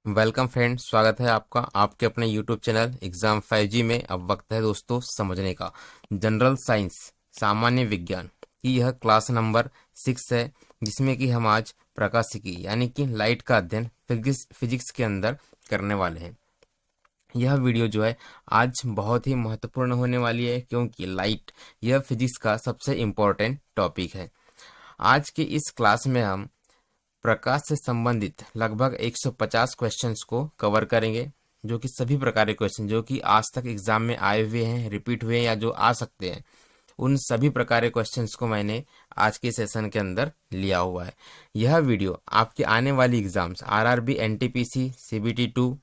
Welcome friend, स्वागत है आपका आपके अपने यूट्यूब चैनल एग्जाम 5G में। अब वक्त है दोस्तों समझने का। जनरल साइंस सामान्य विज्ञान की यह क्लास नंबर 6 है, जिसमें कि हम आज प्रकाशिकी यानी कि लाइट का अध्ययन फिजिक्स के अंदर करने वाले हैं। यह वीडियो जो है आज बहुत ही महत्वपूर्ण होने वाली है, क्योंकि लाइट यह फिजिक्स का सबसे इम्पोर्टेंट टॉपिक है। आज के इस क्लास में हम प्रकाश से संबंधित लगभग 150 क्वेश्चंस को कवर करेंगे, जो कि सभी प्रकार के क्वेश्चन जो कि आज तक एग्जाम में आए हुए हैं, रिपीट हुए हैं या जो आ सकते हैं, उन सभी प्रकार के क्वेश्चंस को मैंने आज के सेशन के अंदर लिया हुआ है। यह वीडियो आपके आने वाली exams RRB, NTPC, CBT2,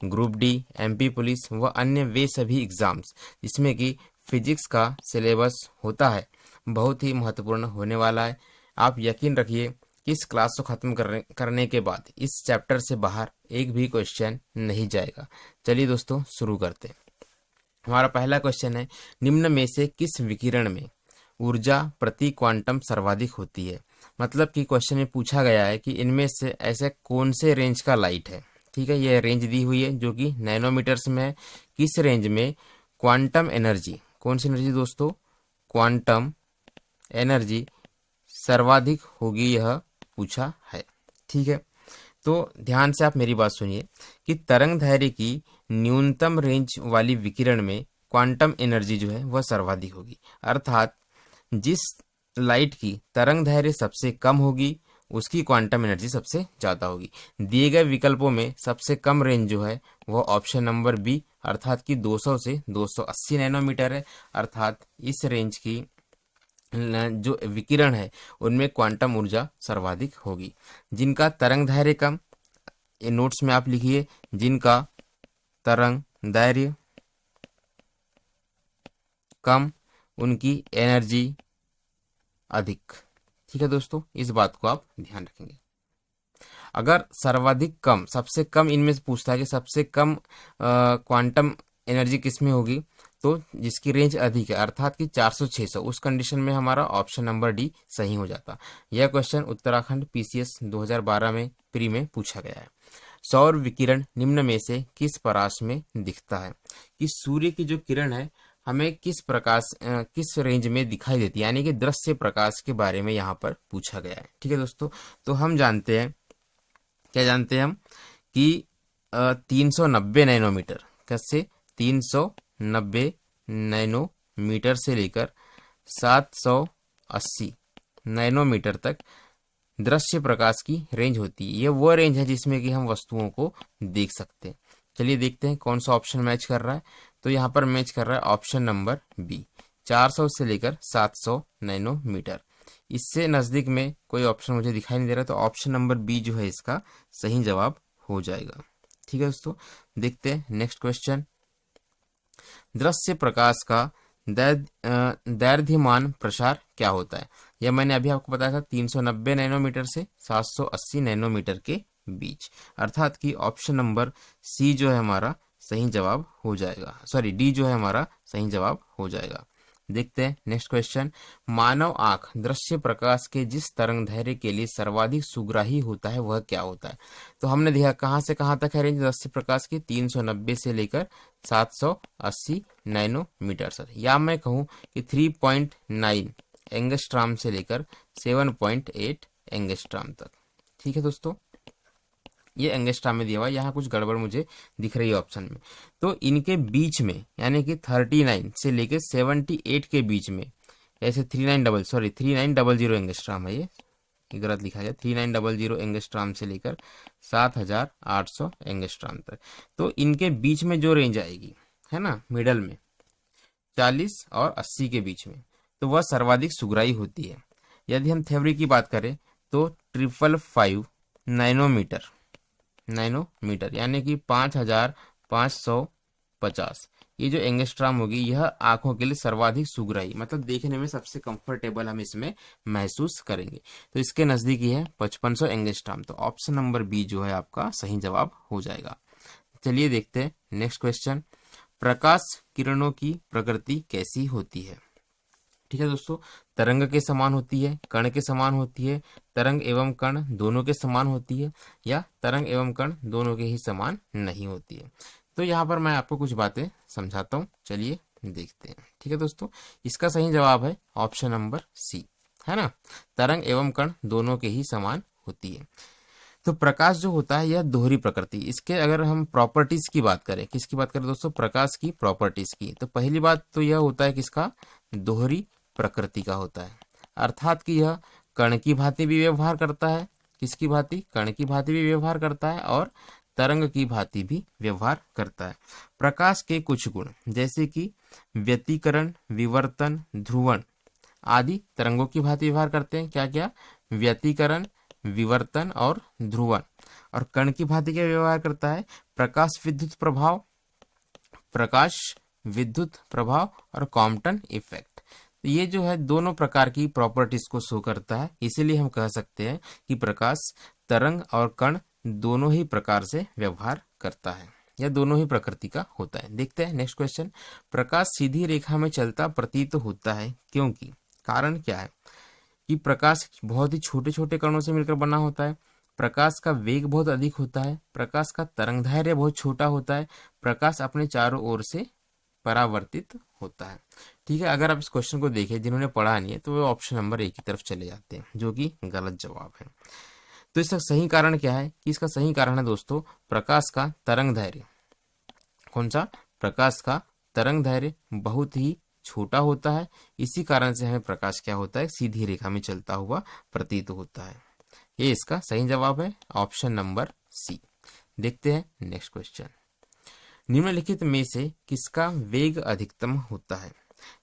group D, MP police व अन्य वे सभी एग्जाम्स जिसमें कि फिजिक्स का सिलेबस होता है, बहुत ही महत्वपूर्ण होने वाला है। आप यकीन रखिए कि इस क्लास को खत्म करने के बाद इस चैप्टर से बाहर एक भी क्वेश्चन नहीं जाएगा। चलिए दोस्तों शुरू करते हैं। हमारा पहला क्वेश्चन है, निम्न में से किस विकिरण में ऊर्जा प्रति क्वांटम सर्वाधिक होती है। मतलब कि क्वेश्चन में पूछा गया है कि इनमें से ऐसे कौन से रेंज का लाइट है। ठीक है, यह रेंज दी हुई है जो कि नैनोमीटर्स में है। किस रेंज में क्वांटम एनर्जी, कौन सी एनर्जी दोस्तों, क्वांटम एनर्जी सर्वाधिक होगी, यह पूछा है। ठीक है, तो ध्यान से आप मेरी बात सुनिए कि तरंग दैर्ध्य की न्यूनतम रेंज वाली विकिरण में क्वांटम एनर्जी जो है वह सर्वाधिक होगी। अर्थात जिस लाइट की तरंग दैर्ध्य सबसे कम होगी उसकी क्वांटम एनर्जी सबसे ज्यादा होगी। दिए गए विकल्पों में सबसे कम रेंज जो है वह ऑप्शन नंबर बी, अर्थात कि 200 से 280 नैनोमीटर है। अर्थात इस रेंज की जो विकिरण है उनमें क्वांटम ऊर्जा सर्वाधिक होगी। जिनका तरंग दैर्ध्य कम, ये नोट्स में आप लिखिए, जिनका तरंग दैर्ध्य कम उनकी एनर्जी अधिक। ठीक है दोस्तों, इस बात को आप ध्यान रखेंगे। अगर सर्वाधिक कम, सबसे कम इनमें से पूछता है कि सबसे कम क्वांटम एनर्जी किस में होगी, तो जिसकी रेंज अधिक है अर्थात कि 400-600, उस कंडीशन में हमारा ऑप्शन नंबर डी सही हो जाता। यह क्वेश्चन उत्तराखंड PCS 2012 में प्री में पूछा गया है। सौर विकिरण निम्न में से किस प्रकाश में दिखता है। कि सूर्य की जो किरण है हमें किस रेंज में दिखाई देती है, यानी कि दृश्य प्रकाश के बारे में यहाँ पर पूछा गया है। ठीक है दोस्तों, तो हम जानते हैं, क्या जानते हैं हम कि 390 नैनोमीटर, कैसे 390 नैनोमीटर से लेकर 780 नैनोमीटर तक दृश्य प्रकाश की रेंज होती है। ये वो रेंज है जिसमें कि हम वस्तुओं को देख सकते हैं। चलिए देखते हैं कौन सा ऑप्शन मैच कर रहा है। तो यहाँ पर मैच कर रहा है ऑप्शन नंबर बी, 400 से लेकर 700 नैनोमीटर। इससे नजदीक में कोई ऑप्शन मुझे दिखाई नहीं दे रहा, तो ऑप्शन नंबर बी जो है इसका सही जवाब हो जाएगा। ठीक है दोस्तों, देखते हैं नेक्स्ट क्वेश्चन। दृश्य प्रकाश का दैर्घ्यमान प्रसार क्या होता है। यह मैंने अभी आपको बताया था, 390 नैनोमीटर से 780 नैनोमीटर के बीच। अर्थात कि ऑप्शन नंबर सी जो है हमारा सही जवाब हो जाएगा, सॉरी डी जो है हमारा सही जवाब हो जाएगा। देखते हैं नेक्स्ट क्वेश्चन। मानव आंख दृश्य प्रकाश के जिस तरंग दैर्ध्य के लिए सर्वाधिक सुग्राही होता है वह क्या होता है। तो हमने देखा कहां से कहां तक है रेंज दृश्य प्रकाश की, 390 से लेकर 780 नैनोमीटर तक, या मैं कहूं कि 3.9 एंगस्ट्राम से लेकर 7.8 एंगस्ट्राम तक। ठीक है दोस्तों, ये एंगस्ट्राम में दिया हुआ है, यहाँ कुछ गड़बड़ मुझे दिख रही है ऑप्शन में। तो इनके बीच में यानी कि 39 से लेकर 78 के बीच में, ऐसे 3900 एंगस्ट्राम है, ये गलत लिखा गया, 3900 एंगस्ट्राम से लेकर 7800 एंगस्ट्राम तक। तो इनके बीच में जो रेंज आएगी है ना, मिडल में 40 और 80 के बीच में, तो वह सर्वाधिक सुगराई होती है। यदि हम थ्योरी की बात करें तो 555 नैनोमीटर यानी कि 5550, ये जो एंगस्ट्राम होगी यह आंखों के लिए सर्वाधिक सुग्राही, मतलब देखने में सबसे कंफर्टेबल हम इसमें महसूस करेंगे। तो इसके नजदीक ही है 5500 एंगस्ट्राम, तो ऑप्शन नंबर बी जो है आपका सही जवाब हो जाएगा। चलिए देखते हैं नेक्स्ट क्वेश्चन। प्रकाश किरणों की प्रकृति कैसी होती है। ठीक है दोस्तों, तरंग के समान होती है, कण के समान होती है, तरंग एवं कण दोनों के समान होती है, या तरंग एवं कण दोनों के ही समान नहीं होती है। तो यहाँ पर मैं आपको कुछ बातें समझाता हूँ, चलिए देखते हैं। ठीक है दोस्तों, इसका सही जवाब है ऑप्शन नंबर सी, है ना, तरंग एवं कण दोनों के ही समान होती है। तो प्रकाश जो होता है यह दोहरी प्रकृति, इसके अगर हम प्रॉपर्टीज की बात करें, किसकी बात करें दोस्तों, प्रकाश की प्रॉपर्टीज की, तो पहली बात तो यह होता है किसका, दोहरी प्रकृति का होता है, अर्थात कि यह कण की भांति भी व्यवहार करता है, किसकी भांति, कण की भांति भी व्यवहार करता है और तरंग की भांति भी व्यवहार करता है। प्रकाश के कुछ गुण जैसे कि व्यतिकरण, विवर्तन, ध्रुवण आदि तरंगों की भांति व्यवहार करते हैं। क्या क्या, व्यतिकरण, विवर्तन और ध्रुवण। और कण की भांति क्या व्यवहार करता है, प्रकाश विद्युत प्रभाव और कॉम्पटन इफेक्ट। तो ये जो है दोनों प्रकार की प्रॉपर्टीज को शो करता है, इसीलिए हम कह सकते हैं कि प्रकाश तरंग और कण दोनों ही प्रकार से व्यवहार करता है, यह दोनों ही प्रकृति का होता है। देखते हैं नेक्स्ट क्वेश्चन, प्रकाश सीधी रेखा में चलता प्रतीत होता है क्योंकि, कारण क्या है कि प्रकाश बहुत ही छोटे छोटे कणों से मिलकर बना होता है, प्रकाश का वेग बहुत अधिक होता है, प्रकाश का तरंगदैर्घ्य बहुत छोटा होता है, प्रकाश अपने चारों ओर से परावर्तित होता है। ठीक है, अगर आप इस क्वेश्चन को देखें जिन्होंने पढ़ा नहीं है तो वो ऑप्शन नंबर 1 की तरफ चले जाते हैं, जो कि गलत जवाब है। तो इसका सही कारण क्या है कि इसका सही कारण है दोस्तों प्रकाश का तरंगदैर्घ्य। कौन सा, प्रकाश का तरंगदैर्घ्य बहुत ही छोटा होता है, इसी कारण से हमें प्रकाश क्या होता है, सीधी रेखा में चलता हुआ प्रतीत होता है। ये इसका सही जवाब है ऑप्शन नंबर सी। देखते हैं नेक्स्ट क्वेश्चन, निम्नलिखित में से किसका वेग अधिकतम होता है।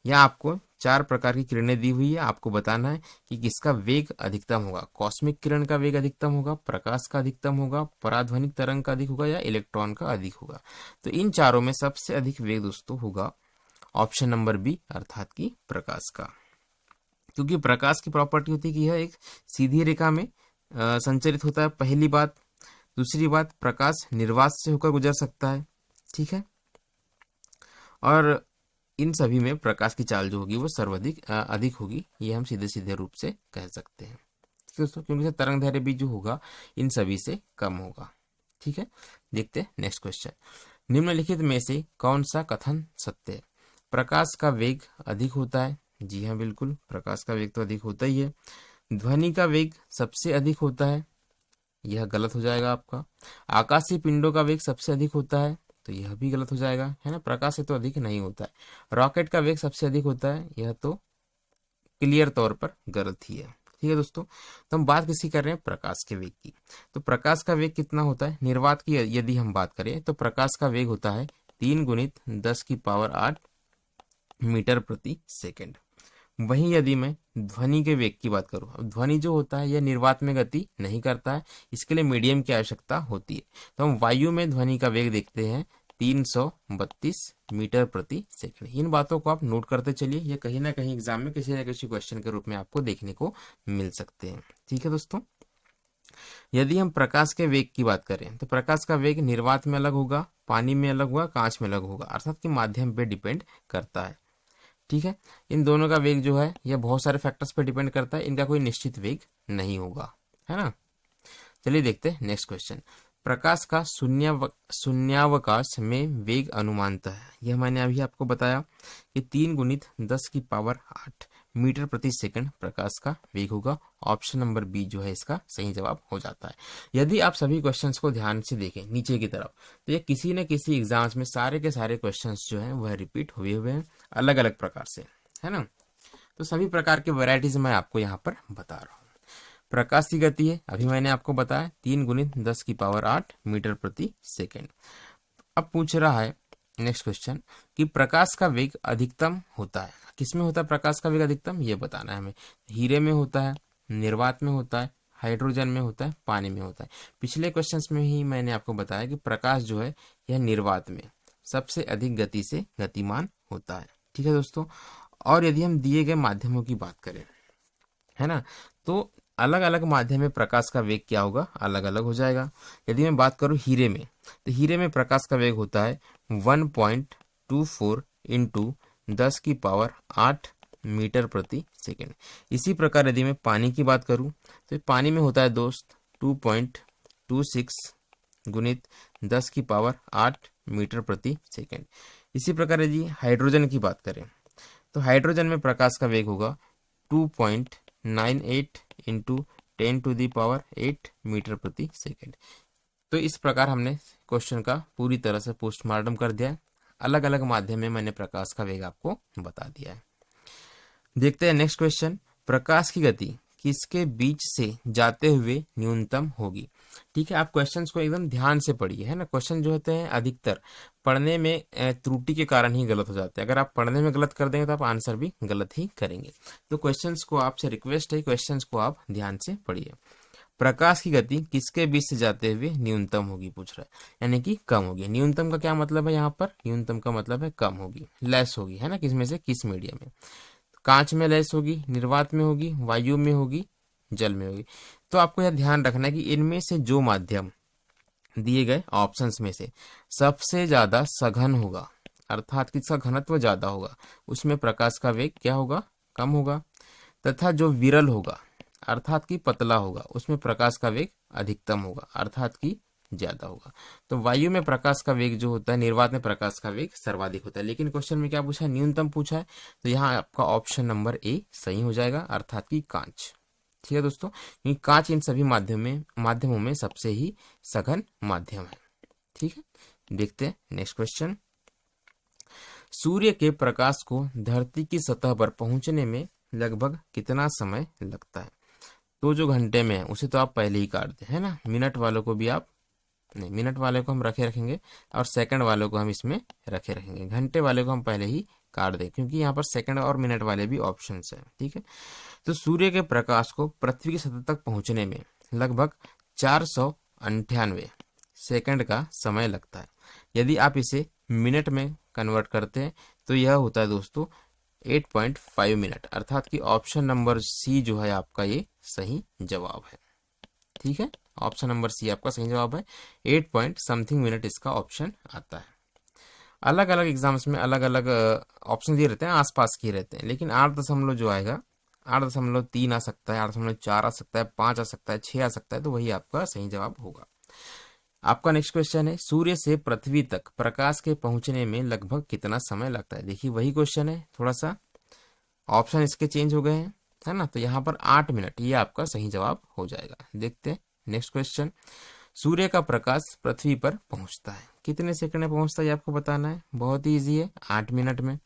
यह आपको 4 प्रकार की किरणें दी हुई है, आपको बताना है कि किसका वेग अधिकतम होगा। कॉस्मिक किरण का वेग अधिकतम होगा, प्रकाश का अधिकतम होगा, पराध्वनिक तरंग का अधिक होगा या इलेक्ट्रॉन का अधिक होगा। तो इन चारों में सबसे अधिक वेग दोस्तों होगा ऑप्शन नंबर बी, अर्थात कि प्रकाश का, क्योंकि प्रकाश की प्रॉपर्टी होती है कि यह एक सीधी रेखा में संचरित होता है, पहली बात। दूसरी बात, प्रकाश निर्वात से होकर गुजर सकता है, ठीक है, और इन सभी में प्रकाश की चाल जो होगी वो सर्वाधिक अधिक होगी, ये हम सीधे सीधे रूप से कह सकते हैं दोस्तों, क्योंकि तरंगदैर्घ्य भी जो होगा इन सभी से कम होगा। ठीक है, देखते हैं नेक्स्ट क्वेश्चन, निम्नलिखित में से कौन सा कथन सत्य है। प्रकाश का वेग अधिक होता है, जी हाँ बिल्कुल, प्रकाश का वेग तो अधिक होता ही है। ध्वनि का वेग सबसे अधिक होता है, यह गलत हो जाएगा आपका। आकाशीय पिंडों का वेग सबसे अधिक होता है, तो यह भी गलत हो जाएगा, है ना, प्रकाश से तो अधिक नहीं होता है। रॉकेट का वेग सबसे अधिक होता है, यह तो क्लियर तौर पर गलत ही है। ठीक है दोस्तों, तो हम बात किसकी कर रहे हैं, प्रकाश के वेग की। तो प्रकाश का वेग कितना होता है, निर्वात की यदि हम बात करें तो प्रकाश का वेग होता है 3 गुणित 10 की पावर 8 मीटर प्रति सेकेंड। वहीं यदि मैं ध्वनि के वेग की बात करूं, अब ध्वनि जो होता है यह निर्वात में गति नहीं करता है, इसके लिए मीडियम की आवश्यकता होती है। तो हम वायु में ध्वनि का वेग देखते हैं 332 मीटर प्रति सेकंड। इन बातों को आप नोट करते चलिए, ये कहीं ना कहीं एग्जाम में किसी न किसी क्वेश्चन के रूप में आपको देखने को मिल सकते हैं। ठीक है दोस्तों, यदि हम प्रकाश के वेग की बात करें तो प्रकाश का वेग निर्वात में अलग होगा, पानी में अलग होगा, कांच में अलग होगा, अर्थात कि माध्यम पे डिपेंड करता है। ठीक है, इन दोनों का वेग जो है यह बहुत सारे फैक्टर्स पर डिपेंड करता है, इनका कोई निश्चित वेग नहीं होगा, है ना। चलिए देखते हैं नेक्स्ट क्वेश्चन, प्रकाश का शून्यावकाश में वेग अनुमानतः है। यह मैंने अभी आपको बताया कि 3 गुणित 10 की पावर 8 मीटर प्रति सेकंड प्रकाश का वेग होगा। ऑप्शन नंबर बी जो है इसका सही जवाब हो जाता है। यदि आप सभी क्वेश्चंस को ध्यान से देखें नीचे की तरफ, तो ये किसी न किसी एग्जाम्स में सारे के सारे क्वेश्चंस जो हैं वह रिपीट हुए हुए हैं अलग अलग प्रकार से, है ना। तो सभी प्रकार के वैरायटीज मैं आपको यहाँ पर बता रहा हूँ। प्रकाश की गति है, अभी मैंने आपको बताया 3 गुणित 10 की पावर 8 मीटर प्रति सेकेंड। अब पूछ रहा है नेक्स्ट क्वेश्चन कि प्रकाश का वेग अधिकतम होता है, किसमें होता है प्रकाश का वेग अधिकतम, ये बताना है हमें। हीरे में होता है, निर्वात में होता है, हाइड्रोजन में होता है, पानी में होता है। पिछले क्वेश्चंस में ही मैंने आपको बताया कि प्रकाश जो है यह निर्वात में सबसे अधिक गति से गतिमान होता है। ठीक है दोस्तों, और यदि हम दिए गए माध्यमों की बात करें, है ना, तो अलग अलग माध्यम में प्रकाश का वेग क्या होगा, अलग अलग हो जाएगा। यदि मैं बात करूं हीरे में, तो हीरे में प्रकाश का वेग होता है 1.24 इंटू 10 की पावर 8 मीटर प्रति सेकेंड। इसी प्रकार यदि मैं पानी की बात करूं तो पानी में होता है दोस्त 2.26 गुणित 10 की पावर 8 मीटर प्रति सेकेंड। इसी प्रकार यदि हाइड्रोजन की बात करें तो हाइड्रोजन में प्रकाश का वेग होगा 2.98 इंटू 10⁸ मीटर प्रति सेकेंड। तो इस प्रकार हमने क्वेश्चन का पूरी तरह से पोस्टमार्टम कर दिया है। अलग अलग माध्यम में मैंने प्रकाश का वेग आपको बता दिया है। देखते हैं नेक्स्ट क्वेश्चन। प्रकाश की गति किसके बीच से जाते हुए न्यूनतम होगी। ठीक है, आप क्वेश्चंस को एकदम ध्यान से पढ़िए, है ना। क्वेश्चन जो होते हैं अधिकतर पढ़ने में त्रुटि के कारण ही गलत हो जाते हैं। अगर आप पढ़ने में गलत कर देंगे तो आप आंसर भी गलत ही करेंगे। तो क्वेश्चंस को आपसे रिक्वेस्ट है, क्वेश्चंस को आप ध्यान से पढ़िए। प्रकाश की गति किसके बीच से जाते हुए न्यूनतम होगी पूछ रहा है, यानी कि कम होगी। न्यूनतम का क्या मतलब है यहाँ पर, न्यूनतम का मतलब है कम होगी, लेस होगी, है ना। किस में से, किस मीडियम में। कांच में लेस होगी, निर्वात में होगी, वायु में होगी, जल में होगी। तो आपको यह ध्यान रखना है कि इनमें से जो माध्यम दिए गए ऑप्शंस में से सबसे ज्यादा सघन होगा, अर्थात कि इसका घनत्व ज्यादा होगा, उसमें प्रकाश का वेग क्या होगा, कम होगा। तथा जो विरल होगा अर्थात कि पतला होगा, उसमें प्रकाश का वेग अधिकतम होगा, अर्थात कि ज्यादा होगा। तो वायु में प्रकाश का वेग जो होता है, निर्वात में प्रकाश का वेग सर्वाधिक होता है। लेकिन क्वेश्चन में क्या पूछा है, न्यूनतम पूछा है। तो यहाँ आपका ऑप्शन नंबर ए सही हो जाएगा, अर्थात कि कांच। ठीक है दोस्तों, क्योंकि कांच इन सभी माध्यमों में सबसे ही सघन माध्यम है। ठीक है, देखते हैं नेक्स्ट क्वेश्चन। सूर्य के प्रकाश को धरती की सतह पर पहुंचने में लगभग कितना समय लगता है। तो जो घंटे में है उसे तो आप पहले ही काट दें, है ना। मिनट वालों को भी आप नहीं, मिनट वाले को हम रखेंगे और सेकंड वालों को हम इसमें रखेंगे। घंटे वाले को हम पहले ही काट दें, क्योंकि यहाँ पर सेकंड और मिनट वाले भी ऑप्शन है। ठीक है, तो सूर्य के प्रकाश को पृथ्वी की सतह तक पहुंचने में लगभग 498 सेकंड का समय लगता है। यदि आप इसे मिनट में कन्वर्ट करते हैं तो यह होता है दोस्तों 8.5 मिनट, अर्थात कि ऑप्शन नंबर सी जो है आपका ये सही जवाब है। ठीक है, ऑप्शन नंबर सी आपका सही जवाब है। 8 पॉइंट समथिंग मिनट इसका ऑप्शन आता है। अलग अलग एग्जाम्स में अलग अलग ऑप्शन दिए रहते हैं, आसपास के रहते हैं, लेकिन 8 दशमलव जो आएगा 8.3 आ सकता है, 8.4 आ सकता है, 5 आ सकता है, 6 आ सकता है, तो वही आपका सही जवाब होगा। आपका नेक्स्ट क्वेश्चन है, सूर्य से पृथ्वी तक प्रकाश के पहुंचने में लगभग कितना समय लगता है। देखिए वही क्वेश्चन है, थोड़ा सा ऑप्शन इसके चेंज हो गए हैं, है ना। तो यहाँ पर 8 मिनट, ये आपका सही जवाब हो जाएगा। देखते हैं नेक्स्ट क्वेश्चन। सूर्य का प्रकाश पृथ्वी पर पहुंचता है, कितने सेकंड में पहुंचता है ये आपको बताना है। बहुत ही ईजी है, 8 मिनट में,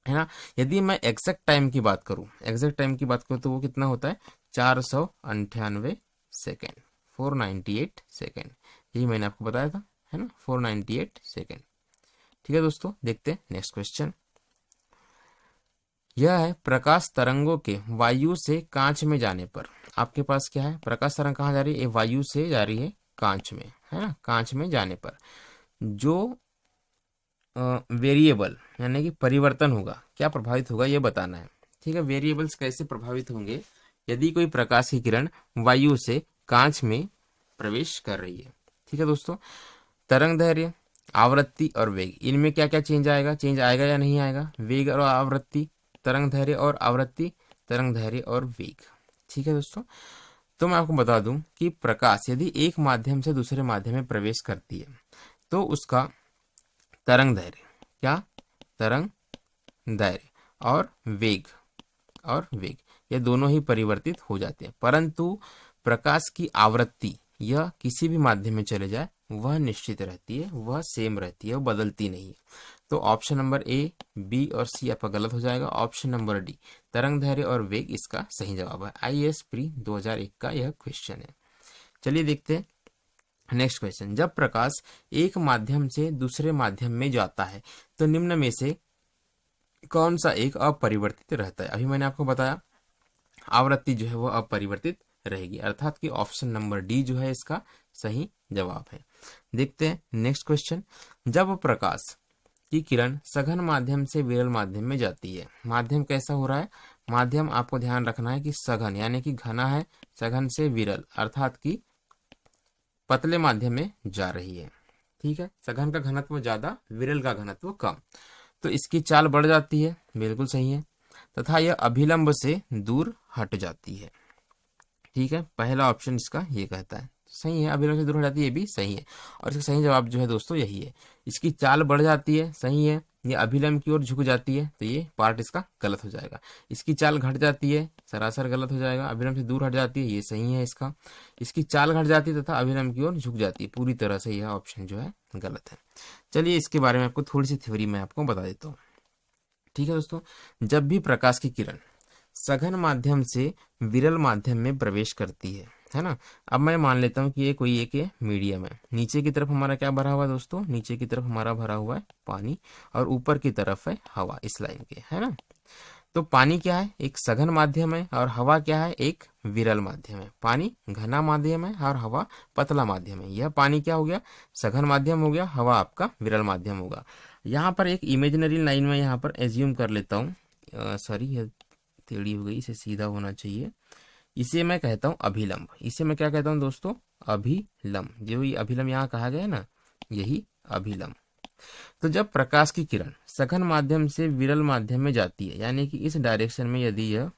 है ना। यदि मैं एग्जैक्ट टाइम की बात करूं, तो वो कितना होता है 498 सेकेंड, 498 सेकेंड। यही मैंने आपको बताया था, है ना, 498 सेकेंड। ठीक है दोस्तों, देखते हैं नेक्स्ट क्वेश्चन। यह है प्रकाश तरंगों के वायु से कांच में जाने पर। आपके पास क्या है, प्रकाश तरंग कहाँ जा रही है, ये वायु से जा रही है कांच में, है ना। कांच में जाने पर जो वेरिएबल यानी कि परिवर्तन होगा, क्या प्रभावित होगा ये बताना है। ठीक है, वेरिएबल्स कैसे प्रभावित होंगे, यदि कोई प्रकाश की किरण वायु से कांच में प्रवेश कर रही है। ठीक है दोस्तों, तरंग दैर्घ्य, आवृत्ति और वेग, इनमें क्या क्या चेंज आएगा या नहीं आएगा। वेग और आवृत्ति, तरंग दैर्घ्य और आवृत्ति, तरंग दैर्घ्य और वेग। ठीक है दोस्तों, तो मैं आपको बता दूं कि प्रकाश यदि एक माध्यम से दूसरे माध्यम में प्रवेश करती है तो उसका तरंग दैर्घ्य, क्या, तरंग दैर्घ्य और वेग ये दोनों ही परिवर्तित हो जाते हैं, परंतु प्रकाश की आवृत्ति यह किसी भी माध्यम में चले जाए वह निश्चित रहती है, वह सेम रहती है, वह बदलती नहीं है। तो ऑप्शन नंबर ए, बी और सी आपका गलत हो जाएगा। ऑप्शन नंबर डी, तरंग दैर्घ्य और वेग इसका सही जवाब है। IAS प्री 2001 का यह क्वेश्चन है। चलिए देखते हैं नेक्स्ट क्वेश्चन। जब प्रकाश एक माध्यम से दूसरे माध्यम में जाता है तो निम्न में से कौन सा एक अपरिवर्तित रहता है। अभी मैंने आपको बताया आवृत्ति जो है वो अपरिवर्तित रहेगी, अर्थात कि ऑप्शन नंबर डी जो है इसका सही जवाब है। देखते हैं नेक्स्ट क्वेश्चन। जब प्रकाश की किरण सघन माध्यम से विरल माध्यम में जाती है, माध्यम कैसा हो रहा है, माध्यम आपको ध्यान रखना है कि सघन यानी कि घना है, सघन से विरल अर्थात कि पतले माध्यम में जा रही है। ठीक है, सघन का घनत्व ज्यादा, विरल का घनत्व कम, तो इसकी चाल बढ़ जाती है, बिल्कुल सही है। तथा यह अभिलंब से दूर हट जाती है। ठीक है, पहला ऑप्शन इसका ये कहता है, सही है, अभिलंब से दूर हट जाती है, ये भी सही है। और इसका सही जवाब जो है दोस्तों यही है। इसकी चाल बढ़ जाती है, सही है। ये अभिलंब की ओर झुक जाती है, तो ये पार्ट इसका गलत हो जाएगा। इसकी चाल घट जाती है, सरासर गलत हो जाएगा। अभिलंब से दूर हट जाती है, ये सही है इसका। इसकी चाल घट जाती है तथा अभिलंब की ओर झुक जाती है, पूरी तरह से यह ऑप्शन जो है गलत है। चलिए इसके बारे में आपको थोड़ी सी थ्योरी मैं आपको बता देता हूँ। ठीक है दोस्तों, जब भी प्रकाश की किरण सघन माध्यम से विरल माध्यम में प्रवेश करती है ना। अब मैं मान लेता हूँ कि ये कोई एक मीडियम है। नीचे की तरफ हमारा क्या भरा हुआ है दोस्तों, नीचे की तरफ हमारा भरा हुआ है पानी, और ऊपर की तरफ है हवा, इस लाइन के, है ना। तो पानी क्या है, एक सघन माध्यम है, और हवा क्या है, एक विरल माध्यम है। पानी घना माध्यम है और हवा पतला माध्यम है। यह पानी क्या हो गया, सघन माध्यम हो गया, हवा आपका विरल माध्यम होगा। यहाँ पर एक इमेजिनरी लाइन में यहाँ पर एज्यूम कर लेता हूँ, सॉरी यह टेढ़ी हो गई, इसे सीधा होना चाहिए। इसे मैं कहता हूं अभिलंब। इसे मैं क्या कहता हूं दोस्तों, अभिलंब। जो ये अभिलंब यहाँ कहा गया है ना, यही अभिलंब। तो जब प्रकाश की किरण सघन माध्यम से विरल माध्यम में जाती है, यानी कि इस डायरेक्शन में यदि यह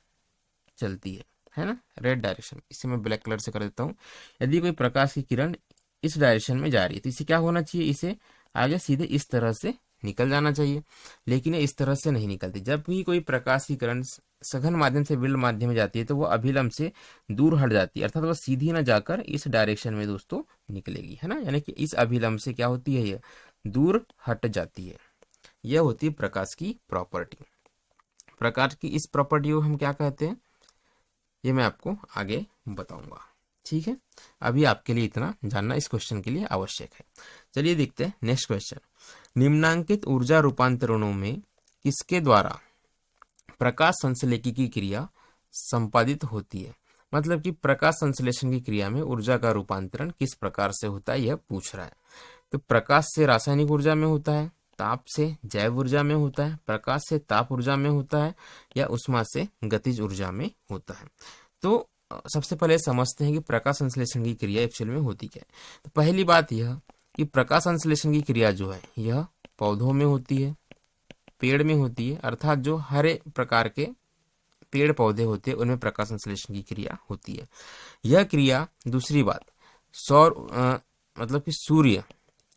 चलती है ना, रेड डायरेक्शन, इसे मैं ब्लैक कलर से कर देता हूँ। यदि कोई प्रकाश की किरण इस डायरेक्शन में जा रही है, तो इसे क्या होना चाहिए, इसे आगे सीधे इस तरह से निकल जाना चाहिए। लेकिन ये इस तरह से नहीं निकलती। जब भी कोई प्रकाश की किरण सघन माध्यम से विरल माध्यम में जाती है, तो वह अभिलंब से दूर हट जाती है, अर्थात वह सीधी न जाकर इस डायरेक्शन में दोस्तों निकलेगी, है ना। यानी कि इस अभिलंब से क्या होती है, यह दूर हट जाती है। यह होती है प्रकाश की प्रॉपर्टी। प्रकाश की इस प्रॉपर्टी को हम क्या कहते हैं, ये मैं आपको आगे बताऊंगा। ठीक है, अभी आपके लिए इतना जानना इस क्वेश्चन के लिए आवश्यक है। चलिए देखते हैं नेक्स्ट क्वेश्चन। निम्नांकित ऊर्जा रूपांतरणों में किसके द्वारा प्रकाश संश्लेषण की क्रिया संपादित होती है। मतलब कि प्रकाश संश्लेषण की क्रिया में ऊर्जा का रूपांतरण किस प्रकार से होता है, यह पूछ रहा है। तो प्रकाश से रासायनिक ऊर्जा में होता है, ताप से जैव ऊर्जा में होता है, प्रकाश से ताप ऊर्जा में होता है, या उष्मा से गतिज ऊर्जा में होता है। तो सबसे पहले समझते हैं कि प्रकाश संश्लेषण की क्रिया एक्चुअल में होती क्या है। तो पहली बात यह कि प्रकाश संश्लेषण की क्रिया जो है यह पौधों में होती है, पेड़ में होती है, अर्थात जो हरे प्रकार के पेड़ पौधे होते हैं उनमें प्रकाश संश्लेषण की क्रिया होती है। यह क्रिया, दूसरी बात, मतलब कि सूर्य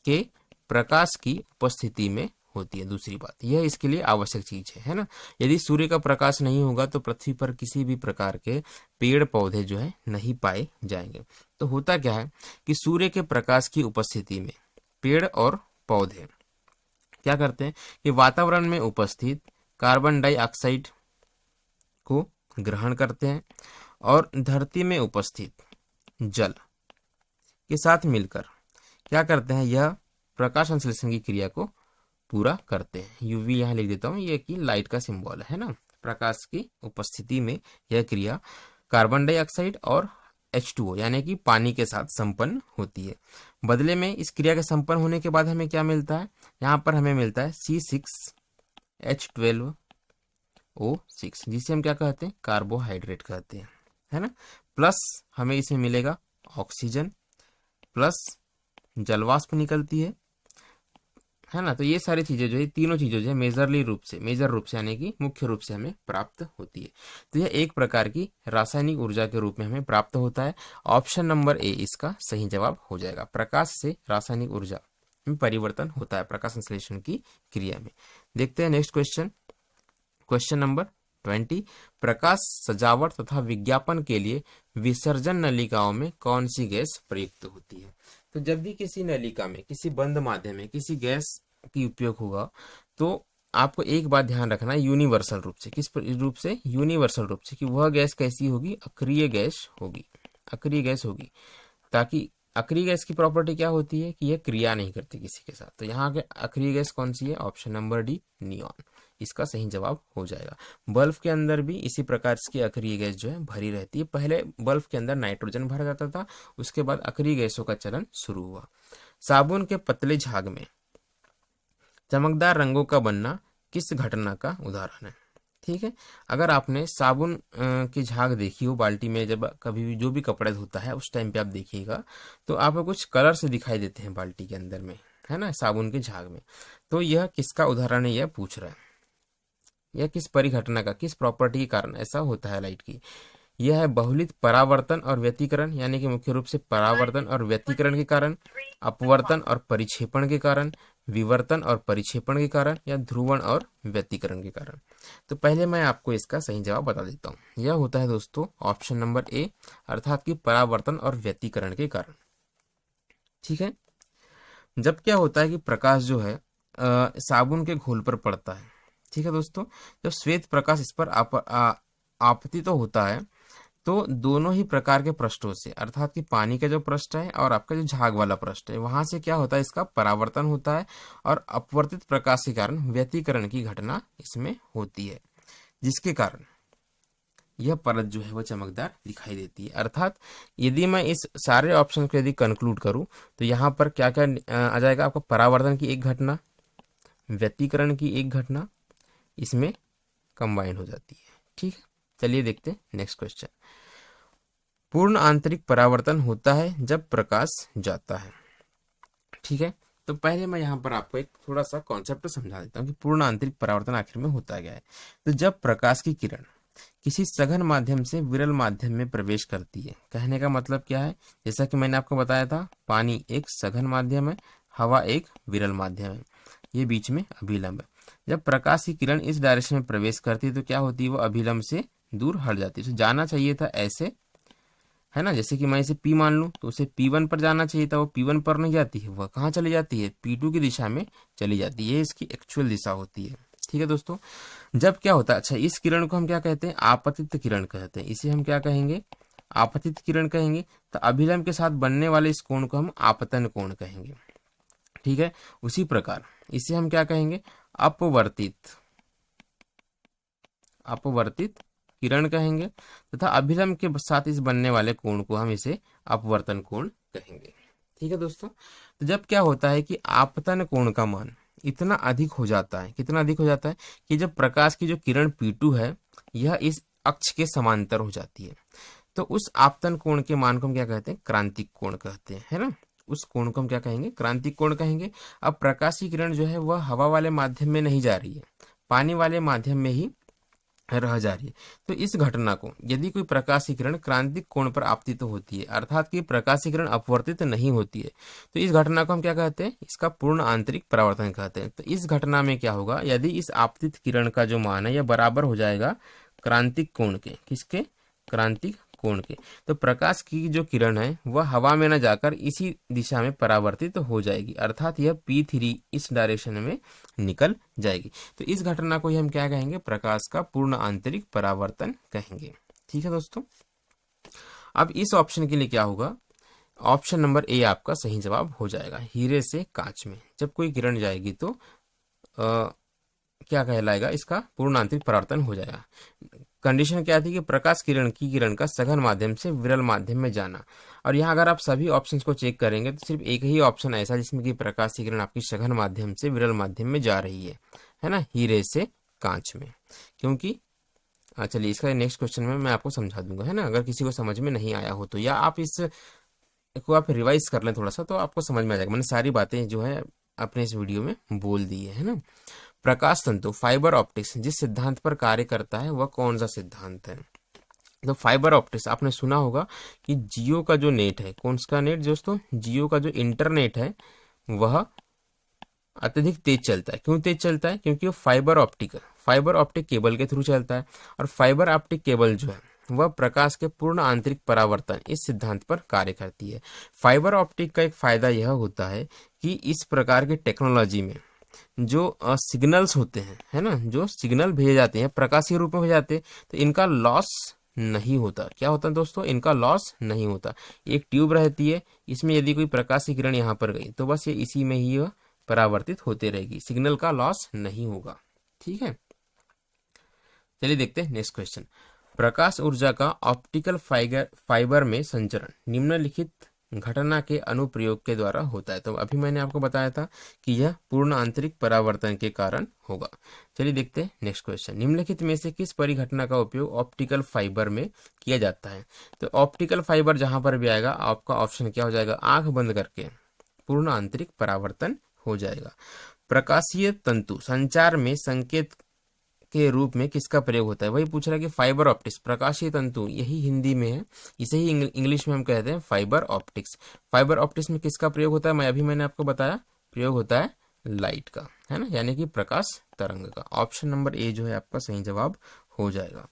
के प्रकाश की उपस्थिति में होती है। दूसरी बात यह इसके लिए आवश्यक चीज है ना। यदि सूर्य का प्रकाश नहीं होगा तो पृथ्वी पर किसी भी प्रकार के पेड़ पौधे जो है नहीं पाए जाएंगे। तो होता क्या है कि सूर्य के प्रकाश की उपस्थिति में पेड़ और पौधे क्या करते हैं कि वातावरण में उपस्थित कार्बन डाइऑक्साइड को ग्रहण करते हैं, और धरती में उपस्थित जल के साथ मिलकर क्या करते हैं, यह प्रकाश संश्लेषण की क्रिया को पूरा करते हैं। यूवी यहाँ लिख देता हूँ, ये कि लाइट का सिंबल है ना। प्रकाश की उपस्थिति में यह क्रिया कार्बन डाइऑक्साइड और H2O यानी कि पानी के साथ संपन्न होती है। बदले में इस क्रिया के संपन्न होने के बाद हमें क्या मिलता है, यहाँ पर हमें मिलता है C6H12O6, जिसे हम क्या कहते हैं, कार्बोहाइड्रेट कहते हैं, है ना। प्लस हमें इसमें मिलेगा ऑक्सीजन, प्लस जलवाष्प निकलती है ना। तो ये सारी चीजें जो है, तीनों चीजें जो है मेजर रूप से यानी कि मुख्य रूप से हमें प्राप्त होती है। तो यह एक प्रकार की रासायनिक ऊर्जा के रूप में हमें प्राप्त होता है। ऑप्शन नंबर ए इसका सही जवाब हो जाएगा। प्रकाश से रासायनिक ऊर्जा में परिवर्तन होता है प्रकाश संश्लेषण की क्रिया में। देखते हैं नेक्स्ट क्वेश्चन, क्वेश्चन नंबर 20। प्रकाश सजावट तथा विज्ञापन के लिए विसर्जन नलिकाओं में कौन सी गैस प्रयुक्त होती है। तो जब भी किसी नलिका में, किसी बंद माध्यम में किसी गैस की उपयोग होगा, तो आपको एक बात ध्यान रखना है, यूनिवर्सल रूप से। किस रूप से, यूनिवर्सल रूप से, कि वह गैस कैसी होगी, अक्रिय गैस होगी, अक्रिय गैस होगी। ताकि अक्रिय गैस की प्रॉपर्टी क्या होती है कि यह क्रिया नहीं करती किसी के साथ। तो यहाँ के अक्रिय गैस कौन सी है, ऑप्शन नंबर डी, नियॉन, इसका सही जवाब हो जाएगा। बल्ब के अंदर भी इसी प्रकार की अक्रिय गैस जो है भरी रहती है। पहले बल्ब के अंदर नाइट्रोजन भरा जाता था, उसके बाद अक्रिय गैसों का चलन शुरू हुआ। साबुन के पतले झाग में चमकदार रंगों का बनना किस घटना का उदाहरण है। ठीक है, अगर आपने साबुन की झाग देखी हो बाल्टी में, जब कभी भी जो भी कपड़े धोता है उस टाइम पे आप देखिएगा, तो आपको कुछ कलर से दिखाई देते हैं बाल्टी के अंदर में, है ना, साबुन के झाग में। तो यह किसका उदाहरण है, यह पूछ रहा है। यह किस परिघटना का, किस प्रॉपर्टी के कारण ऐसा होता है लाइट की? यह है बहुलित परावर्तन और व्यतिकरण, यानी कि मुख्य रूप से परावर्तन और व्यतिकरण के कारण, अपवर्तन और परिक्षेपण के कारण, विवर्तन और परिक्षेपण के कारण, या ध्रुवण और व्यतिकरण के कारण। तो पहले मैं आपको इसका सही जवाब बता देता हूं। यह होता है दोस्तों ऑप्शन नंबर ए, अर्थात कि परावर्तन और व्यतिकरण के कारण। ठीक है। जब क्या होता है कि प्रकाश जो है साबुन के घोल पर पड़ता है, ठीक है दोस्तों, जब श्वेत प्रकाश इस पर आपतित तो होता है, तो दोनों ही प्रकार के पृष्ठों से, अर्थात कि पानी का जो पृष्ठ है और आपका जो झाग वाला पृष्ठ है, वहां से क्या होता है, इसका परावर्तन होता है और अपवर्तित प्रकाश के कारण व्यतिकरण की घटना इसमें होती है, जिसके कारण यह परत जो है वो चमकदार दिखाई देती है। अर्थात यदि मैं इस सारे ऑप्शन को यदि कंक्लूड करूं तो यहाँ पर क्या क्या आ जाएगा आपका, परावर्तन की एक घटना, व्यतिकरण की एक घटना इसमें कंबाइन हो जाती है। ठीक है, चलिए देखते हैं नेक्स्ट क्वेश्चन। पूर्ण आंतरिक परावर्तन होता है जब प्रकाश जाता है। ठीक है, तो पहले मैं यहाँ पर आपको एक थोड़ा सा कॉन्सेप्ट समझा देता हूँ कि पूर्ण आंतरिक परावर्तन आखिर में होता क्या है। तो जब प्रकाश की किरण किसी सघन माध्यम से विरल माध्यम में प्रवेश करती है, कहने का मतलब क्या है, जैसा कि मैंने आपको बताया था, पानी एक सघन माध्यम है, हवा एक विरल माध्यम है, ये बीच में अभिलंब है। जब प्रकाश की किरण इस डायरेक्शन में प्रवेश करती है तो क्या होती है, वो अभिलंब से दूर हट जाती है। तो जाना चाहिए था ऐसे, है ना, जैसे कि मैं इसे P मान लूं तो उसे P1 पर जाना चाहिए था, वो P1 पर नहीं जाती है, वह कहाँ चली जाती है, P2 की दिशा में चली जाती है। ये इसकी एक्चुअल दिशा होती है। ठीक है दोस्तों, जब क्या होता है, अच्छा इस किरण को हम क्या कहते हैं, आपतित किरण कहते हैं। इसे हम क्या कहेंगे, आपतित किरण कहेंगे। तो अभिलंब के साथ बनने वाले इस कोण को हम आपतन कोण कहेंगे। ठीक है, उसी प्रकार इसे हम क्या कहेंगे, अपवर्तित अपवर्तित किरण कहेंगे, तथा अभिलंब के साथ इस बनने वाले कोण को हम इसे अपवर्तन कोण कहेंगे। ठीक है दोस्तों, तो जब क्या होता है कि आपतन कोण का मान इतना अधिक हो जाता है, कितना अधिक हो जाता है कि जब प्रकाश की जो किरण P2 है यह इस अक्ष के समांतर हो जाती है, तो उस आपतन कोण के मान को हम क्या कहते हैं, क्रांतिक कोण कहते हैं, है ना। उस कोण को हम क्या कहेंगे, क्रांतिक कोण कहेंगे। अब प्रकाश की किरण जो है वह हवा वाले माध्यम में नहीं जा रही है, पानी वाले माध्यम में ही रह जा रही है। तो इस घटना को यदि कोई प्रकाश की किरण क्रांतिक कोण पर आपतित होती है, अर्थात कि प्रकाश की किरण अपवर्तित नहीं होती है, तो इस घटना को हम क्या कहते हैं, इसका पूर्ण आंतरिक परावर्तन कहते हैं। तो इस घटना में क्या होगा, यदि इस आपतित किरण का जो मान है यह बराबर हो जाएगा क्रांतिक कोण के, किसके, क्रांतिक कोण के, तो प्रकाश की जो किरण है वह हवा में न जाकर इसी दिशा में परावर्तित हो जाएगी, अर्थात यह P3 इस डायरेक्शन में निकल जाएगी। तो इस घटना को ही हम क्या कहेंगे, प्रकाश का पूर्ण आंतरिक परावर्तन कहेंगे। ठीक है दोस्तों, अब इस ऑप्शन के लिए क्या होगा, ऑप्शन नंबर ए आपका सही जवाब हो जाएगा। हीरे से कांच में जब कोई किरण जाएगी तो क्या कहलाएगा, इसका पूर्ण आंतरिक परावर्तन हो जाएगा। कंडीशन क्या थी कि प्रकाश किरण का सघन माध्यम से विरल माध्यम में जाना। और यहाँ अगर आप सभी ऑप्शंस को चेक करेंगे तो सिर्फ एक ही ऑप्शन ऐसा जिसमें कि प्रकाश की किरण आपकी सघन माध्यम से विरल माध्यम में जा रही है ना, हीरे से कांच में। क्योंकि चलिए इसका नेक्स्ट क्वेश्चन में मैं आपको समझा दूंगा, है ना, अगर किसी को समझ में नहीं आया हो तो, या आप इस को आप रिवाइज कर लें थोड़ा सा तो आपको समझ में आ जाएगा। मैंने सारी बातें जो है अपने इस वीडियो में बोल दी है ना। प्रकाश तंतु फाइबर ऑप्टिक्स जिस सिद्धांत पर कार्य करता है वह कौन सा सिद्धांत है। तो फाइबर ऑप्टिक्स आपने सुना होगा कि जियो का जो नेट है, कौन सा नेट दोस्तों, जियो का जो इंटरनेट है वह अत्यधिक तेज चलता है। क्यों तेज चलता है, क्योंकि वो फाइबर ऑप्टिक केबल के थ्रू चलता है। और फाइबर ऑप्टिक केबल जो है वह प्रकाश के पूर्ण आंतरिक परावर्तन इस सिद्धांत पर कार्य करती है। फाइबर ऑप्टिक का एक फायदा यह होता है कि इस प्रकार की टेक्नोलॉजी में जो सिग्नल्स होते हैं, है ना, जो सिग्नल भेजे जाते हैं प्रकाश के रूप में भेजे जाते हैं, तो इनका लॉस नहीं होता। क्या होता है दोस्तों, इनका लॉस नहीं होता। एक ट्यूब रहती है, इसमें यदि कोई प्रकाश की किरण यहाँ पर गई तो बस ये इसी में ही परावर्तित होते रहेगी, सिग्नल का लॉस नहीं होगा। ठीक है, चलिए देखते हैं नेक्स्ट क्वेश्चन। प्रकाश ऊर्जा का ऑप्टिकल फाइबर में संचरण निम्नलिखित घटना के अनुप्रयोग के द्वारा होता है। तो अभी मैंने आपको बताया था कि यह पूर्ण आंतरिक परावर्तन के कारण होगा। चलिए देखते हैं नेक्स्ट क्वेश्चन। निम्नलिखित में से किस परिघटना का उपयोग ऑप्टिकल फाइबर में किया जाता है। तो ऑप्टिकल फाइबर जहां पर भी आएगा आपका ऑप्शन क्या हो जाएगा, आंख बंद करके पूर्ण आंतरिक परावर्तन हो जाएगा। प्रकाशीय तंतु संचार में संकेत के रूप में किसका प्रयोग होता है, वही पूछ रहा है कि फाइबर ऑप्टिक्स, प्रकाशीय तंतु, यही हिंदी में है, इसे ही इंग्लिश में हम कहते हैं फाइबर ऑप्टिक्स। फाइबर ऑप्टिक्स में किसका प्रयोग होता है, मैंने आपको बताया, प्रयोग होता है लाइट का, है ना, यानी कि प्रकाश तरंग का। ऑप्शन नंबर ए जो है आपका सही जवाब हो जाएगा।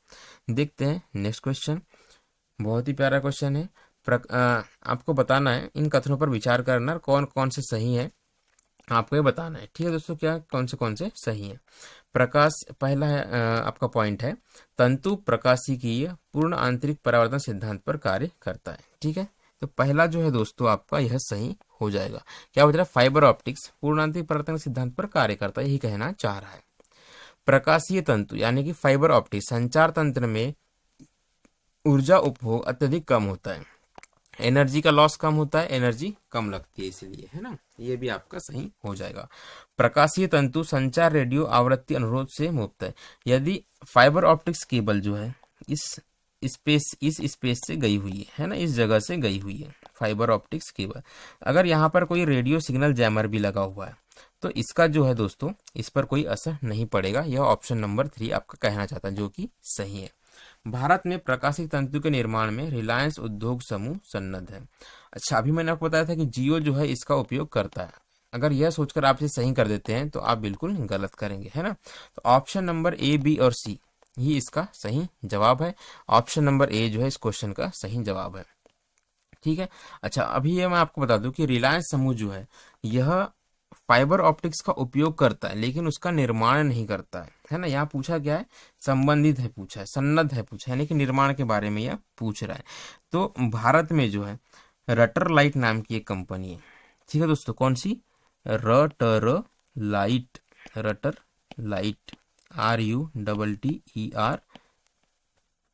देखते हैं नेक्स्ट क्वेश्चन, बहुत ही प्यारा क्वेश्चन है। आपको बताना है, इन कथनों पर विचार करना, कौन कौन से सही है आपको ये बताना है, ठीक है दोस्तों, क्या कौन से सही है। प्रकाश, पहला है आपका पॉइंट है, तंतु प्रकाशिकीय पूर्ण आंतरिक परावर्तन सिद्धांत पर कार्य करता है, ठीक है। तो पहला जो है दोस्तों आपका यह सही हो जाएगा। क्या बता रहा है, फाइबर ऑप्टिक्स पूर्ण आंतरिक परावर्तन सिद्धांत पर कार्य करता है, यही कहना चाह रहा है। प्रकाशीय तंतु यानी कि फाइबर ऑप्टिक्स संचार तंत्र में ऊर्जा उपभोग अत्यधिक कम होता है, एनर्जी का लॉस कम होता है, एनर्जी कम लगती है इसलिए, है ना, ये भी आपका सही हो जाएगा। प्रकाशीय तंतु संचार रेडियो आवृत्ति अनुरोध से मुक्त है, यदि फाइबर ऑप्टिक्स केबल जो है इस स्पेस से गई हुई है ना, इस जगह से गई हुई है फाइबर ऑप्टिक्स केबल, अगर यहाँ पर कोई रेडियो सिग्नल जैमर भी लगा हुआ है तो इसका जो है दोस्तों इस पर कोई असर नहीं पड़ेगा। यह ऑप्शन नंबर 3 आपका कहना चाहता है, जो कि सही है। भारत में प्रकाशिक तंतु के निर्माण में रिलायंस उद्योग समूह सन्नद्ध है। अच्छा, अभी मैंने आपको बताया था कि जियो जो है इसका उपयोग करता है, अगर यह सोचकर आप इसे सही कर देते हैं तो आप बिल्कुल गलत करेंगे, है ना। तो ऑप्शन नंबर ए, बी और सी ही इसका सही जवाब है। ऑप्शन नंबर ए जो है इस क्वेश्चन का सही जवाब है, ठीक है। अच्छा, अभी ये मैं आपको बता दूं कि रिलायंस समूह जो है यह फाइबर ऑप्टिक्स का उपयोग करता है लेकिन उसका निर्माण नहीं करता है ना। यहाँ पूछा क्या है, संबंधित है पूछा है, सन्नद्ध है पूछा है, यानी कि निर्माण के बारे में यह पूछ रहा है। तो भारत में जो है रटर लाइट नाम की एक कंपनी है, ठीक है दोस्तों, कौन सी, रटर लाइट, रटर लाइट, RUTTER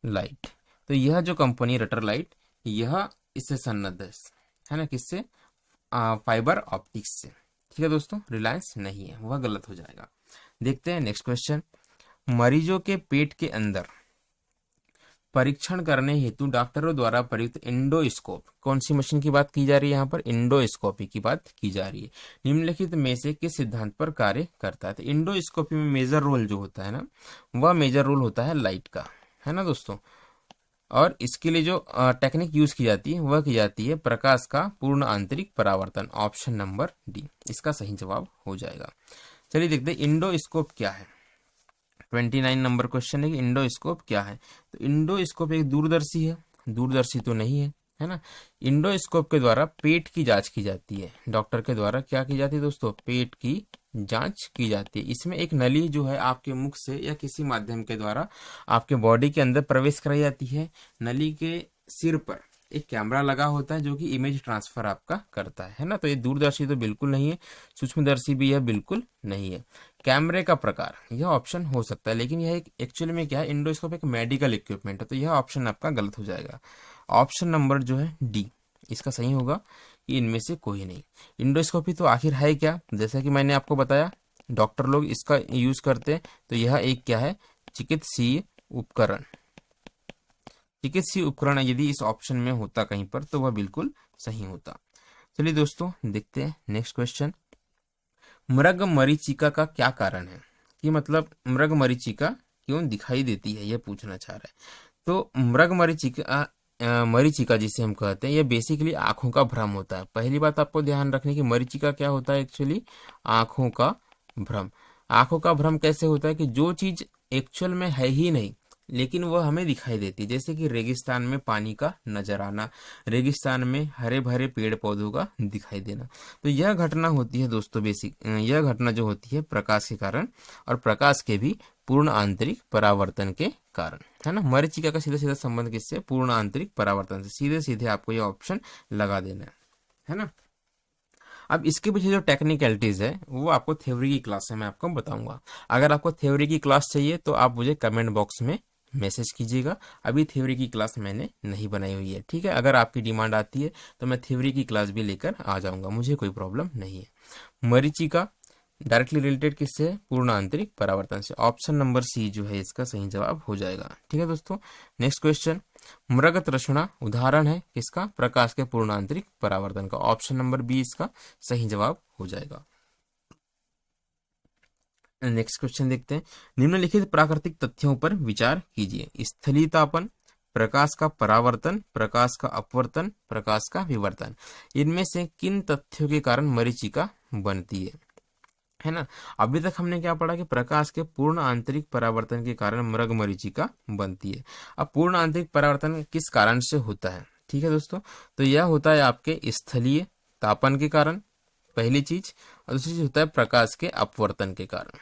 लाइट। तो यह जो कंपनी रटर लाइट, यह इससे सन्नद्ध है ना, किससे, फाइबर ऑप्टिक्स से, ठीक है दोस्तों, रिलायंस नहीं है, वह गलत हो जाएगा। देखते हैं नेक्स्ट क्वेश्चन, मरीजों के पेट के अंदर परीक्षण करने हेतु डॉक्टरों द्वारा प्रयुक्त इंडोस्कोप, कौन सी मशीन की बात की जा रही है, यहाँ पर इंडोस्कोपी की बात की जा रही है, निम्नलिखित में से किस सिद्धांत पर कार्य करता है। तो इंडोस्कोपी में मेजर रोल जो होता है ना, वह मेजर रोल होता है लाइट का, है ना दोस्तों, और इसके लिए जो टेक्निक यूज की जाती है वह की जाती है प्रकाश का पूर्ण आंतरिक परावर्तन। ऑप्शन नंबर डी इसका सही जवाब हो जाएगा। चलिए देखते हैं इंडोस्कोप क्या है। 29 नंबर क्वेश्चन है कि इंडोस्कोप क्या है। तो इंडोस्कोप एक दूरदर्शी है, दूरदर्शी तो नहीं है ना। इंडोस्कोप के द्वारा पेट की जांच की जाती है, डॉक्टर के द्वारा क्या की जाती है दोस्तों, पेट की जांच की जाती है। इसमें एक नली जो है आपके मुख से या किसी माध्यम के द्वारा आपके बॉडी के अंदर प्रवेश कराई जाती है। नली के सिर पर एक कैमरा लगा होता है जो कि इमेज ट्रांसफर आपका करता है ना। तो ये दूरदर्शी तो बिल्कुल नहीं है, सूक्ष्मदर्शी भी यह बिल्कुल नहीं है। कैमरे का प्रकार यह ऑप्शन हो सकता है, लेकिन यह एक एक्चुअली में क्या है, इंडोस्कोप एक मेडिकल इक्विपमेंट है, तो यह ऑप्शन आपका गलत हो जाएगा। ऑप्शन नंबर जो है डी इसका सही होगा कि इनमें से कोई नहीं। इंडोस्कोपी तो आखिर है क्या, जैसा कि मैंने आपको बताया डॉक्टर लोग इसका यूज करते हैं, तो यह एक क्या है, चिकित्सीय उपकरण। चिकित्सीय उपकरण यदि इस ऑप्शन में होता कहीं पर तो वह बिल्कुल सही होता। चलिए दोस्तों देखते हैं नेक्स्ट क्वेश्चन, मृग मरीचिका का क्या कारण है, कि मतलब मृग मरीचिका क्यों दिखाई देती है, यह पूछना चाह रहा है। तो मृग मरीचिका जिसे हम कहते हैं, यह बेसिकली आंखों का भ्रम होता है। पहली बात आपको ध्यान रखने की, मरीचिका क्या होता है, एक्चुअली आंखों का भ्रम। आंखों का भ्रम कैसे होता है कि जो चीज एक्चुअल में है ही नहीं लेकिन वह हमें दिखाई देती है, जैसे कि रेगिस्तान में पानी का नजर आना, रेगिस्तान में हरे भरे पेड़ पौधों का दिखाई देना। तो यह घटना होती है दोस्तों, यह घटना जो होती है प्रकाश के कारण, और प्रकाश के भी पूर्ण आंतरिक परावर्तन के कारण, है ना। मरीचिका का सीधा सीधा संबंध किससे, पूर्ण आंतरिक परावर्तन से। सीधे सीधे आपको यह ऑप्शन लगा देना है ना। अब इसके पीछे जो टेक्निकलिटीज है वो आपको थ्योरी की क्लास में मैं आपको बताऊंगा। अगर आपको थ्योरी की क्लास चाहिए तो आप मुझे कमेंट बॉक्स में मैसेज कीजिएगा। अभी थ्योरी की क्लास मैंने नहीं बनाई हुई है, ठीक है। अगर आपकी डिमांड आती है तो मैं थ्योरी की क्लास भी लेकर आ जाऊंगा, मुझे कोई प्रॉब्लम नहीं है। मरीचिका डायरेक्टली रिलेटेड किससे, पूर्ण आंतरिक परावर्तन से। ऑप्शन नंबर सी जो है इसका सही जवाब हो जाएगा, ठीक है दोस्तों। नेक्स्ट क्वेश्चन, मृग तृष्णा उदाहरण है किसका, प्रकाश के पूर्ण आंतरिक परावर्तन का। ऑप्शन नंबर बी इसका सही जवाब हो जाएगा। नेक्स्ट क्वेश्चन देखते हैं। निम्नलिखित प्राकृतिक तथ्यों पर विचार कीजिए। स्थलीय तापन, प्रकाश का परावर्तन, प्रकाश का अपवर्तन, प्रकाश का विवर्तन, इनमें से किन तथ्यों के कारण मरीचिका बनती है ना। अभी तक हमने क्या पढ़ा कि प्रकाश के पूर्ण आंतरिक परावर्तन के कारण मृग मरीचिका बनती है। अब पूर्ण आंतरिक परावर्तन किस कारण से होता है, ठीक है दोस्तों, तो यह होता है आपके स्थलीय तापन के कारण, पहली चीज, और दूसरी चीज होता है प्रकाश के अपवर्तन के कारण,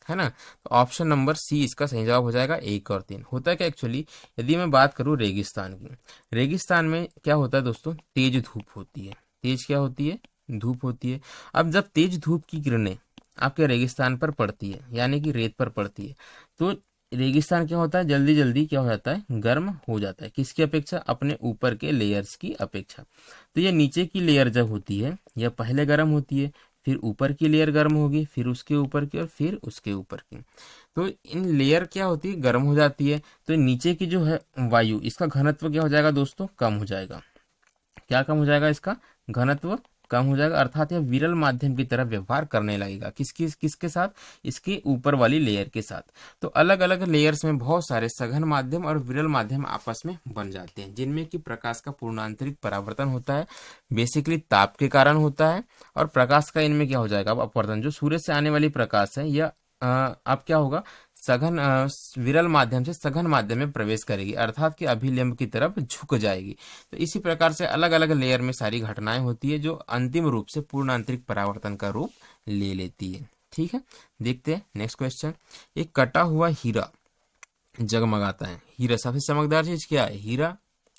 है ना। तो ऑप्शन नंबर सी इसका सही जवाब हो जाएगा। 1 और 3 होता है क्या एक्चुअली, यदि मैं बात करूं रेगिस्तान की, रेगिस्तान में क्या होता है दोस्तों, तेज धूप होती है। तेज क्या होती है, धूप होती है। अब जब तेज धूप की किरणें आपके रेगिस्तान पर पड़ती है, यानी कि रेत पर पड़ती है, तो रेगिस्तान क्या होता है, जल्दी जल्दी क्या हो जाता है, गर्म हो जाता है। किसकी अपेक्षा, अपने ऊपर के लेयर्स की अपेक्षा। तो ये नीचे की लेयर जब होती है, यह पहले गर्म होती है, फिर ऊपर की लेयर गर्म होगी, फिर उसके ऊपर की, और फिर उसके ऊपर की। तो इन लेयर क्या होती है, गर्म हो जाती है। तो नीचे की जो है वायु, इसका घनत्व क्या हो जाएगा दोस्तों, कम हो जाएगा। क्या कम हो जाएगा, इसका घनत्व कम हो जाएगा, अर्थात यह विरल माध्यम की तरह व्यवहार करने लगेगा। किसके साथ, इसके ऊपर वाली लेयर के साथ। तो अलग अलग लेयर्स में बहुत सारे सघन माध्यम और विरल माध्यम आपस में बन जाते हैं, जिनमें कि प्रकाश का पूर्णांतरिक परावर्तन होता है, बेसिकली ताप के कारण होता है। और प्रकाश का इनमें क्या हो जाएगा, अब अपवर्तन, जो सूर्य से आने वाली प्रकाश है, यह अब क्या होगा, सघन विरल माध्यम से सघन माध्यम में प्रवेश करेगी, अर्थात कि अभिलंब की तरफ झुक जाएगी। तो इसी प्रकार से अलग अलग लेयर में सारी घटनाएं होती है, जो अंतिम रूप से पूर्ण आंतरिक परावर्तन का रूप ले लेती है। ठीक है, देखते हैं नेक्स्ट क्वेश्चन। एक कटा हुआ हीरा जगमगाता है। हीरा सबसे चमकदार चीज क्या है, हीरा,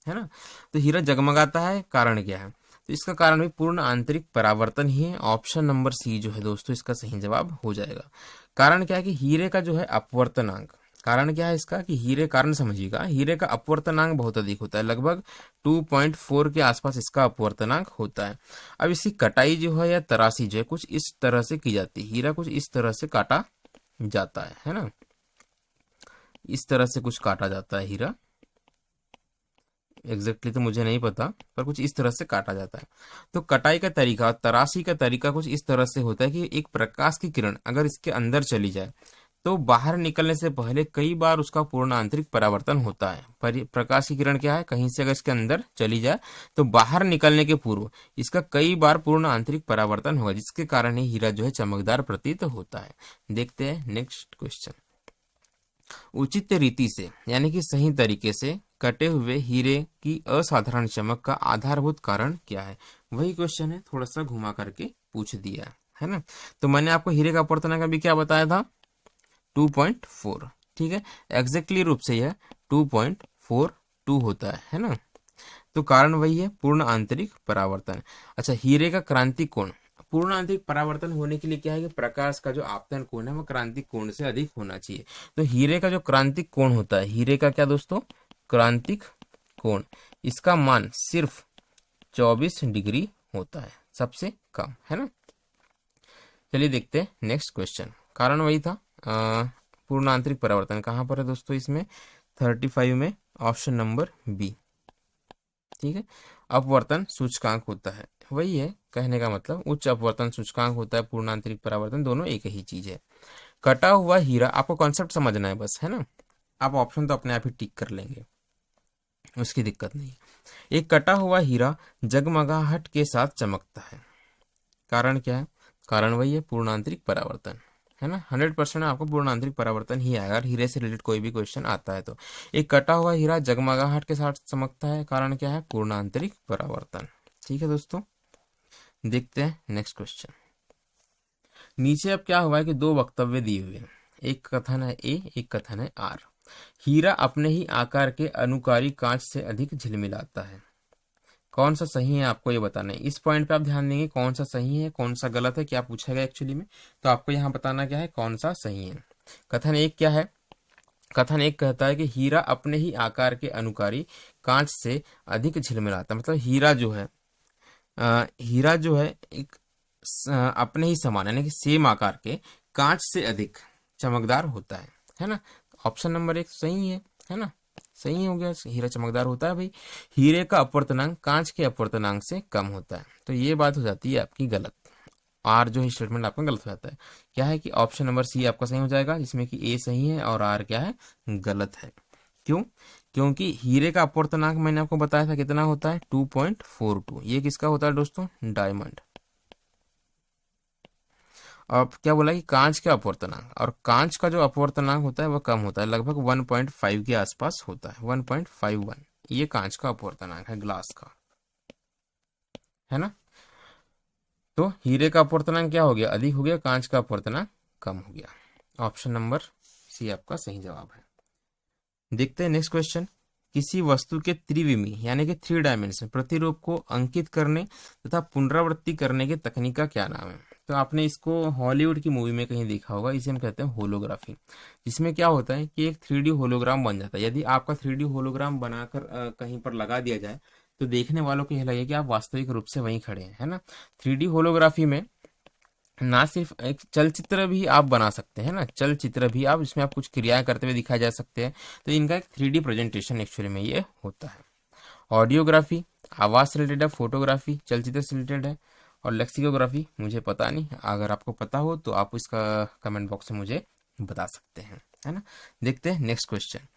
है ना। तो हीरा जगमगाता है, कारण क्या है, तो इसका कारण भी पूर्ण आंतरिक परावर्तन ही है। ऑप्शन नंबर सी जो है दोस्तों, इसका सही जवाब हो जाएगा। कारण क्या है कि हीरे का जो है अपवर्तनांक, कारण क्या है इसका, कि हीरे, कारण समझिएगा, हीरे का अपवर्तनांक बहुत अधिक होता है, लगभग 2.4 के आसपास इसका अपवर्तनांक होता है। अब इसकी कटाई जो है या तराशी जो है कुछ इस तरह से की जाती है, हीरा कुछ इस तरह से काटा जाता है ना, इस तरह से कुछ काटा जाता है हीरा, एग्जैक्टली तो मुझे नहीं पता, पर कुछ इस तरह से काटा जाता है। तो कटाई का तरीका, तराशी का तरीका कुछ इस तरह से होता है कि एक प्रकाश की किरण अगर इसके अंदर चली जाए, तो बाहर निकलने से पहले कई बार उसका पूर्ण आंतरिक परावर्तन होता है। प्रकाश की किरण क्या है, कहीं से अगर इसके अंदर चली जाए, तो बाहर निकलने के पूर्व इसका कई बार पूर्ण आंतरिक परावर्तन होगा, जिसके कारण ही हीरा जो है चमकदार प्रतीत होता है। देखते हैं नेक्स्ट क्वेश्चन। उचित रीति से, यानी कि सही तरीके से कटे हुए हीरे की असाधारण चमक का आधारभूत कारण क्या है। वही क्वेश्चन है, थोड़ा सा घुमा करके पूछ दिया है ना। तो मैंने आपको हीरे का अपवर्तनांक अभी क्या बताया था, 2.4, ठीक है, एग्जैक्टली रूप से यह 2.42 होता है ना। तो कारण वही है, पूर्ण आंतरिक परावर्तन। अच्छा, हीरे का क्रांतिक कोण, पूर्ण आंतरिक परावर्तन होने के लिए क्या है कि प्रकाश का जो आपतन कोण है वो क्रांतिक कोण से अधिक होना चाहिए। तो हीरे का जो क्रांतिक कोण होता है, हीरे का क्या दोस्तों, क्रांतिक कोण, इसका मान सिर्फ 24 डिग्री होता है, सबसे कम, है ना। चलिए देखते हैं नेक्स्ट क्वेश्चन। कारण वही था, पूर्ण आंतरिक परावर्तन कहां पर है दोस्तों, इसमें 35 में, ऑप्शन नंबर बी, ठीक है। अपवर्तन सूचकांक होता है, वही है कहने का मतलब, उच्च अपवर्तन सूचकांक होता है, पूर्ण आंतरिक परावर्तन, दोनों एक ही चीज है। कटा हुआ हीरा, आपको कॉन्सेप्ट समझना है बस, है ना। आप ऑप्शन तो अपने आप ही टिक कर लेंगे, उसकी दिक्कत नहीं है। एक कटा हुआ हीरा जगमगाहट के साथ चमकता है, कारण क्या है, कारण वही है, पूर्ण आंतरिक परावर्तन, है ना। 100% आपको पूर्ण आंतरिक परावर्तन ही आएगा अगर हीरे से रिलेटेड कोई भी क्वेश्चन आता है तो। एक कटा हुआ हीरा जगमगाहट के साथ चमकता है, कारण क्या है, पूर्ण आंतरिक परावर्तन। ठीक है दोस्तों, देखते हैं नेक्स्ट क्वेश्चन। नीचे अब क्या हुआ है कि दो वक्तव्य दिए हुए हैं, एक कथन है ए, एक कथन है आर। हीरा अपने ही आकार के अनुकारी कांच से अधिक झिलमिलाता है, कौन सा सही है आपको ये बताना है। इस पॉइंट पे आप ध्यान देंगे, कौन सा सही है कौन सा गलत है, क्या पूछा गया एक्चुअली में, तो आपको यहाँ बताना क्या है, कौन सा सही है। कथन एक क्या है, कथन एक कहता है कि हीरा अपने ही आकार के अनुकारी कांच से अधिक झिलमिलाता, मतलब हीरा जो है एक अपने ही समान, यानी कि सेम आकार के कांच से अधिक चमकदार होता है ना। ऑप्शन नंबर 1 सही है ना, सही हो गया, हीरा चमकदार होता है भाई। हीरे का अपवर्तनांक कांच के अपवर्तनांक से कम होता है, तो ये बात हो जाती है आपकी गलत। आर जो है स्टेटमेंट आपका गलत हो जाता है। क्या है कि ऑप्शन नंबर सी आपका सही हो जाएगा, जिसमें कि ए सही है और आर क्या है, गलत है। क्यों? क्योंकि हीरे का अपवर्तनांक मैंने आपको बताया था कितना होता है, 2.42। ये किसका होता है दोस्तों, डायमंड। अब क्या बोला कि कांच का अपवर्तनांक, और कांच का जो अपवर्तनांक होता है वह कम होता है, लगभग 1.5 के आसपास होता है, 1.51। ये कांच का अपवर्तनांक है, ग्लास का, है ना। तो हीरे का अपवर्तनांक क्या हो गया, अधिक हो गया, कांच का अपवर्तनांक कम हो गया। ऑप्शन नंबर सी आपका सही जवाब है। देखते हैं नेक्स्ट क्वेश्चन। किसी वस्तु के त्रिविमी यानी कि 3 डायमेंशन प्रतिरूप को अंकित करने तथा पुनरावृत्ति करने की तकनीक का क्या नाम है? तो आपने इसको हॉलीवुड की मूवी में कहीं देखा होगा, इसे हम कहते हैं होलोग्राफी। जिसमें क्या होता है कि एक 3D होलोग्राम बन जाता है। यदि आपका 3D होलोग्राम बनाकर कहीं पर लगा दिया जाए तो देखने वालों को यह लगे कि आप वास्तविक रूप से वहीं खड़े हैं, है ना। 3D होलोग्राफी में ना सिर्फ एक चलचित्र भी आप बना सकते हैं ना, चलचित्र भी आप, इसमें आप कुछ क्रियाएं करते हुए दिखाए जा सकते हैं। तो इनका एक 3D प्रेजेंटेशन एक्चुअली में ये होता है। ऑडियोग्राफी आवाज से रिलेटेड है, फोटोग्राफी चलचित्र से रिलेटेड है, और लेक्सिकोग्राफी मुझे पता नहीं, अगर आपको पता हो तो आप इसका कमेंट बॉक्स में मुझे बता सकते हैं, है ना। देखते हैं नेक्स्ट क्वेश्चन।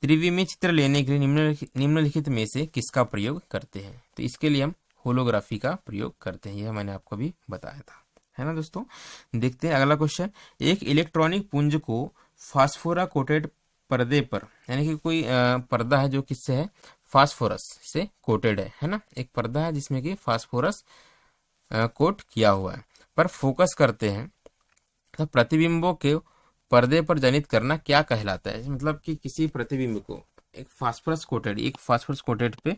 त्रिविमीय चित्र लेने के लिए निम्नलिखित में से किसका प्रयोग करते हैं? तो इसके लिए हम होलोग्राफी का प्रयोग करते हैं, यह मैंने आपको भी बताया था, है ना दोस्तों। देखते हैं अगला क्वेश्चन। एक इलेक्ट्रॉनिक पुंज को फास्फोरा कोटेड पर्दे पर, यानी कि कोई पर्दा है जो किससे है, फास्फोरस से कोटेड है ना। एक पर्दा है जिसमें कि फास्फोरस कोट किया हुआ है, पर फोकस करते हैं, तो प्रतिबिंबों के पर्दे पर जनित करना क्या कहलाता है? मतलब कि किसी प्रतिबिंब को एक फास्फोरस कोटेड पे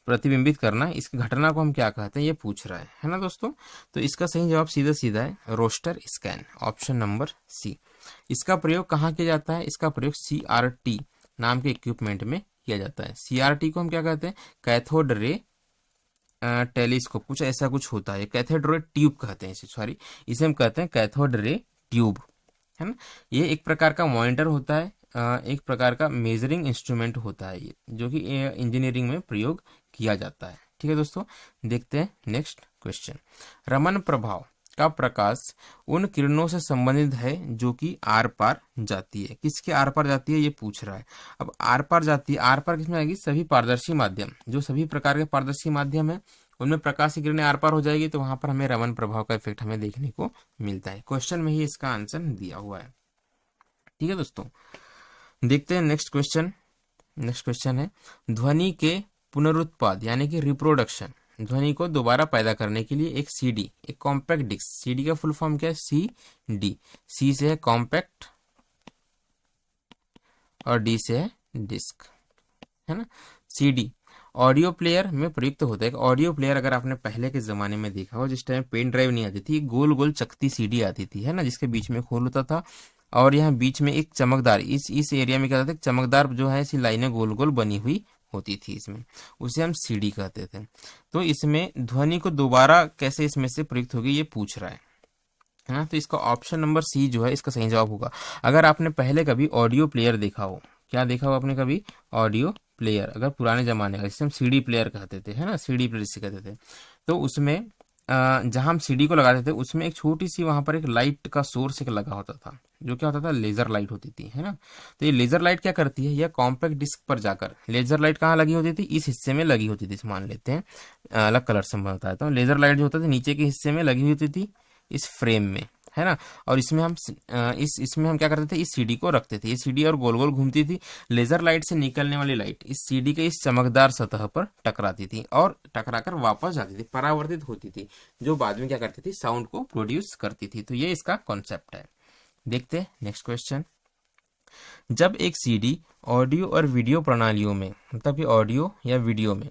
प्रतिबिंबित करना, इस घटना को हम क्या कहते हैं, ये पूछ रहा है ना दोस्तों। तो इसका सही जवाब सीधा सीधा है raster scan, option number C. इसका प्रयोग कहाँ किया जाता है? इसका प्रयोग CRT नाम के इक्विपमेंट में किया जाता है। CRT को हम क्या कहते हैं, कैथोड रे टेलीस्कोप, कुछ ऐसा कुछ होता है, कैथोड रे ट्यूब कहते हैं इसे, सॉरी, इसे हम कहते हैं कैथोड रे ट्यूब, है ना। ये एक प्रकार का मॉनिटर होता है, एक प्रकार का मेजरिंग इंस्ट्रूमेंट होता है ये, जो कि इंजीनियरिंग में प्रयोग किया जाता है। ठीक है दोस्तों, देखते हैं नेक्स्ट क्वेश्चन। रमन प्रभाव का प्रकाश उन किरणों से संबंधित है जो कि आर पार जाती है। किसके आर पार जाती है ये पूछ रहा है। अब आर पार जाती है, आर पार किसमें आएगी, सभी पारदर्शी माध्यम, जो सभी प्रकार के पारदर्शी माध्यम है उनमें प्रकाश की किरणें आर पार हो जाएगी, तो वहां पर हमें रमन प्रभाव का इफेक्ट हमें देखने को मिलता है। क्वेश्चन में ही इसका आंसर दिया हुआ है। ठीक है दोस्तों, देखते हैं नेक्स्ट क्वेश्चन। नेक्स्ट क्वेश्चन है, ध्वनि के पुनरुत्पाद यानी कि रिप्रोडक्शन, ध्वनि को दोबारा पैदा करने के लिए एक सीडी, एक कॉम्पैक्ट डिस्क, सीडी का फुल फॉर्म क्या है, CD, सी से है कॉम्पैक्ट और डी से है डिस्क, है ना। CD ऑडियो प्लेयर में प्रयुक्त होता है। एक ऑडियो प्लेयर अगर आपने पहले के जमाने में देखा हो, जिस टाइम पेन ड्राइव नहीं आती थी, गोल गोल चकती CD आती थी, है ना, जिसके बीच में खोल होता था, और यहाँ बीच में एक चमकदार, इस एरिया में क्या होता था, चमकदार जो है ऐसी लाइनें गोल गोल बनी हुई होती थी इसमें, उसे हम CD कहते थे। तो इसमें ध्वनि को दोबारा कैसे इसमें से प्रयुक्त होगी ये पूछ रहा है ना। तो इसका ऑप्शन नंबर सी जो है इसका सही जवाब होगा। अगर आपने पहले कभी ऑडियो प्लेयर देखा हो, क्या देखा हो आपने कभी, ऑडियो प्लेयर, अगर पुराने जमाने का, जिसे हम CD प्लेयर कहते थे, है ना, CD प्लेयर जिसे कहते थे, तो उसमें जहां हम CD को लगाते थे उसमें एक छोटी सी वहां पर एक लाइट का सोर्स एक लगा होता था, जो क्या होता था, लेजर लाइट होती थी, है ना। तो ये लेजर लाइट क्या करती है, यह कॉम्पैक्ट डिस्क पर जाकर, लेजर लाइट कहाँ लगी होती थी, इस हिस्से में लगी होती थी, मान लेते हैं अलग कलर से मैं बताता हूँ। लेजर लाइट जो होता था नीचे के हिस्से में लगी होती थी इस फ्रेम में, है ना। और इसमें हम इसमें हम क्या करते थे, इस CD को रखते थे, ये CD और गोल गोल घूमती थी, लेजर लाइट से निकलने वाली लाइट इस CD के इस चमकदार सतह पर टकराती थी और टकराकर वापस जाती थी, परावर्तित होती थी, जो बाद में क्या करती थी, साउंड को प्रोड्यूस करती थी। तो ये इसका कॉन्सेप्ट है। देखते हैं नेक्स्ट क्वेश्चन। जब एक CD ऑडियो और वीडियो प्रणालियों में, मतलब ये ऑडियो या वीडियो में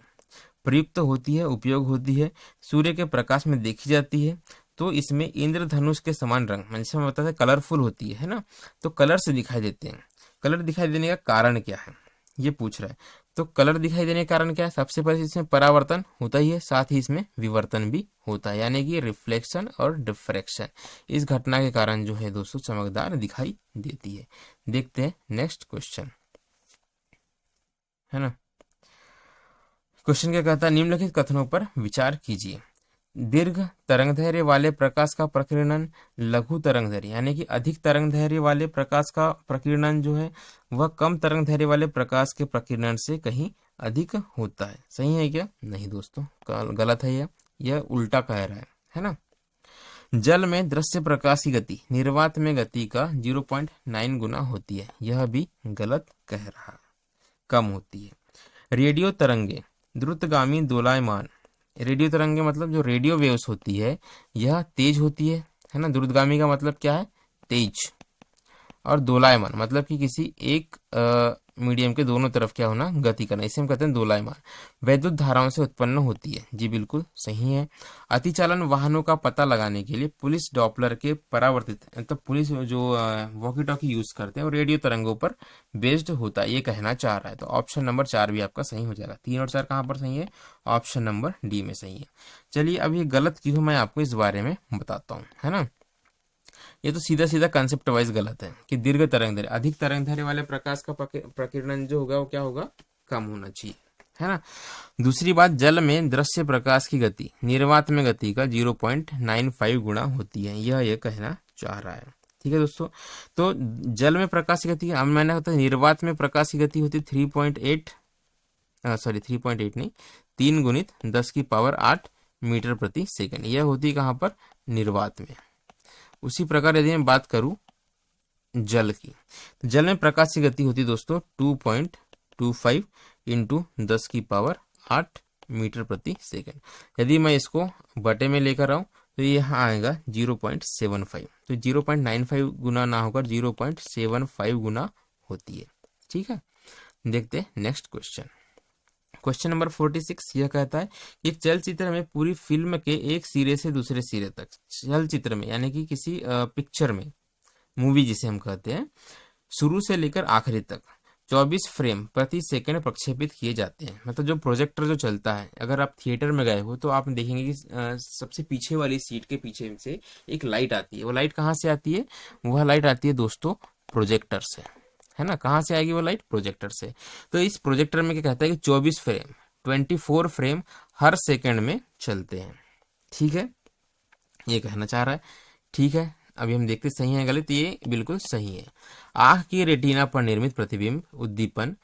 प्रयुक्त होती है, उपयोग होती है, सूर्य के प्रकाश में देखी जाती है, तो इसमें इंद्रधनुष के समान रंग, जैसे हम बताते हैं कलरफुल होती है ना, तो कलर से दिखाई देते हैं। कलर दिखाई देने का कारण क्या है ये पूछ रहा है। तो कलर दिखाई देने का कारण क्या है, सबसे पहले इसमें परावर्तन होता ही है, साथ ही इसमें विवर्तन भी होता है, यानी कि रिफ्लेक्शन और डिफ्रैक्शन, इस घटना के कारण जो है दोस्तों चमकदार दिखाई देती है। देखते हैं नेक्स्ट क्वेश्चन, है ना। क्वेश्चन क्या कहता है, निम्नलिखित कथनों पर विचार कीजिए। दीर्घ तरंगदैर्घ्य वाले प्रकाश का प्रकीर्णन लघु तरंगदैर्घ्य यानी कि अधिक तरंगदैर्घ्य वाले प्रकाश का प्रकीर्णन जो है वह कम तरंगदैर्घ्य वाले प्रकाश के प्रकीर्णन से कहीं अधिक होता है। सही है क्या? नहीं दोस्तों, गलत है यह उल्टा कह रहा है ना। जल में दृश्य प्रकाश की गति निर्वात में गति का 0.9 गुना होती है, यह भी गलत कह रहा है, कम होती है। रेडियो तरंगे द्रुतगामी दोलायमान, रेडियो तरंगे मतलब जो रेडियो वेव्स होती है यह तेज होती है ना। द्रुतगामी का मतलब क्या है? तेज। और दोलायमान मतलब कि किसी एक मीडियम के दोनों तरफ क्या होना? गति करना, इसे हम कहते हैं दोलायमान। वैद्युत धाराओं से उत्पन्न होती है, जी बिल्कुल सही है। अतिचालन वाहनों का पता लगाने के लिए पुलिस डॉपलर के परावर्तित मतलब पुलिस जो वॉकी टॉकी यूज करते हैं और रेडियो तरंगों पर बेस्ड होता है, ये कहना चाह रहा है। तो ऑप्शन नंबर 4 भी आपका सही हो जाएगा। 3 और 4 कहाँ पर सही है? ऑप्शन नंबर डी में सही है। चलिए अब ये गलत क्यों मैं आपको इस बारे में बताता हूँ, है ना। ये तो सीधा सीधा कंसेप्ट वाइज गलत है कि दीर्घ तरंगदैर्घ्य अधिक तरंगदैर्घ्य वाले प्रकाश का प्रकीर्णन जो होगा वो क्या होगा? कम होना चाहिए, है ना। दूसरी बात, जल में दृश्य प्रकाश की गति निर्वात में गति का 0.95 गुना होती है, यह कहना चाह रहा है। ठीक है दोस्तों, तो जल में प्रकाश की गति मैंने होता है निर्वात में प्रकाश की गति होती है 3.8 नहीं 3 गुणित 10 की पावर 8 मीटर प्रति सेकंड, यह होती है कहाँ पर? निर्वात में। उसी प्रकार यदि मैं बात करूं जल की, तो जल में प्रकाश की गति होती है दोस्तों 2.25 इंटू 10 की पावर 8 मीटर प्रति सेकंड। यदि मैं इसको बटे में लेकर आऊं तो यहाँ आएगा 0.75, तो 0.95 गुना ना होकर 0.75 गुना होती है। ठीक है, देखते हैं नेक्स्ट क्वेश्चन। क्वेश्चन नंबर 46 यह कहता है कि एक चलचित्र में पूरी फिल्म के एक सिरे से दूसरे सिरे तक, चलचित्र में यानी कि किसी पिक्चर में, मूवी जिसे हम कहते हैं, शुरू से लेकर आखिरी तक 24 फ्रेम प्रति सेकंड प्रक्षेपित किए जाते हैं। मतलब जो प्रोजेक्टर जो चलता है, अगर आप थिएटर में गए हो तो आप देखेंगे कि सबसे पीछे वाली सीट के पीछे से एक लाइट आती है। वो लाइट कहाँ से आती है? वह लाइट आती है दोस्तों प्रोजेक्टर से, है ना। कहाँ से आएगी वो लाइट? प्रोजेक्टर से। तो इस प्रोजेक्टर में क्या कहता है कि 24 फ्रेम 24 फ्रेम हर सेकंड में चलते हैं। ठीक है, ये कहना चाह रहा है। ठीक है, अभी हम देखते सही है गलत। ये बिल्कुल सही है। आंख की रेटिना पर निर्मित प्रतिबिंब उद्दीपन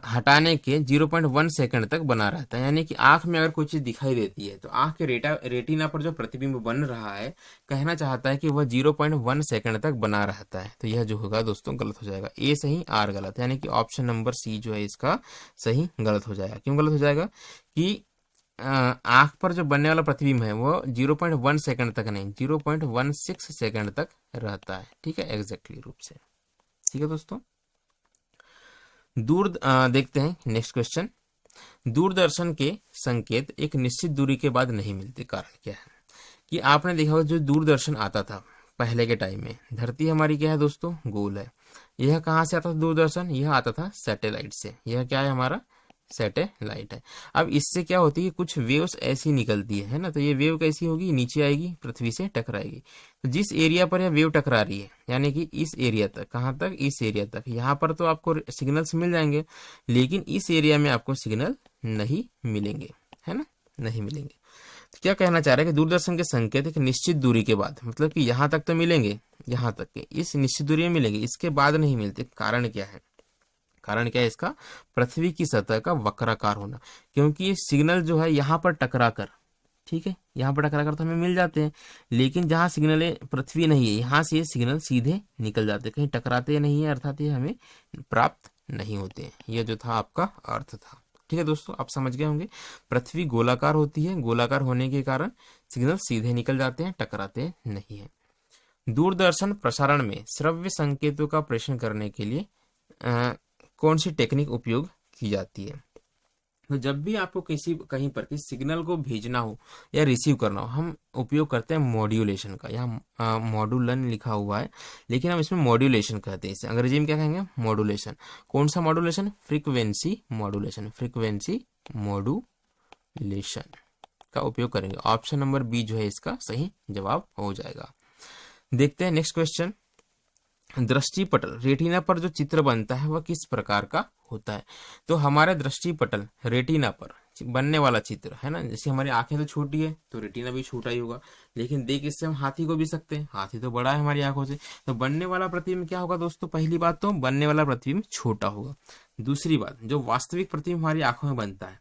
हटाने के 0.1 सेकंड तक बना रहता है। यानी कि आंख में अगर कोई चीज दिखाई देती है तो आंख के रेटिना पर जो प्रतिबिंब बन रहा है, कहना चाहता है कि वह 0.1 सेकंड तक बना रहता है। तो यह जो होगा दोस्तों गलत हो जाएगा। ए सही, आर गलत, यानी कि ऑप्शन नंबर सी जो है इसका सही गलत हो जाएगा। क्यों गलत हो जाएगा? कि आंख पर जो बनने वाला प्रतिबिंब है वो 0.1 सेकंड तक नहीं 0.16 सेकंड तक रहता है। ठीक है, एग्जैक्टली रूप से। ठीक है दोस्तों, देखते हैं नेक्स्ट क्वेश्चन। दूरदर्शन के संकेत एक निश्चित दूरी के बाद नहीं मिलते, कारण क्या है? कि आपने देखा होगा जो दूरदर्शन आता था पहले के टाइम में, धरती हमारी क्या है दोस्तों? गोल है। यह कहाँ से आता था दूरदर्शन? यह आता था सैटेलाइट से। यह क्या है? हमारा सैटेलाइट है। अब इससे क्या होती है, कुछ वेव्स ऐसी निकलती है ना। तो ये वेव कैसी होगी? नीचे आएगी, पृथ्वी से टकराएगी। तो जिस एरिया पर यह वेव टकरा रही है, यानी कि इस एरिया तक, कहाँ तक? इस एरिया तक। यहाँ पर तो आपको सिग्नल्स मिल जाएंगे, लेकिन इस एरिया में आपको सिग्नल नहीं मिलेंगे, है ना, नहीं मिलेंगे। तो क्या कहना चाह रहा है कि दूरदर्शन के संकेत एक निश्चित दूरी के बाद, मतलब कि यहाँ तक तो मिलेंगे, यहाँ तक के इस निश्चित दूरी में मिलेंगे, इसके बाद नहीं मिलते। कारण क्या है? कारण क्या है इसका? पृथ्वी की सतह का वक्राकार होना। क्योंकि ये सिग्नल जो है यहाँ पर टकराकर, ठीक है, यहाँ पर टकराकर तो हमें मिल जाते हैं, लेकिन जहाँ सिग्नल पृथ्वी नहीं है, यहाँ से ये सिग्नल सीधे निकल जाते हैं, कहीं टकराते नहीं है, अर्थात ये हमें प्राप्त नहीं होते। यह जो था आपका अर्थ था। ठीक है दोस्तों, आप समझ गए होंगे। पृथ्वी गोलाकार होती है, गोलाकार होने के कारण सिग्नल सीधे निकल जाते हैं, टकराते नहीं है। दूरदर्शन प्रसारण में श्रव्य संकेतों का प्रेषण करने के लिए कौन सी टेक्निक उपयोग की जाती है? तो जब भी आपको कहीं पर किसी सिग्नल को भेजना हो या रिसीव करना हो, हम उपयोग करते हैं मॉड्यूलेशन का। यहाँ मॉड्यूलन लिखा हुआ है, लेकिन हम इसमें मॉड्यूलेशन कहते हैं। इसे अंग्रेजी में क्या कहेंगे? मॉड्यूलेशन। कौन सा modulation? Frequency modulation. Frequency modulation का उपयोग करेंगे। ऑप्शन नंबर बी जो है इसका सही जवाब हो जाएगा। देखते हैं नेक्स्ट क्वेश्चन। दृष्टिपटल रेटिना पर जो चित्र बनता है वह किस प्रकार का होता है? तो हमारे दृष्टिपटल रेटिना पर बनने वाला चित्र है ना। जैसे हमारी आंखें तो छोटी है तो रेटिना भी छोटा ही होगा, लेकिन देख इससे हम हाथी को भी सकते हैं, हाथी तो बड़ा है हमारी आंखों से। तो बनने वाला प्रतिबिंब क्या होगा दोस्तों, पहली बात तो बनने वाला प्रतिबिंब छोटा होगा। दूसरी बात, जो वास्तविक प्रतिबिंब हमारी आंखों में बनता है,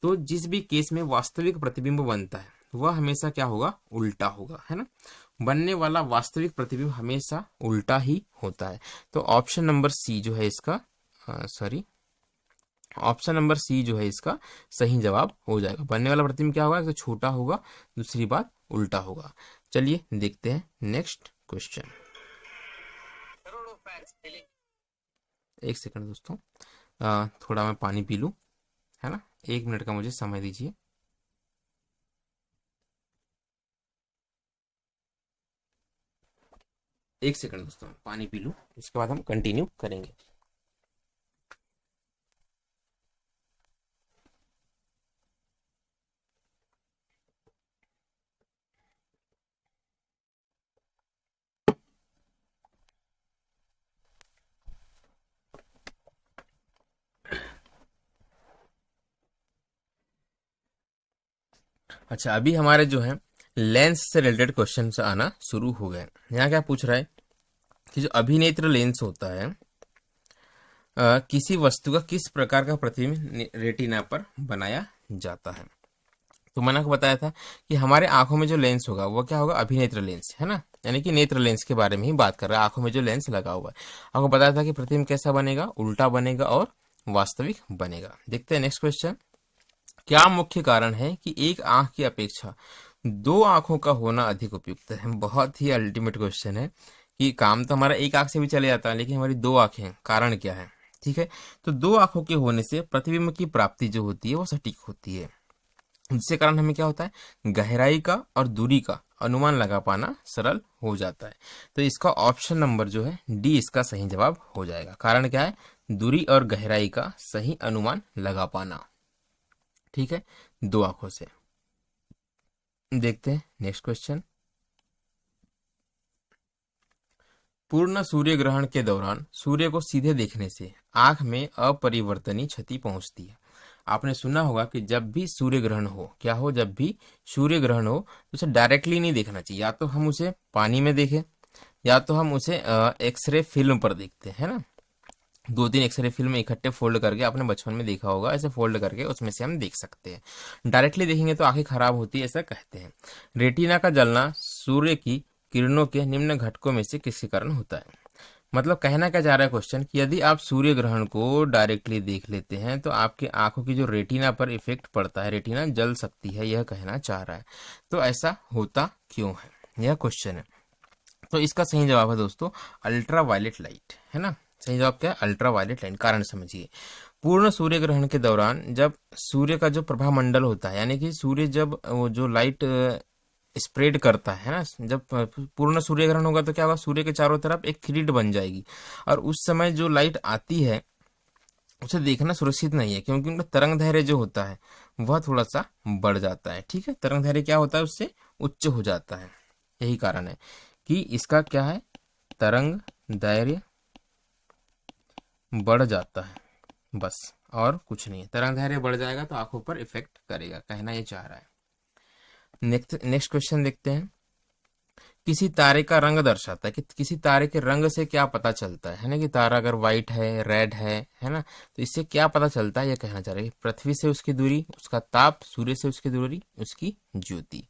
तो जिस भी केस में वास्तविक प्रतिबिंब बनता है वह हमेशा क्या होगा, उल्टा होगा, है ना। बनने वाला वास्तविक प्रतिबिंब हमेशा उल्टा ही होता है। तो ऑप्शन नंबर सी जो है इसका, सॉरी, ऑप्शन नंबर सी जो है इसका सही जवाब हो जाएगा। बनने वाला प्रतिबिंब क्या होगा, तो छोटा होगा, दूसरी बात उल्टा होगा। चलिए देखते हैं नेक्स्ट क्वेश्चन। एक सेकंड दोस्तों, थोड़ा मैं पानी पी लूं, है ना, 1 मिनट का मुझे समय दीजिए। एक सेकंड दोस्तों, पानी पी लूं, उसके बाद हम कंटिन्यू करेंगे। अच्छा, अभी हमारे जो है लेंस से रिलेटेड क्वेश्चन आना शुरू हो गए। यहाँ क्या पूछ रहा है कि जो अभिनेत्र लेंस होता है, किसी वस्तु का किस प्रकार का प्रतिबिंब रेटिना पर बनाया जाता है। तो मैंने आपको बताया था कि हमारे आंखों में जो लेंस होगा वो क्या होगा, अभिनेत्र लेंस, है ना, यानी कि नेत्र लेंस के बारे में ही बात कर रहा है। आंखों में जो लेंस लगा हुआ है, आपको बताया था कि प्रतिबिंब कैसा बनेगा, उल्टा बनेगा और वास्तविक बनेगा। देखते हैं नेक्स्ट क्वेश्चन। क्या मुख्य कारण है कि एक आंख की अपेक्षा 2 आंखों का होना अधिक उपयुक्त है। बहुत ही अल्टीमेट क्वेश्चन है कि काम तो हमारा एक आंख से भी चले जाता है, लेकिन हमारी 2 आंखें हैं, कारण क्या है। ठीक है, तो 2 आंखों के होने से प्रतिबिंब की प्राप्ति जो होती है वो सटीक होती है, जिसके कारण हमें क्या होता है, गहराई का और दूरी का अनुमान लगा पाना सरल हो जाता है। तो इसका ऑप्शन नंबर जो है डी इसका सही जवाब हो जाएगा। कारण क्या है, दूरी और गहराई का सही अनुमान लगा पाना। ठीक है, 2 आंखों से। देखते हैं नेक्स्ट क्वेश्चन। पूर्ण सूर्य ग्रहण के दौरान सूर्य को सीधे देखने से आंख में अपरिवर्तनीय क्षति पहुंचती है। आपने सुना होगा कि जब भी सूर्य ग्रहण हो, क्या हो, जब भी सूर्य ग्रहण हो तो उसे डायरेक्टली नहीं देखना चाहिए। या तो हम उसे पानी में देखें, या तो हम उसे एक्सरे फिल्म पर देखते हैं, है ना। 2-3 एक्सरे फिल्म इकट्ठे फोल्ड करके, आपने बचपन में देखा होगा, ऐसे फोल्ड करके उसमें से हम देख सकते हैं। डायरेक्टली देखेंगे तो आंखें खराब होती है, ऐसा कहते हैं। रेटिना का जलना सूर्य की किरणों के निम्न घटकों में से किसके कारण होता है। मतलब कहना क्या चाह रहा है क्वेश्चन, कि यदि आप सूर्य ग्रहण को डायरेक्टली देख लेते हैं तो आपके आंखों की जो रेटिना पर इफेक्ट पड़ता है, रेटिना जल सकती है, यह कहना चाह रहा है। तो ऐसा होता क्यों है, यह क्वेश्चन है। तो इसका सही जवाब है दोस्तों अल्ट्रा वायलेट लाइट, है ना। सही जवाब क्या है, अल्ट्रा वायलेट लाइट। कारण समझिए, पूर्ण सूर्य ग्रहण के दौरान जब सूर्य का जो प्रभा मंडल होता है, यानी कि सूर्य जब वो जो लाइट स्प्रेड करता है ना, जब पूर्ण सूर्य ग्रहण होगा तो क्या होगा, सूर्य के चारों तरफ एक ग्रिड बन जाएगी, और उस समय जो लाइट आती है उसे देखना सुरक्षित नहीं है, क्योंकि उनका तरंग दैर्घ्य जो होता है वह थोड़ा सा बढ़ जाता है। ठीक है, तरंग दैर्घ्य क्या होता है, उससे उच्च हो जाता है। यही कारण है कि इसका क्या है, तरंग दैर्घ्य बढ़ जाता है, बस और कुछ नहीं है। तरंग दैर्घ्य बढ़ जाएगा तो आंखों पर इफेक्ट करेगा, कहना ये चाह रहा है। नेक्स्ट क्वेश्चन देखते हैं। किसी तारे का रंग दर्शाता है, कि किसी तारे के रंग से क्या पता चलता है ना, कि तारा अगर व्हाइट है, रेड है ना, तो इससे क्या पता चलता है, यह कहना चाह रहे हैं। पृथ्वी से उसकी दूरी, उसका ताप, सूर्य से उसकी दूरी, उसकी ज्योति।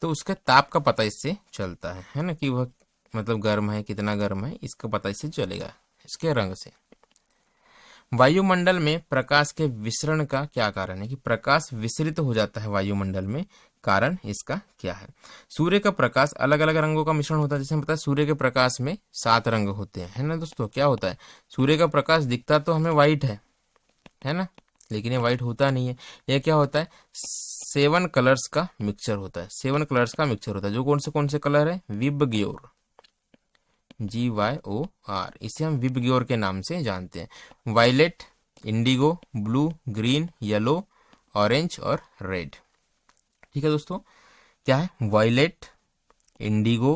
तो उसके ताप का पता इससे चलता है ना, कि वह मतलब गर्म है, कितना गर्म है, इसका पता इससे चलेगा, इसके रंग से। वायुमंडल में प्रकाश के विसरण का क्या कारण है, कि प्रकाश विसरित हो जाता है वायुमंडल में, कारण इसका क्या है। सूर्य का प्रकाश अलग अलग रंगों का मिश्रण होता है। जैसे हम पता है सूर्य के प्रकाश में 7 रंग होते हैं, है ना दोस्तों। क्या होता है, सूर्य का प्रकाश दिखता तो हमें व्हाइट है ना, लेकिन ये व्हाइट होता नहीं है। यह क्या होता है, 7 कलर्स का मिक्सचर होता है। 7 कलर्स का मिक्सचर होता है, जो कौन से कलर है, विबग्योर, GYOR, इसे हम विबग्योर के नाम से जानते हैं। Violet, indigo, blue, green, yellow, orange और रेड। ठीक है दोस्तों, क्या है, violet, indigo,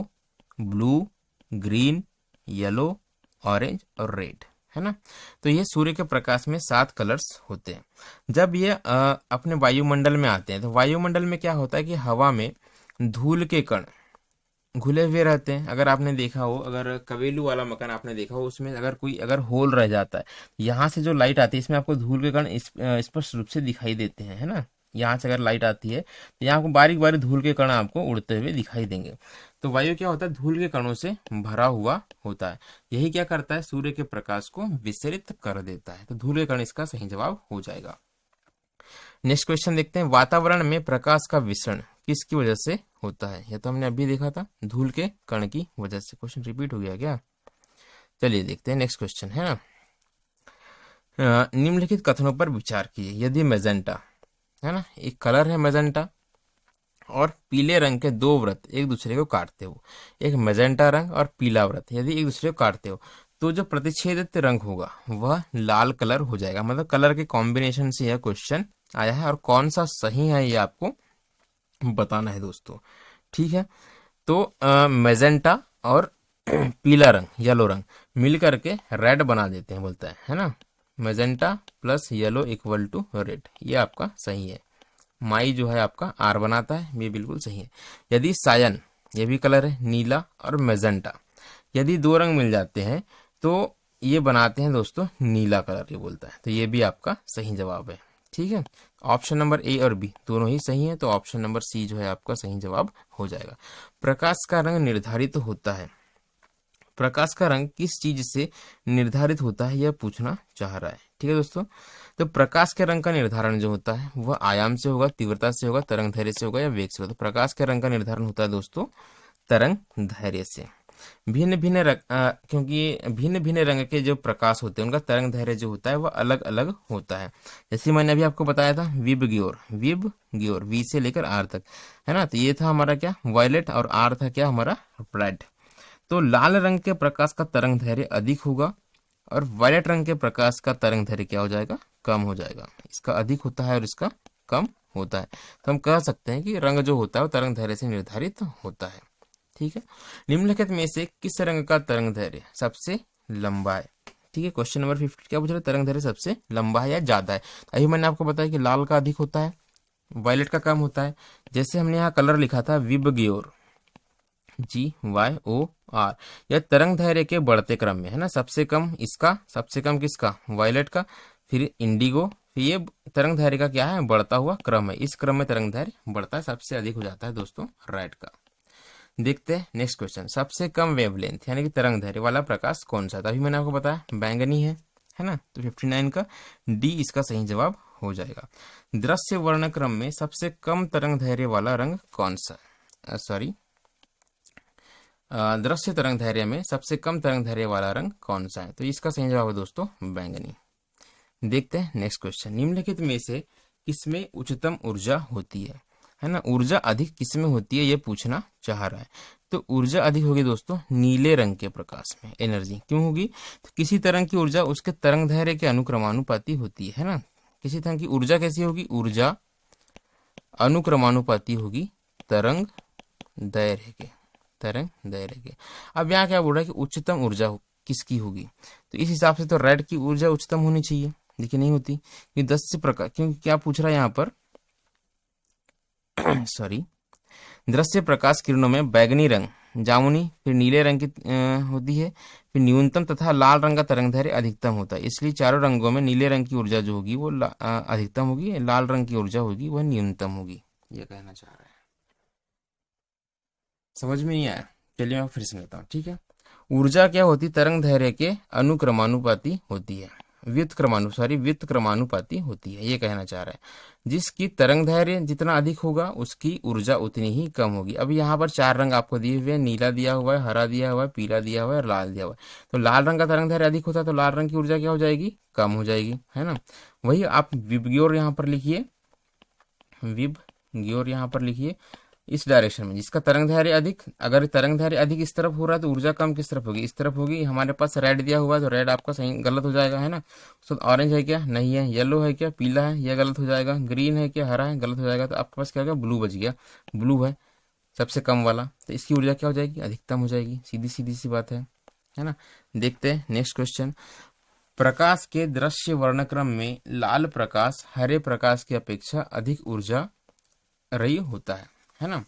blue, green, yellow, orange और रेड, है ना। तो ये सूर्य के प्रकाश में 7 कलर्स होते हैं। जब ये अपने वायुमंडल में आते हैं तो वायुमंडल में क्या होता है कि हवा में धूल के कण घुले हुए रहते हैं। अगर आपने देखा हो, अगर कवेलू वाला मकान आपने देखा हो, उसमें अगर कोई अगर होल रह जाता है, यहाँ से जो लाइट आती है इसमें आपको धूल के कण स्पष्ट रूप से दिखाई देते हैं, है ना। यहाँ से अगर लाइट आती है तो यहाँ आपको बारीक बारीक धूल के कण आपको उड़ते हुए दिखाई देंगे। तो वायु क्या होता है, धूल के कणों से भरा हुआ होता है। यही क्या करता है, सूर्य के प्रकाश को विसरित कर देता है। तो धूल के कण इसका सही जवाब हो जाएगा। नेक्स्ट क्वेश्चन देखते हैं, वातावरण में प्रकाश का विसरण किसकी वजह से होता है। यह तो हमने अभी देखा था, धूल के कण की वजह से। क्वेश्चन रिपीट हो गया क्या? चलिए देखते हैं नेक्स्ट क्वेश्चन, है ना। निम्नलिखित कथनों पर विचार कीजिए। यदि मैजेंटा, है ना, एक कलर है मैजेंटा, और पीले रंग के दो वृत्त एक दूसरे को काटते हो, एक मैजेंटा रंग और पीला वृत्त यदि एक दूसरे को काटते हो, तो जो प्रतिच्छेदित रंग होगा वह लाल कलर हो जाएगा। मतलब कलर के कॉम्बिनेशन से यह क्वेश्चन आया है, और कौन सा सही है ये आपको बताना है दोस्तों। ठीक है, तो मैजेंटा और पीला रंग, येलो रंग मिल करके रेड बना देते हैं, बोलता है ना। Magenta plus yellow equal to red, ये आपका सही है। माई जो है आपका आर बनाता है, ये बिल्कुल सही है। यदि सायन, ये भी कलर है, नीला और मैजेंटा, यदि दो रंग मिल जाते हैं तो ये बनाते हैं दोस्तों नीला कलर, ये बोलता है। तो ये भी आपका सही जवाब है। ठीक है, ऑप्शन नंबर ए और बी दोनों ही सही है, तो ऑप्शन नंबर सी जो है आपका सही जवाब हो जाएगा। प्रकाश का रंग निर्धारित होता है, प्रकाश का रंग किस चीज से निर्धारित होता है यह पूछना चाह रहा है। ठीक है दोस्तों, तो प्रकाश के रंग का निर्धारण जो होता है वह आयाम से होगा, तीव्रता से होगा, तरंग धैर्य से होगा या वेग से होगा। तो प्रकाश के रंग का निर्धारण होता है दोस्तों तरंग धैर्य से। भिन्न भिन्न क्योंकि भिन्न भिन्न रंग के जो प्रकाश होते हैं उनका तरंग धैर्य जो होता है वह अलग अलग होता है। जैसे मैंने अभी आपको बताया था विब ग्योर वी से लेकर आर तक, है ना। तो ये था हमारा क्या, वायलेट, और आर था क्या हमारा, रेड। तो लाल रंग के प्रकाश का तरंग धैर्य अधिक होगा, और वायलेट रंग के प्रकाश का तरंग धैर्य क्या हो जाएगा, कम हो जाएगा। इसका अधिक होता है और इसका कम होता है। तो हम कह सकते हैं कि रंग जो होता है वो तरंग धैर्य से निर्धारित होता है। ठीक है, निम्नलिखित में से किस रंग का तरंग धैर्य सबसे लंबा है। ठीक है, क्वेश्चन नंबर 50 क्या पूछ रहे, तरंग धैर्य सबसे लंबा है या ज्यादा है। अभी मैंने आपको बताया कि लाल का अधिक होता है, वायलेट का कम होता है। जैसे हमने यहाँ कलर लिखा था विबग्योर, GYOR, यह तरंग धैर्य के बढ़ते क्रम में है ना। सबसे कम इसका, सबसे कम किसका, वायलेट का, फिर इंडिगो, फिर ये तरंग धैर्य का क्या है, बढ़ता हुआ क्रम है। इस क्रम में तरंग धैर्य बढ़ता है, सबसे अधिक हो जाता है दोस्तों रेड का। देखते हैं नेक्स्ट क्वेश्चन, सबसे कम वेवलेंथ यानी कि तरंग धैर्य वाला प्रकाश कौन सा था। अभी मैंने आपको बताया बैंगनी है ना। तो 59 का डी इसका सही जवाब हो जाएगा। दृश्य वर्णक्रम में सबसे कम तरंग धैर्य वाला रंग कौन सा, दृश्य तरंग धैर्य में सबसे कम तरंग धैर्य वाला रंग कौन सा है। तो इसका सही जवाब है दोस्तों बैंगनी। देखते हैं नेक्स्ट क्वेश्चन, निम्नलिखित में से किसमें उच्चतम ऊर्जा होती है ना। ऊर्जा अधिक किसमें होती है ये पूछना चाह रहा है। तो ऊर्जा अधिक होगी दोस्तों नीले रंग के प्रकाश में। एनर्जी क्यों होगी, तो किसी तरंग की ऊर्जा उसके तरंग धैर्य के अनुक्रमानुपाती होती है ना। किसी तरंग की ऊर्जा कैसी होगी, ऊर्जा अनुक्रमानुपाती होगी तरंग दैर्घ्य के, तरंग दैर्घ्य के। अब यहाँ क्या बोल रहा है कि उच्चतम ऊर्जा किसकी होगी, तो इस हिसाब से तो रेड की ऊर्जा उच्चतम होनी चाहिए, लेकिन नहीं होती। ये 10 से प्रकाश, क्योंकि क्या पूछ रहा है यहाँ पर सॉरी, दृश्य प्रकाश किरणों में बैगनी रंग, जामुनी, फिर नीले रंग की होती है, फिर न्यूनतम तथा लाल रंग का तरंग धैर्य अधिकतम होता है। इसलिए चारों रंगों में नीले रंग की ऊर्जा जो होगी वो अधिकतम होगी, लाल रंग की ऊर्जा होगी वह न्यूनतम होगी, ये कहना चाह रहा है। समझ में नहीं आया, चलिए मैं फिर समझता हूँ। ठीक है, ऊर्जा क्या होती, तरंग धैर्य के अनुक्रमानुपाती होती है, व्युत क्रमानुपाती होती है, ये कहना चाह रहा है। जिसकी तरंग धैर्य जितना अधिक होगा उसकी ऊर्जा उतनी ही कम होगी। अभी यहाँ पर 4 रंग आपको दिए हुए हैं, नीला दिया हुआ है, हरा दिया हुआ है, पीला दिया हुआ है और लाल दिया हुआ है। तो लाल रंग का तरंग धैर्य अधिक होता है तो लाल रंग की ऊर्जा क्या हो जाएगी, कम हो जाएगी, है ना। वही आप विबग्योर यहाँ पर लिखिए, विबग्योर यहाँ पर लिखिए इस डायरेक्शन में, जिसका तरंग धैर्य अधिक, अगर तरंग धैर्य अधिक इस तरफ हो रहा है तो ऊर्जा कम किस तरफ होगी, इस तरफ होगी। हमारे पास रेड दिया हुआ है तो रेड आपका सही गलत हो जाएगा, है ना। तो ऑरेंज है क्या, नहीं है। येलो है क्या, पीला है, यह गलत हो जाएगा। ग्रीन है क्या, हरा है, गलत हो जाएगा। तो आपके पास क्या हो गया, ब्लू बच गया, ब्लू है सबसे कम वाला, तो इसकी ऊर्जा क्या हो जाएगी, अधिकतम हो जाएगी। सीधी सीधी सी बात है ना। देखते हैं नेक्स्ट क्वेश्चन, प्रकाश के दृश्य वर्णक्रम में लाल प्रकाश हरे प्रकाश की अपेक्षा अधिक ऊर्जा रही होता है ना।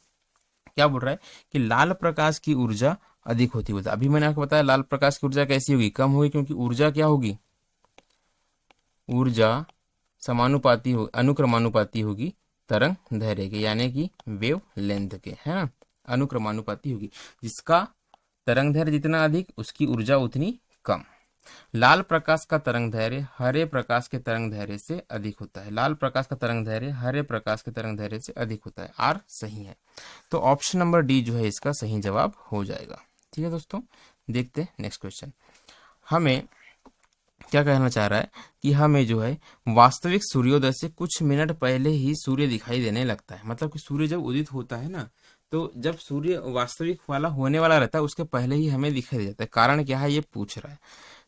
क्या बोल रहा है कि लाल प्रकाश की ऊर्जा अधिक होती है। अभी मैंने आपको बताया लाल प्रकाश की ऊर्जा कैसी होगी, कम होगी, क्योंकि ऊर्जा क्या होगी, ऊर्जा समानुपाती हो अनुक्रमानुपाती होगी तरंग दैर्घ्य के, यानी कि वेव लेंथ के, है ना, अनुक्रमानुपाती होगी। जिसका तरंग दैर्घ्य जितना अधिक उसकी ऊर्जा उतनी कम। लाल प्रकाश का तरंग दैर्घ्य हरे प्रकाश के तरंग दैर्घ्य से अधिक होता है। लाल प्रकाश का तरंग दैर्घ्य हरे प्रकाश के तरंग दैर्घ्य से अधिक होता है। आर सही है, तो ऑप्शन नंबर डी जो है इसका सही जवाब हो जाएगा। ठीक है दोस्तों, देखते हैं नेक्स्ट क्वेश्चन। हमें क्या कहना चाह रहा है कि हमें जो है वास्तविक सूर्योदय से कुछ मिनट पहले ही सूर्य दिखाई देने लगता है। मतलब कि सूर्य जब उदित होता है ना, तो जब सूर्य वास्तविक वाला होने वाला रहता है उसके पहले ही हमें दिखाई दे जाता है। कारण क्या है ये पूछ रहा है।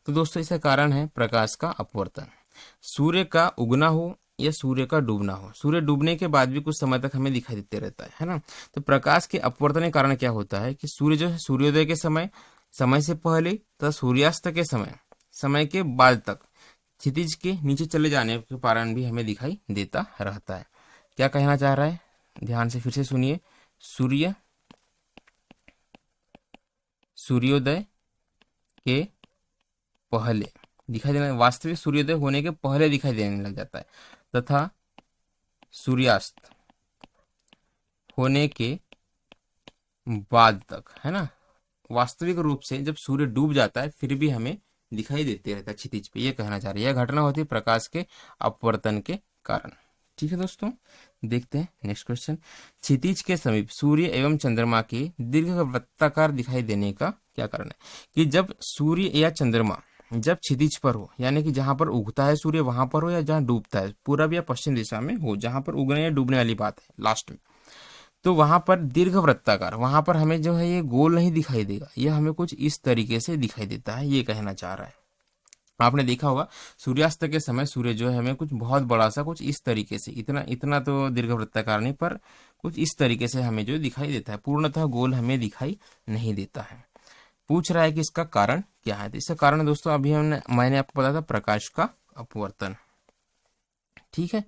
तो दोस्तों इसका कारण है प्रकाश का अपवर्तन। सूर्य का उगना हो या सूर्य का डूबना हो, सूर्य डूबने के बाद भी कुछ समय तक हमें दिखाई देते रहता है ना। तो प्रकाश के अपवर्तन के कारण क्या होता है कि सूर्य जो है सूर्योदय के समय, समय से पहले तथा सूर्यास्त के समय, समय के बाद तक क्षितिज के नीचे चले जाने के कारण भी हमें दिखाई देता रहता है। क्या कहना चाह रहा है, ध्यान से फिर से सुनिए। सूर्य सूर्योदय के पहले दिखाई देना, वास्तविक सूर्योदय होने के पहले दिखाई देने लग जाता है, तथा सूर्यास्त होने के बाद तक, है ना, वास्तविक रूप से जब सूर्य डूब जाता है फिर भी हमें दिखाई देते रहता है क्षितिज पे। ये कहना चाह रहे हैं, यह घटना होती है प्रकाश के अपवर्तन के कारण। ठीक है दोस्तों, देखते हैं नेक्स्ट क्वेश्चन। क्षितिज के समीप सूर्य एवं चंद्रमा के दीर्घवृत्ताकार दिखाई देने का क्या कारण है। कि जब सूर्य या चंद्रमा जब क्षितिज पर हो, यानी कि जहां पर उगता है सूर्य वहां पर हो या जहां डूबता है पूरब या पश्चिम दिशा में हो, जहां पर उगने या डूबने वाली बात है लास्ट में, तो वहां पर दीर्घवृत्ताकार, वहां पर हमें जो है ये गोल नहीं दिखाई देगा, ये हमें कुछ इस तरीके से दिखाई देता है। ये कहना चाह रहा है। आपने देखा होगा सूर्यास्त के समय सूर्य जो है हमें कुछ बहुत बड़ा सा कुछ इस तरीके से, इतना इतना तो दीर्घवृत्ताकार नहीं पर कुछ इस तरीके से हमें जो दिखाई देता है, पूर्णतः गोल हमें दिखाई नहीं देता है। पूछ रहा है कि इसका कारण क्या है। तो इसका कारण दोस्तों अभी मैंने आपको बताया था प्रकाश का अपवर्तन। ठीक है,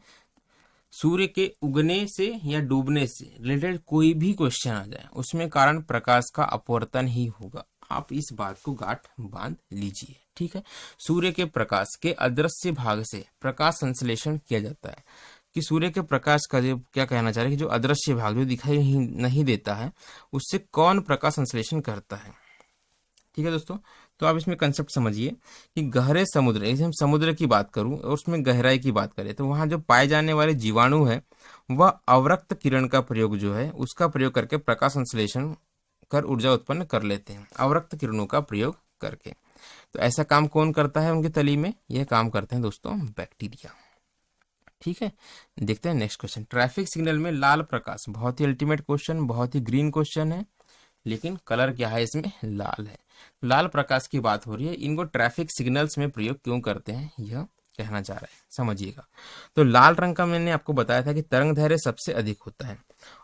सूर्य के उगने से या डूबने से रिलेटेड कोई भी क्वेश्चन आ जाए उसमें कारण प्रकाश का अपवर्तन ही होगा। आप इस बात को गांठ बांध लीजिए। ठीक है, सूर्य के प्रकाश के अदृश्य भाग से प्रकाश संश्लेषण किया जाता है। कि सूर्य के प्रकाश का जो क्या कहना चाह रहे हैं कि जो अदृश्य भाग जो दिखाई नहीं देता है उससे कौन प्रकाश संश्लेषण करता है। ठीक है दोस्तों, तो आप इसमें कंसेप्ट समझिए कि गहरे समुद्र, जैसे हम समुद्र की बात करूं और उसमें गहराई की बात करें तो वहां जो पाए जाने वाले जीवाणु है वह अवरक्त किरण का प्रयोग जो है उसका प्रयोग करके प्रकाश संश्लेषण कर ऊर्जा उत्पन्न कर लेते हैं, अवरक्त किरणों का प्रयोग करके। तो ऐसा काम कौन करता है उनकी तली में, यह काम करते हैं दोस्तों बैक्टीरिया। ठीक है, देखते हैं नेक्स्ट क्वेश्चन। ट्रैफिक सिग्नल में लाल प्रकाश, बहुत ही अल्टीमेट क्वेश्चन, बहुत ही ग्रीन क्वेश्चन है, लेकिन कलर क्या है इसमें, लाल है। लाल प्रकाश की बात हो रही है, इनको ट्रैफिक सिग्नल्स में प्रयोग क्यों करते हैं यह कहना चाह रहा है, समझिएगा। तो लाल रंग का मैंने आपको बताया था कि तरंग दैर्घ्य सबसे अधिक होता है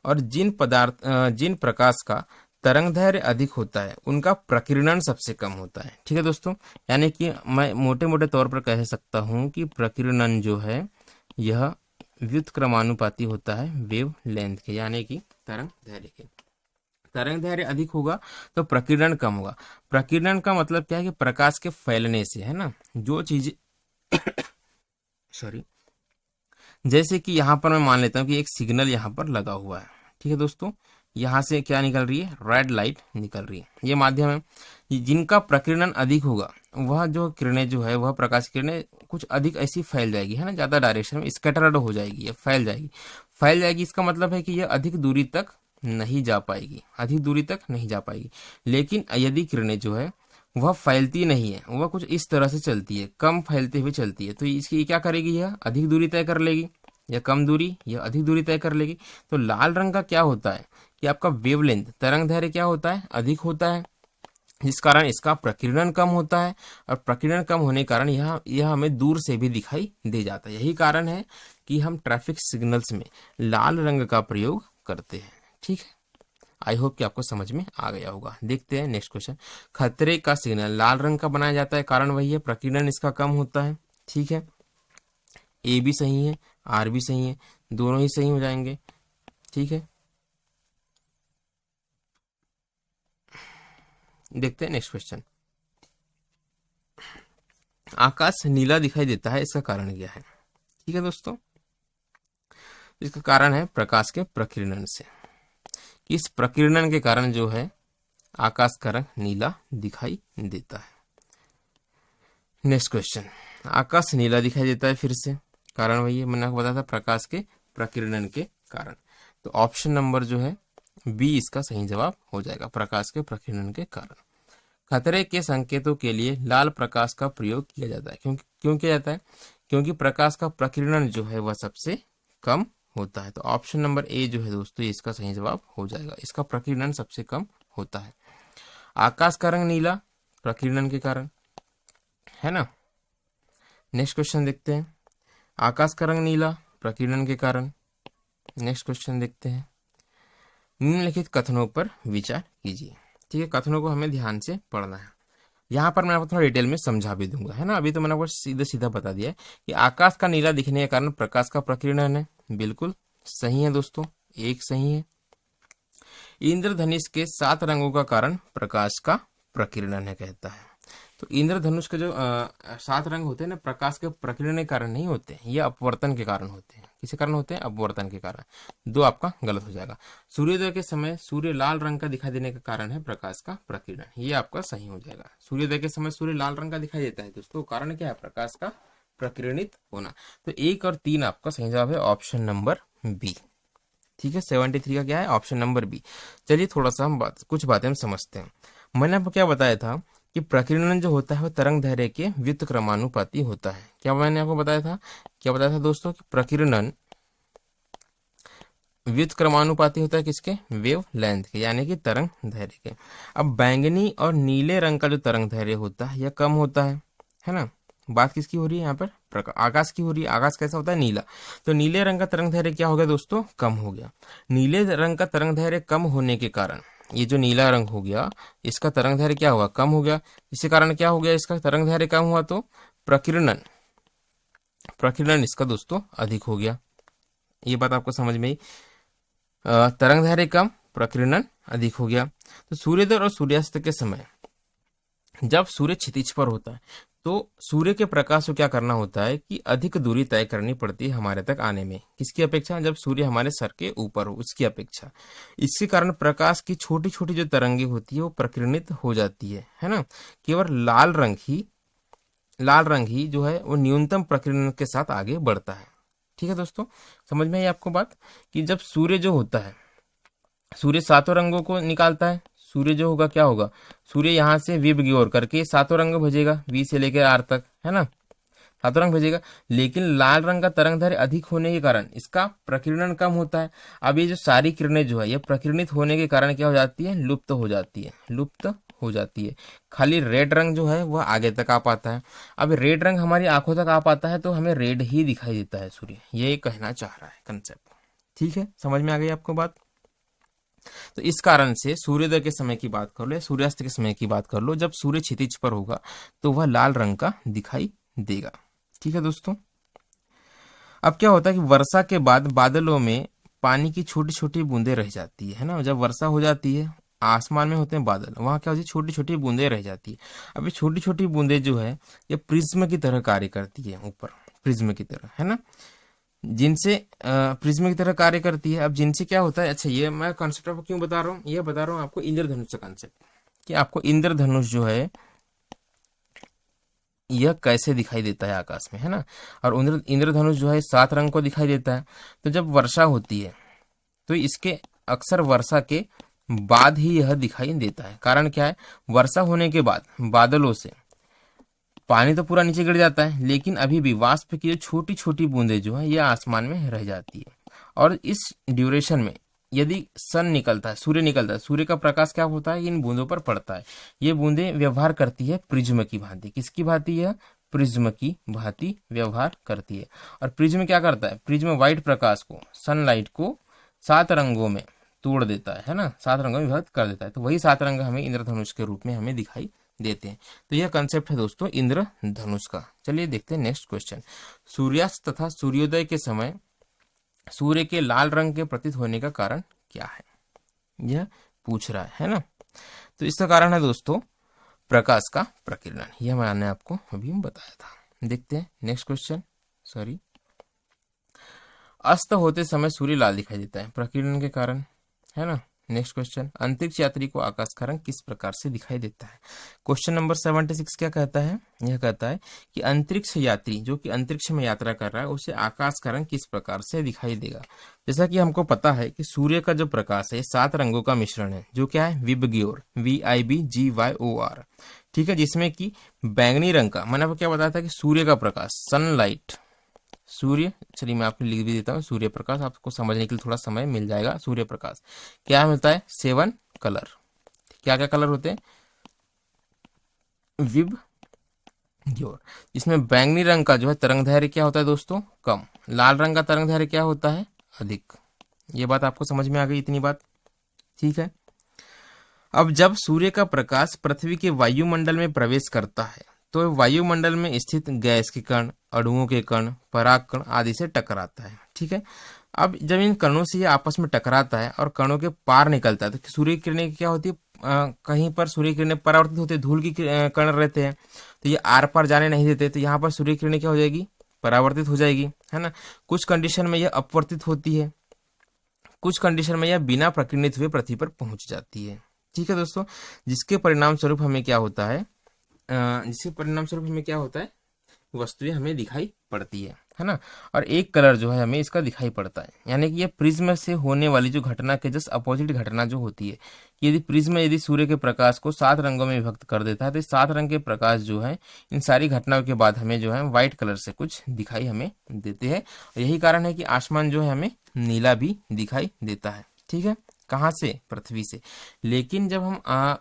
और जिन प्रकाश का तरंग दैर्घ्य अधिक होता है उनका प्रकीर्णन सबसे कम होता है। ठीक है दोस्तों, यानी कि मैं मोटे मोटे तौर पर कह सकता हूं कि प्रकीर्णन जो है यह व्युत्क्रमानुपाती होता है वेव लेंथ के, यानी कि तरंग दैर्घ्य के। तरंग दैर्घ्य अधिक होगा तो प्रकीर्णन कम होगा। प्रकीर्णन का मतलब क्या है कि प्रकाश के फैलने से, है ना, जो चीजें सॉरी, जैसे कि यहाँ पर मैं मान लेता हूँ कि एक सिग्नल यहाँ पर लगा हुआ है। ठीक है दोस्तों, यहाँ से क्या निकल रही है, रेड लाइट निकल रही है, ये माध्यम है। जिनका प्रकीर्णन अधिक होगा वह जो किरणें जो है वह प्रकाश किरणें कुछ अधिक ऐसी फैल जाएगी, है ना, ज्यादा डायरेक्शन में स्कैटर्ड हो जाएगी, ये फैल जाएगी। इसका मतलब है कि यह अधिक दूरी तक नहीं जा पाएगी, अधिक दूरी तक नहीं जा पाएगी। लेकिन यदि किरणें जो है वह फैलती नहीं है, वह कुछ इस तरह से चलती है, कम फैलते हुए चलती है, तो इसकी क्या करेगी, यह अधिक दूरी तय कर लेगी, या कम दूरी या अधिक दूरी तय कर लेगी। तो लाल रंग का क्या होता है कि आपका वेवलेंथ, तरंग दैर्घ्य क्या होता है, अधिक होता है, जिस कारण इसका प्रकीर्णन कम होता है और प्रकीर्णन कम होने के कारण यह हमें दूर से भी दिखाई दे जाता है। यही कारण है कि हम ट्रैफिक सिग्नल्स में लाल रंग का प्रयोग करते हैं। ठीक है, आई होप कि आपको समझ में आ गया होगा। देखते हैं नेक्स्ट क्वेश्चन। खतरे का सिग्नल लाल रंग का बनाया जाता है, कारण वही है, प्रकीर्णन इसका कम होता है। ठीक है, ए भी सही है, आर भी सही है, दोनों ही सही हो जाएंगे। ठीक है, देखते हैं नेक्स्ट क्वेश्चन। आकाश नीला दिखाई देता है, इसका कारण क्या है? ठीक है दोस्तों, इसका कारण है प्रकाश के प्रकीर्णन से। इस प्रकीर्णन के कारण जो है आकाश का रंग नीला दिखाई देता है। Next question. आकाश नीला दिखाई देता है फिर से, कारण वही है, मैंने आपको बताया था, प्रकाश के प्रकीर्णन के कारण। तो ऑप्शन नंबर जो है बी इसका सही जवाब हो जाएगा, प्रकाश के प्रकीर्णन के कारण। खतरे के संकेतों के लिए लाल प्रकाश का प्रयोग किया जाता है। क्यों किया जाता है? क्योंकि प्रकाश का प्रकीर्णन जो है वह सबसे कम होता है। तो ऑप्शन नंबर ए जो है दोस्तों, ये इसका सही जवाब हो जाएगा, इसका प्रकीर्णन सबसे कम होता है। आकाश का रंग नीला प्रकीर्णन के कारण, है ना। नेक्स्ट क्वेश्चन देखते हैं। आकाश का रंग नीला प्रकीर्णन के कारण। नेक्स्ट क्वेश्चन देखते हैं। निम्नलिखित कथनों पर विचार कीजिए। ठीक है, कथनों को हमें ध्यान से पढ़ना है। यहाँ पर मैं आपको थोड़ा डिटेल में समझा भी दूंगा, है ना। अभी तो मैंने आपको सीधा सीधा बता दिया है कि आकाश का नीला दिखने के कारण प्रकाश का प्रकीर्णन है, बिल्कुल सही है दोस्तों, एक सही है। इंद्रधनुष के 7 रंगों का कारण प्रकाश का प्रकीर्णन है, कहता है। तो इंद्रधनुष के जो 7 रंग होते हैं ना, प्रकाश के प्रकीर्णन के कारण नहीं होते, ये अपवर्तन के कारण होते हैं। किसके कारण होते हैं? अपवर्तन के कारण। 2 आपका गलत हो जाएगा। सूर्योदय के समय सूर्य लाल रंग का दिखाई देने का कारण है प्रकाश का प्रकीर्णन, ये आपका सही हो जाएगा। सूर्योदय के समय सूर्य लाल रंग का दिखाई देता है दोस्तों, कारण क्या है? प्रकाश का प्रकीर्णित होना। तो 1 और 3 आपका सही जवाब है ऑप्शन नंबर बी। ठीक है, 73 का क्या है? Option number B. चलिए थोड़ा सा हम कुछ बातें हम समझते हैं। मैंने आपको क्या बताया था कि प्रकीर्णन जो होता है वो तरंग दैर्घ्य के व्युत्क्रमानुपाती होता है। क्या मैंने आपको बताया था? क्या बताया था दोस्तों कि प्रकीर्णन व्युत्क्रमानुपाती होता है किसके? वेव लेंथ के, यानी कि तरंग दैर्घ्य के। अब बैंगनी और नीले रंग का जो तरंग दैर्घ्य होता है यह कम होता है ना। बात किसकी हो रही है यहाँ पर? आकाश की हो रही है। आकाश कैसा होता है? नीला। तो नीले रंग का तरंग दैर्घ्य क्या हो गया दोस्तों? कम हो गया। नीले रंग का तरंग दैर्घ्य कम होने के कारण ये जो नीला रंग हो गया, इसका तरंग दैर्घ्य क्या हुआ? कम हो गया। इसी कारण क्या हो गया? इसका तरंग दैर्घ्य कम हुआ तो प्रकीर्णन इसका दोस्तों अधिक हो गया। ये बात आपको समझ में आई। तरंग दैर्घ्य कम, प्रकीर्णन अधिक हो गया। तो सूर्योदय और सूर्यास्त के समय जब सूर्य क्षितिज पर होता है तो सूर्य के प्रकाश को क्या करना होता है कि अधिक दूरी तय करनी पड़ती है हमारे तक आने में। किसकी अपेक्षा? जब सूर्य हमारे सर के ऊपर हो उसकी अपेक्षा। इसी कारण प्रकाश की छोटी छोटी जो तरंगे होती है वो प्रकीर्णित हो जाती है ना। केवल लाल रंग ही जो है वो न्यूनतम प्रकीर्णन के साथ आगे बढ़ता है। ठीक है दोस्तों, समझ में आई आपको बात कि जब सूर्य जो होता है, सूर्य 7 रंगों को निकालता है। सूर्य जो होगा क्या होगा? सूर्य यहाँ से विभ की ओर करके 7 रंग भेजेगा, वी से लेकर आर तक, है ना, 7 रंग भेजेगा। लेकिन लाल रंग का तरंग दैर्घ्य अधिक होने के कारण इसका प्रकीर्णन कम होता है। अब ये जो सारी किरणें जो है ये प्रकीर्णित होने के कारण क्या हो जाती है? लुप्त हो जाती है। खाली रेड रंग जो है वह आगे तक आ पाता है। अब रेड रंग हमारी आंखों तक आ पाता है तो हमें रेड ही दिखाई देता है सूर्य, ये कहना चाह रहा है कंसेप्ट। ठीक है, समझ में आ गई आपको बात। तो इस कारण से सूर्योदय के समय की बात कर लो या सूर्यास्त के समय की बात कर लो, जब सूर्य क्षितिज पर होगा तो वह लाल रंग का दिखाई देगा। ठीक है दोस्तों, अब क्या होता है कि वर्षा के बाद बादलों में पानी की छोटी छोटी बूंदें रह जाती है ना। जब वर्षा हो जाती है, आसमान में होते हैं बादल, वहां क्या होती है? छोटी छोटी बूंदें रह जाती है। अब ये छोटी छोटी बूंदें जो है ये प्रिज्म की तरह कार्य करती है, ऊपर प्रिज्म की तरह, है ना, जिनसे प्रिज्म की तरह कार्य करती है। अब जिनसे क्या होता है, अच्छा ये मैं कॉन्सेप्ट आपको क्यों बता रहा हूँ? ये बता रहा हूँ आपको इंद्रधनुष का कॉन्सेप्ट, कि आपको इंद्रधनुष जो है यह कैसे दिखाई देता है आकाश में, है ना। और इंद्रधनुष जो है 7 रंग को दिखाई देता है। तो जब वर्षा होती है तो इसके अक्सर वर्षा के बाद ही यह दिखाई देता है। कारण क्या है? वर्षा होने के बाद बादलों से पानी तो पूरा नीचे गिर जाता है, लेकिन अभी भी वाष्प की जो छोटी छोटी बूंदें जो है ये आसमान में रह जाती है। और इस ड्यूरेशन में यदि सन निकलता है, सूर्य निकलता है, सूर्य का प्रकाश क्या होता है? इन बूंदों पर पड़ता है। ये बूंदें व्यवहार करती है प्रिज्म की भांति। किसकी भांति? है प्रिज्म की भांति व्यवहार करती है। और प्रिज्म क्या करता है? प्रिज्म व्हाइट प्रकाश को, सनलाइट को 7 रंगों में तोड़ देता है ना, 7 रंगों में विभक्त कर देता है। तो वही 7 रंग हमें इंद्रधनुष के रूप में हमें दिखाई देते हैं। तो यह कंसेप्ट है दोस्तों इंद्रधनुष का। चलिए देखते हैं नेक्स्ट क्वेश्चन। सूर्यास्त तथा सूर्योदय के समय सूर्य के लाल रंग के प्रतीत होने का कारण क्या है, यह पूछ रहा है ना। तो इसका कारण है दोस्तों प्रकाश का प्रकीर्णन। यह मैंने आपको अभी बताया था। देखते हैं नेक्स्ट क्वेश्चन। अस्त होते समय सूर्य लाल दिखाई देता है प्रकीर्णन के कारण, है ना। Next question. अंतरिक्ष यात्री को आकाश का रंग किस प्रकार से दिखाई देता है। क्वेश्चन नंबर 76 क्या कहता है, यह कहता है कि अंतरिक्ष यात्री जो कि अंतरिक्ष में यात्रा कर रहा है उसे आकाश का रंग किस प्रकार से दिखाई देगा। जैसा कि हमको पता है कि सूर्य का जो प्रकाश है 7 रंगों का मिश्रण है, जो क्या है विबग्योर, VIBGYOR, ठीक है, जिसमें कि बैंगनी रंग का, मैंने आपको क्या बताया था कि सूर्य का प्रकाश सनलाइट, सूर्य, चलिए मैं आपको लिख भी देता हूँ सूर्य प्रकाश, आपको समझने के लिए थोड़ा समय मिल जाएगा। सूर्य प्रकाश क्या मिलता है 7 कलर, क्या क्या कलर होते हैं, विब ग्योर, जिसमें बैंगनी रंग का जो है तरंग दैर्घ्य क्या होता है दोस्तों कम, लाल रंग का तरंग दैर्घ्य क्या होता है अधिक। ये बात आपको समझ में आ गई, इतनी बात ठीक है। अब जब सूर्य का प्रकाश पृथ्वी के वायुमंडल में प्रवेश करता है तो वायुमंडल में स्थित गैस के कण, अणुओं के कण, पराग कण आदि से टकराता है, ठीक है। अब जब इन कणों से ये आपस में टकराता है और कणों के पार निकलता है तो सूर्य की किरणें क्या होती है, कहीं पर सूर्य की किरणें परावर्तित होती है, धूल की कण रहते हैं तो ये आर पार जाने नहीं देते, तो यहाँ पर सूर्य की किरणें क्या हो जाएगी, परावर्तित हो जाएगी, है ना। कुछ कंडीशन में यह अपवर्तित होती है, कुछ कंडीशन में यह बिना प्रकीर्णित हुए पृथ्वी पर पहुंच जाती है, ठीक है दोस्तों। जिसके परिणाम स्वरूप हमें क्या होता है, वस्तुएं हमें दिखाई पड़ती है ना। और एक कलर जो है हमें इसका दिखाई पड़ता है, यानी कि ये प्रिज्म से होने वाली जो घटना के जस्ट अपोजिट घटना जो होती है, यदि प्रिज्म यदि सूर्य के प्रकाश को 7 रंगों में विभक्त कर देता है तो 7 रंग के प्रकाश जो है इन सारी घटनाओं के बाद हमें जो है व्हाइट कलर से कुछ दिखाई हमें देते हैं। और यही कारण है कि आसमान जो है हमें नीला भी दिखाई देता है, ठीक है। कहाँ से, पृथ्वी से। लेकिन जब हम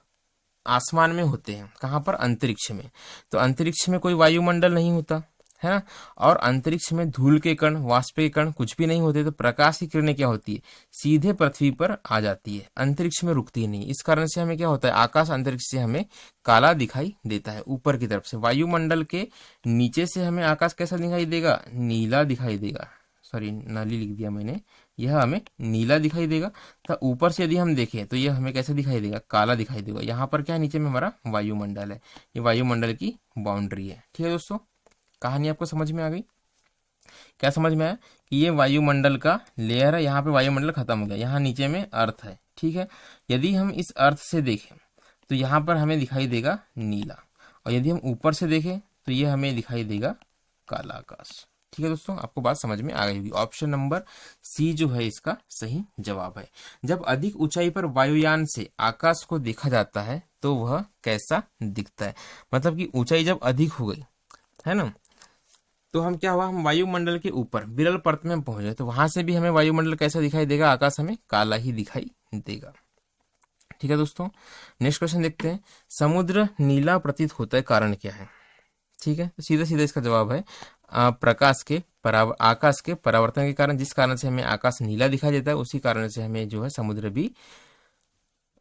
आसमान में होते हैं, कहाँ पर, अंतरिक्ष में, तो अंतरिक्ष में कोई वायुमंडल नहीं होता है ना, और अंतरिक्ष में धूल के कण, वाष्प के कण कुछ भी नहीं होते, तो प्रकाश की किरणें क्या होती है सीधे पृथ्वी पर आ जाती है, अंतरिक्ष में रुकती नहीं। इस कारण से हमें क्या होता है, आकाश अंतरिक्ष से हमें काला दिखाई देता है ऊपर की तरफ से। वायुमंडल के नीचे से हमें आकाश कैसा दिखाई देगा, नीला दिखाई देगा, सॉरी नाली लिख दिया मैंने, यह हमें नीला दिखाई देगा। तो ऊपर से यदि हम देखें तो यह हमें कैसे दिखाई देगा, काला दिखाई देगा। यहाँ पर क्या है, नीचे में हमारा वायुमंडल है, ये वायुमंडल की बाउंड्री है, ठीक है दोस्तों। कहानी आपको समझ में आ गई, क्या समझ में आया कि ये वायुमंडल का लेयर है, यहाँ पे वायुमंडल खत्म हो गया, यहाँ नीचे में अर्थ है, ठीक है। यदि हम इस अर्थ से देखें तो यहाँ पर हमें दिखाई देगा नीला, और यदि हम ऊपर से देखें तो ये हमें दिखाई देगा काला आकाश, ठीक है दोस्तों। आपको बात समझ में आ गई होगी। ऑप्शन नंबर सी जो है इसका सही जवाब है। जब अधिक ऊंचाई पर वायुयान से आकाश को देखा जाता है तो वह कैसा दिखता है, मतलब कि ऊंचाई जब अधिक हो गई है ना, तो हम क्या हुआ, हम वायुमंडल के ऊपर विरल परत में पहुंचे, तो वहां से भी हमें वायुमंडल कैसा दिखाई देगा, आकाश हमें काला ही दिखाई देगा, ठीक है दोस्तों। नेक्स्ट क्वेश्चन देखते हैं। समुद्र नीला प्रतीत होता है, कारण क्या है, ठीक है। तो सीधा सीधा इसका जवाब है प्रकाश के आकाश के परावर्तन के कारण, जिस कारण से हमें आकाश नीला दिखाई देता है उसी कारण से हमें जो है समुद्र भी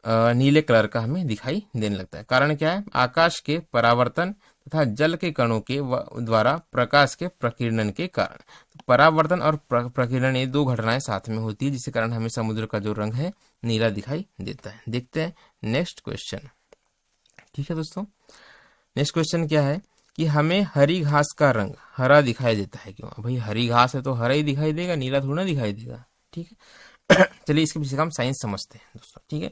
नीले कलर का हमें दिखाई देने लगता है। कारण क्या है, आकाश के परावर्तन तथा जल के कणों के द्वारा प्रकाश के प्रकीर्णन के कारण। तो परावर्तन और प्रकीर्णन ये 2 घटनाएं साथ में होती है, जिसके कारण हमें समुद्र का जो रंग है नीला दिखाई देता है। देखते हैं नेक्स्ट क्वेश्चन, ठीक है दोस्तों। नेक्स्ट क्वेश्चन क्या है कि हमें हरी घास का रंग हरा दिखाई देता है, क्यों, भाई हरी घास है तो हरा ही दिखाई देगा, नीला थोड़ा दिखाई देगा, ठीक है। चलिए इसके पीछे हम साइंस समझते हैं दोस्तों, ठीक है।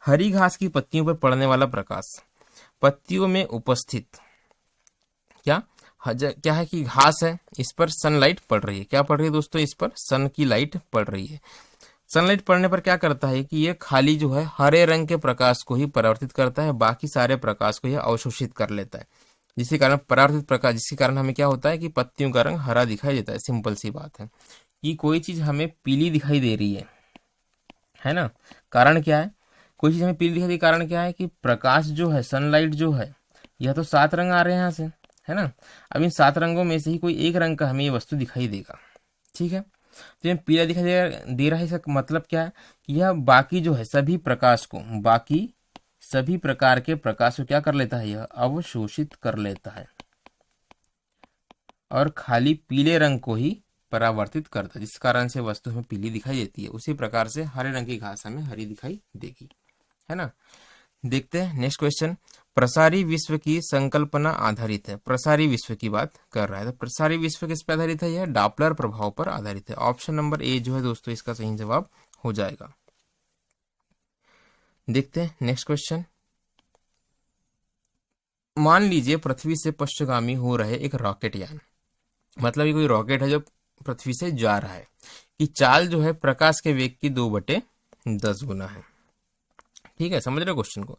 हरी घास की पत्तियों पर पड़ने वाला प्रकाश पत्तियों में उपस्थित क्या है कि घास है, इस पर सनलाइट पड़ रही है, क्या पड़ रही है दोस्तों, इस पर सन की लाइट पड़ रही है। सनलाइट पड़ने पर क्या करता है कि ये खाली जो है हरे रंग के प्रकाश को ही परावर्तित करता है, बाकी सारे प्रकाश को यह अवशोषित कर लेता है, जिसके कारण परावर्तित प्रकाश, जिसके कारण हमें क्या होता है कि पत्तियों का रंग हरा दिखाई देता है। सिंपल सी बात है कि कोई चीज हमें पीली दिखाई दे रही है ना, कारण क्या है, कोई चीज हमें पीली दिखाई दे रही, कारण क्या है कि प्रकाश जो है, सनलाइट जो है, यह तो 7 रंग आ रहे हैं यहाँ से, है ना। अब इन 7 रंगों में से ही कोई एक रंग का हमें ये वस्तु दिखाई देगा, ठीक है। तो ये पीला दिखाई दे रहा है, इसका मतलब क्या है कि यह बाकी जो है सभी प्रकाश को, बाकी सभी प्रकार के प्रकाश को क्या कर लेता है, यह अवशोषित कर लेता है और खाली पीले रंग को ही परावर्तित करता है, जिस कारण से वस्तु हमें पीली दिखाई देती है। उसी प्रकार से हरे रंग की घास हमें हरी दिखाई देगी, है ना। देखते हैं नेक्स्ट क्वेश्चन। प्रसारी विश्व की संकल्पना आधारित है, प्रसारी विश्व की बात कर रहा है, तो प्रसारी विश्व किस पर आधारित है, यह डॉपलर प्रभाव पर आधारित है। ऑप्शन नंबर ए जो है दोस्तों इसका सही जवाब हो जाएगा। देखते हैं नेक्स्ट क्वेश्चन। मान लीजिए पृथ्वी से पश्चिमगामी हो रहे एक रॉकेट यान, मतलब ये कोई रॉकेट है जो पृथ्वी से जा रहा है, कि चाल जो है प्रकाश के वेग की 2/10 गुना है। ठीक है, समझ रहे हो क्वेश्चन को,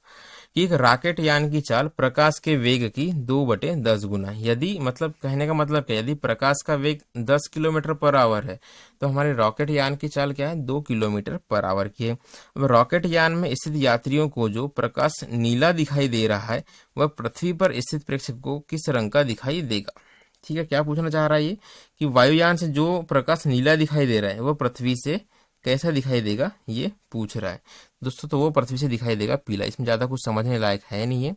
कि एक रॉकेट यान की चाल प्रकाश के वेग की 2/10 गुना है। यदि, मतलब कहने का मतलब क्या, यदि प्रकाश का वेग 10 किलोमीटर पर आवर है तो हमारे रॉकेट यान की चाल क्या है, 2 किलोमीटर पर आवर की है। अब रॉकेट यान में स्थित यात्रियों को जो प्रकाश नीला दिखाई दे रहा है वह पृथ्वी पर स्थित प्रेक्षक को किस रंग का दिखाई देगा। ठीक है, क्या पूछना चाह रहा है ये, कि वायुयान से जो प्रकाश नीला दिखाई दे रहा है वह पृथ्वी से कैसा दिखाई देगा, ये पूछ रहा है दोस्तों। तो वो पृथ्वी से दिखाई देगा पीला। इसमें ज्यादा कुछ समझने लायक है नहीं है,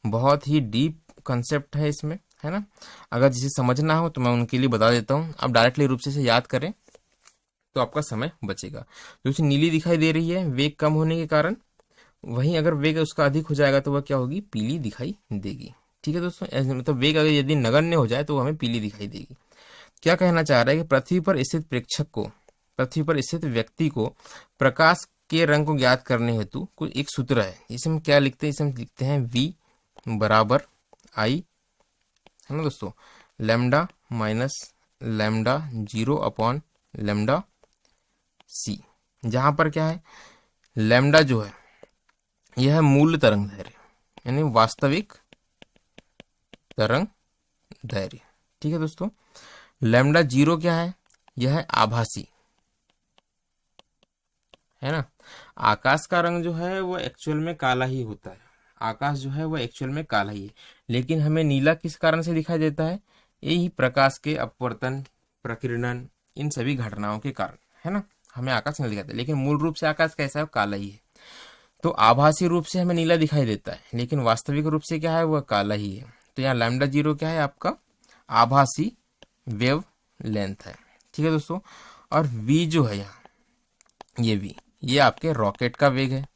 बहुत ही डीप कंसेप्ट है इसमें, है ना। अगर जिसे समझना हो तो मैं उनके लिए बता देता हूँ, आप डायरेक्टली रूप से इसे याद करें तो आपका समय बचेगा। जो उसे नीली दिखाई दे रही है वेग कम होने के कारण, वहीं अगर वेग उसका अधिक हो जाएगा तो वह क्या होगी, पीली दिखाई देगी। ठीक है दोस्तों, मतलब वेग अगर यदि नगण्य हो जाए तो हमें पीली दिखाई देगी। क्या कहना चाह रहा है कि पृथ्वी पर स्थित प्रेक्षक को, पृथ्वी पर स्थित व्यक्ति को प्रकाश के रंग को ज्ञात करने हेतु कुछ एक सूत्र है। इसे हम क्या लिखते हैं, इसे हम लिखते हैं V बराबर I, है ना दोस्तों, lambda minus lambda 0 upon lambda C, जहां पर क्या है, लैम्डा जो है यह है मूल तरंग दैर्घ्य, यानी वास्तविक तरंग दैर्घ्य। ठीक है दोस्तों, लैम्डा 0 क्या है, यह है आभासी, है ना। आकाश का रंग जो है वो एक्चुअल में काला ही होता है, आकाश जो है वो एक्चुअल में काला ही है, लेकिन हमें नीला किस कारण से दिखाई देता है, यही प्रकाश के अपवर्तन, प्रकीर्णन, इन सभी घटनाओं के कारण, है ना, हमें आकाश नहीं दिखाता। लेकिन मूल रूप से आकाश कैसा है, काला ही है। तो आभासी रूप से हमें नीला दिखाई देता है, लेकिन वास्तविक रूप से क्या है, वह काला ही है। तो यहाँ लैम्डा 0 क्या है, आपका आभासी वेव लेंथ है। ठीक है दोस्तों, और V जो है यहाँ, ये V, ये आपके रॉकेट का वेग है,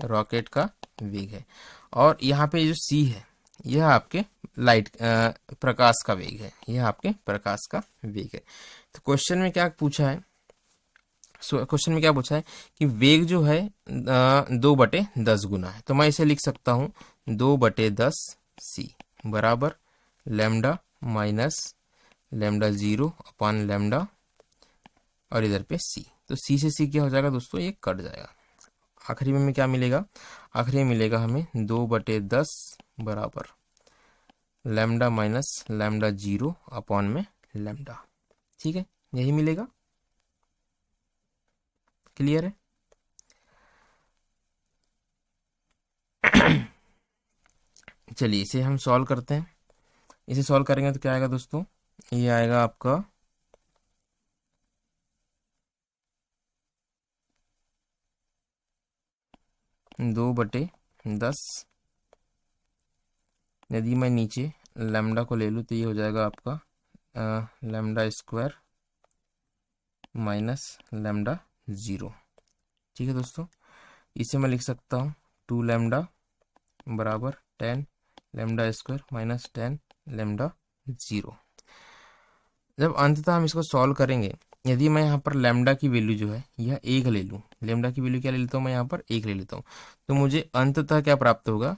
रॉकेट का वेग है। और यहाँ पे जो C है यह आपके लाइट प्रकाश का वेग है, यह आपके प्रकाश का वेग है। तो क्वेश्चन में क्या पूछा है, क्वेश्चन में क्या पूछा है कि वेग जो है 2/10 गुना है। तो मैं इसे लिख सकता हूँ 2/10 C बराबर lambda minus lambda 0 upon lambda और इधर पे C। तो C से C क्या हो जाएगा दोस्तों, ये कट जाएगा। आखिरी में क्या मिलेगा, आखिरी में मिलेगा हमें 2/10 बराबर लैम्डा माइनस लैम्डा 0 अपॉन में लैम्डा। ठीक है, यही मिलेगा। क्लियर है। चलिए इसे हम सॉल्व करते हैं। इसे सॉल्व करेंगे तो क्या आएगा दोस्तों, ये आएगा आपका 2/10, यदि मैं नीचे लैम्डा को ले लूँ तो ये हो जाएगा आपका लैम्डा स्क्वायर माइनस लैम्डा 0। ठीक है दोस्तों, इसे मैं लिख सकता हूँ 2 लैम्डा बराबर 10 लैम्डा स्क्वायर माइनस 10 लैम्डा 0। जब अंततः हम इसको सॉल्व करेंगे, यदि मैं यहाँ पर लैम्डा की वैल्यू जो है यह 1 ले लूँ, लैम्डा की वैल्यू क्या ले लेता हूँ, मैं यहाँ पर 1 ले लेता हूँ, तो मुझे अंततः क्या प्राप्त होगा,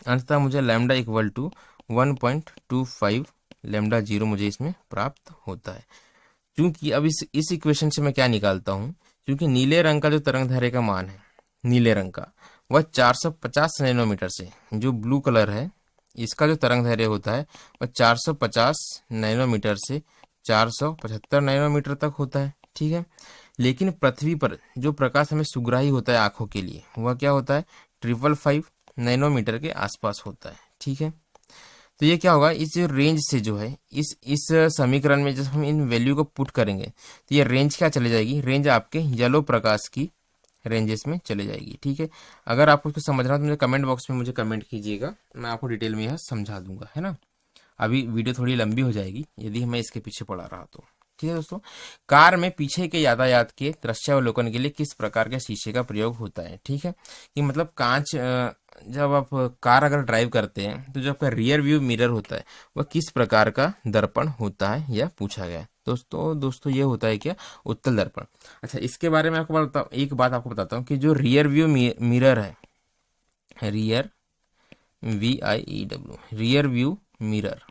अंततः मुझे लैम्डा इक्वल टू 1.25 लैम्डा 0 मुझे इसमें प्राप्त होता है। क्योंकि अब इस इक्वेशन से मैं क्या निकालता हूँ, क्योंकि नीले रंग का जो तरंग दैर्घ्य का मान है, नीले रंग का, वह 450 नैनोमीटर से, जो ब्लू कलर है इसका जो तरंग दैर्घ्य होता है वह 450 नैनोमीटर से 475 नैनोमीटर तक होता है। ठीक है, लेकिन पृथ्वी पर जो प्रकाश हमें सुग्राही होता है आंखों के लिए, वह क्या होता है 555 नैनोमीटर के आसपास होता है। ठीक है, तो ये क्या होगा, इस जो रेंज से जो है इस समीकरण में जब हम इन वैल्यू को पुट करेंगे तो ये रेंज क्या चले जाएगी, रेंज आपके येलो प्रकाश की रेंजेस में चले जाएगी। ठीक है, अगर आपको कुछ समझना हो तो मुझे कमेंट बॉक्स में मुझे कमेंट कीजिएगा, मैं आपको डिटेल में यह समझा दूंगा, है ना। अभी वीडियो थोड़ी लंबी हो जाएगी यदि मैं इसके पीछे पड़ा रहा तो। ठीक है दोस्तों, कार में पीछे के यातायात के दृश्यावलोकन के लिए किस प्रकार के शीशे का प्रयोग होता है। ठीक है, कि मतलब कांच, जब आप कार अगर ड्राइव करते हैं तो जो आपका रियर व्यू मिरर होता है वह किस प्रकार का दर्पण होता है, यह पूछा गया है। दोस्तों ये होता है क्या, उत्तल दर्पण। अच्छा, इसके बारे में आपको एक बात आपको बताता हूँ कि जो रियर व्यू मिरर है, rear VIEW, rear view mirror,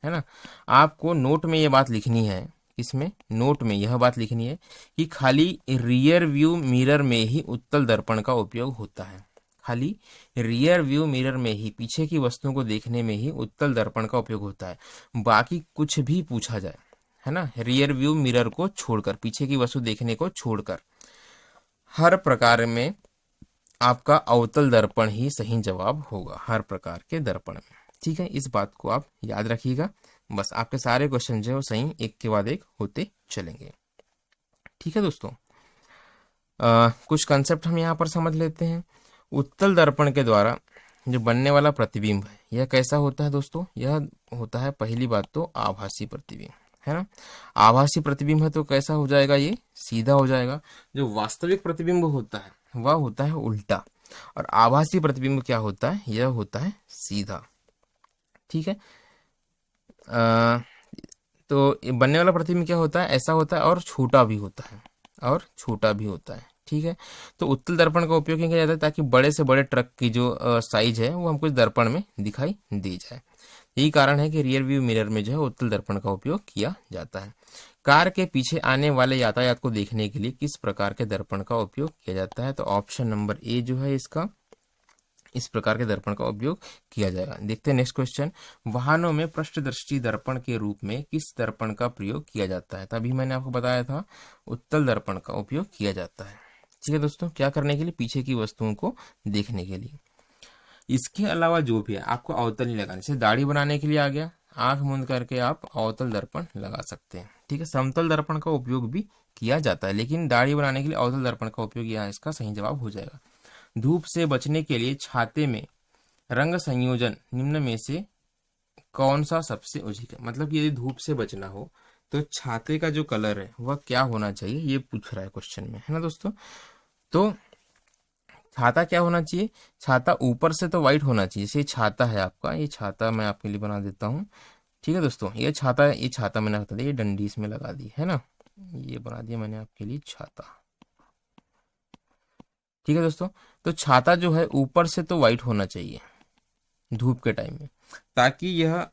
है ना, आपको नोट में ये बात लिखनी है, इसमें नोट में यह बात लिखनी है कि खाली रियर व्यू मिरर में ही उत्तल दर्पण का उपयोग होता है। खाली रियर व्यू मिरर में ही, पीछे की वस्तुओं को देखने में ही उत्तल दर्पण का उपयोग होता है। बाकी कुछ भी पूछा जाए, है ना, रियर व्यू मिरर को छोड़कर, पीछे की वस्तु देखने को छोड़कर, हर प्रकार में आपका अवतल दर्पण ही सही जवाब होगा, हर प्रकार के दर्पण में। ठीक है, इस बात को आप याद रखिएगा। बस आपके सारे क्वेश्चन जो है वो सही एक के बाद एक होते चलेंगे। ठीक है दोस्तों, कुछ कंसेप्ट हम यहाँ पर समझ लेते हैं। उत्तल दर्पण के द्वारा जो बनने वाला प्रतिबिंब है यह कैसा होता है दोस्तों, यह होता है पहली बात तो आभासी प्रतिबिंब, है ना। आभासी प्रतिबिंब है तो कैसा हो जाएगा, ये सीधा हो जाएगा। जो वास्तविक प्रतिबिंब होता है वह होता है उल्टा, और आभासी प्रतिबिंब क्या होता है, यह होता है सीधा। ठीक है, तो ये बनने वाला प्रतिबिंब क्या होता है, ऐसा होता है और छोटा भी होता है, और छोटा भी होता है। ठीक है, तो उत्तल दर्पण का उपयोग किया जाता है ताकि बड़े से बड़े ट्रक की जो साइज है वो हमको इस दर्पण में दिखाई दे जाए। यही कारण है कि रियर व्यू मिरर में जो है उत्तल दर्पण का उपयोग किया जाता है। कार के पीछे आने वाले यातायात को देखने के लिए किस प्रकार के दर्पण का उपयोग किया जाता है, तो ऑप्शन नंबर ए जो है इसका, इस प्रकार के दर्पण का उपयोग किया जाएगा। देखते हैं नेक्स्ट क्वेश्चन, वाहनों में पृष्ठदर्शी दर्पण के रूप में किस दर्पण का प्रयोग किया जाता है। तभी मैंने आपको बताया था उत्तल दर्पण का उपयोग किया जाता है। ठीक है दोस्तों, क्या करने के लिए, पीछे की वस्तुओं को देखने के लिए। इसके अलावा जो भी है आपको अवतल नहीं लगाने, जैसे दाढ़ी बनाने के लिए आ गया, आंख मूंद करके आप अवतल दर्पण लगा सकते हैं। ठीक है, समतल दर्पण का उपयोग भी किया जाता है, लेकिन दाढ़ी बनाने के लिए अवतल दर्पण का उपयोग यहाँ इसका सही जवाब हो जाएगा। धूप से बचने के लिए छाते में रंग संयोजन निम्न में से कौन सा सबसे उचित है। मतलब कि यदि धूप से बचना हो तो छाते का जो कलर है वह क्या होना चाहिए, ये पूछ रहा है क्वेश्चन में, है ना दोस्तों। तो छाता क्या होना चाहिए, छाता ऊपर से तो व्हाइट होना चाहिए। जैसे छाता है आपका, ये छाता मैं आपके लिए बना देता हूँ। ठीक है दोस्तों, ये छाता मैंने बता दिया, ये डंडी इसमें लगा दी, है ना, ये बना दिया मैंने आपके लिए छाता। ठीक है दोस्तों, तो छाता जो है ऊपर से तो व्हाइट होना चाहिए धूप के टाइम में, ताकि यह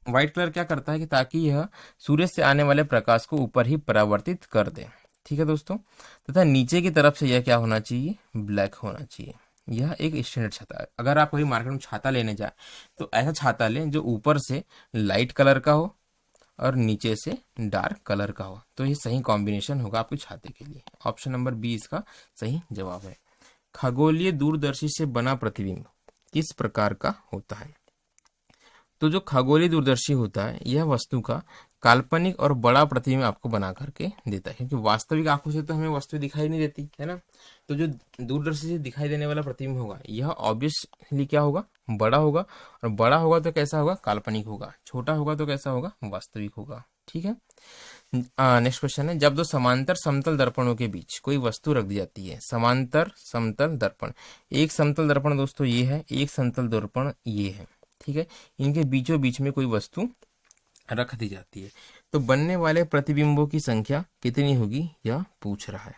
व्हाइट कलर क्या करता है कि ताकि यह सूर्य से आने वाले प्रकाश को ऊपर ही परावर्तित कर दे। ठीक है दोस्तों, तथा नीचे की तरफ से यह क्या होना चाहिए, ब्लैक होना चाहिए। यह एक स्टैंडर्ड छाता है। अगर आप कभी मार्केट में छाता लेने जाए तो ऐसा छाता लें जो ऊपर से लाइट कलर का हो और नीचे से डार्क कलर का हो, तो ये सही कॉम्बिनेशन होगा आपके छाते के लिए। ऑप्शन नंबर बी इसका सही जवाब है। खगोलीय दूरदर्शी से बना प्रतिबिंब किस प्रकार का होता है। तो जो खगोलीय दूरदर्शी होता है यह वस्तु का काल्पनिक और बड़ा प्रतिबिंब आपको बना करके देता है, क्योंकि वास्तविक आंखों से तो हमें वस्तु दिखाई नहीं देती, है ना। तो जो दूरदर्शी से दिखाई देने वाला प्रतिबिंब होगा यह ऑब्वियसली क्या होगा, बड़ा होगा, और बड़ा होगा तो कैसा होगा, काल्पनिक होगा, छोटा होगा तो कैसा होगा, वास्तविक होगा। ठीक है, नेक्स्ट क्वेश्चन है, जब दो समांतर समतल दर्पणों के बीच कोई वस्तु रख दी जाती है। समांतर समतल दर्पण, एक समतल दर्पण दोस्तों ये है, एक समतल दर्पण ये है। ठीक है, इनके बीचों बीच में कोई वस्तु रख दी जाती है, तो बनने वाले प्रतिबिंबों की संख्या कितनी होगी, यह पूछ रहा है।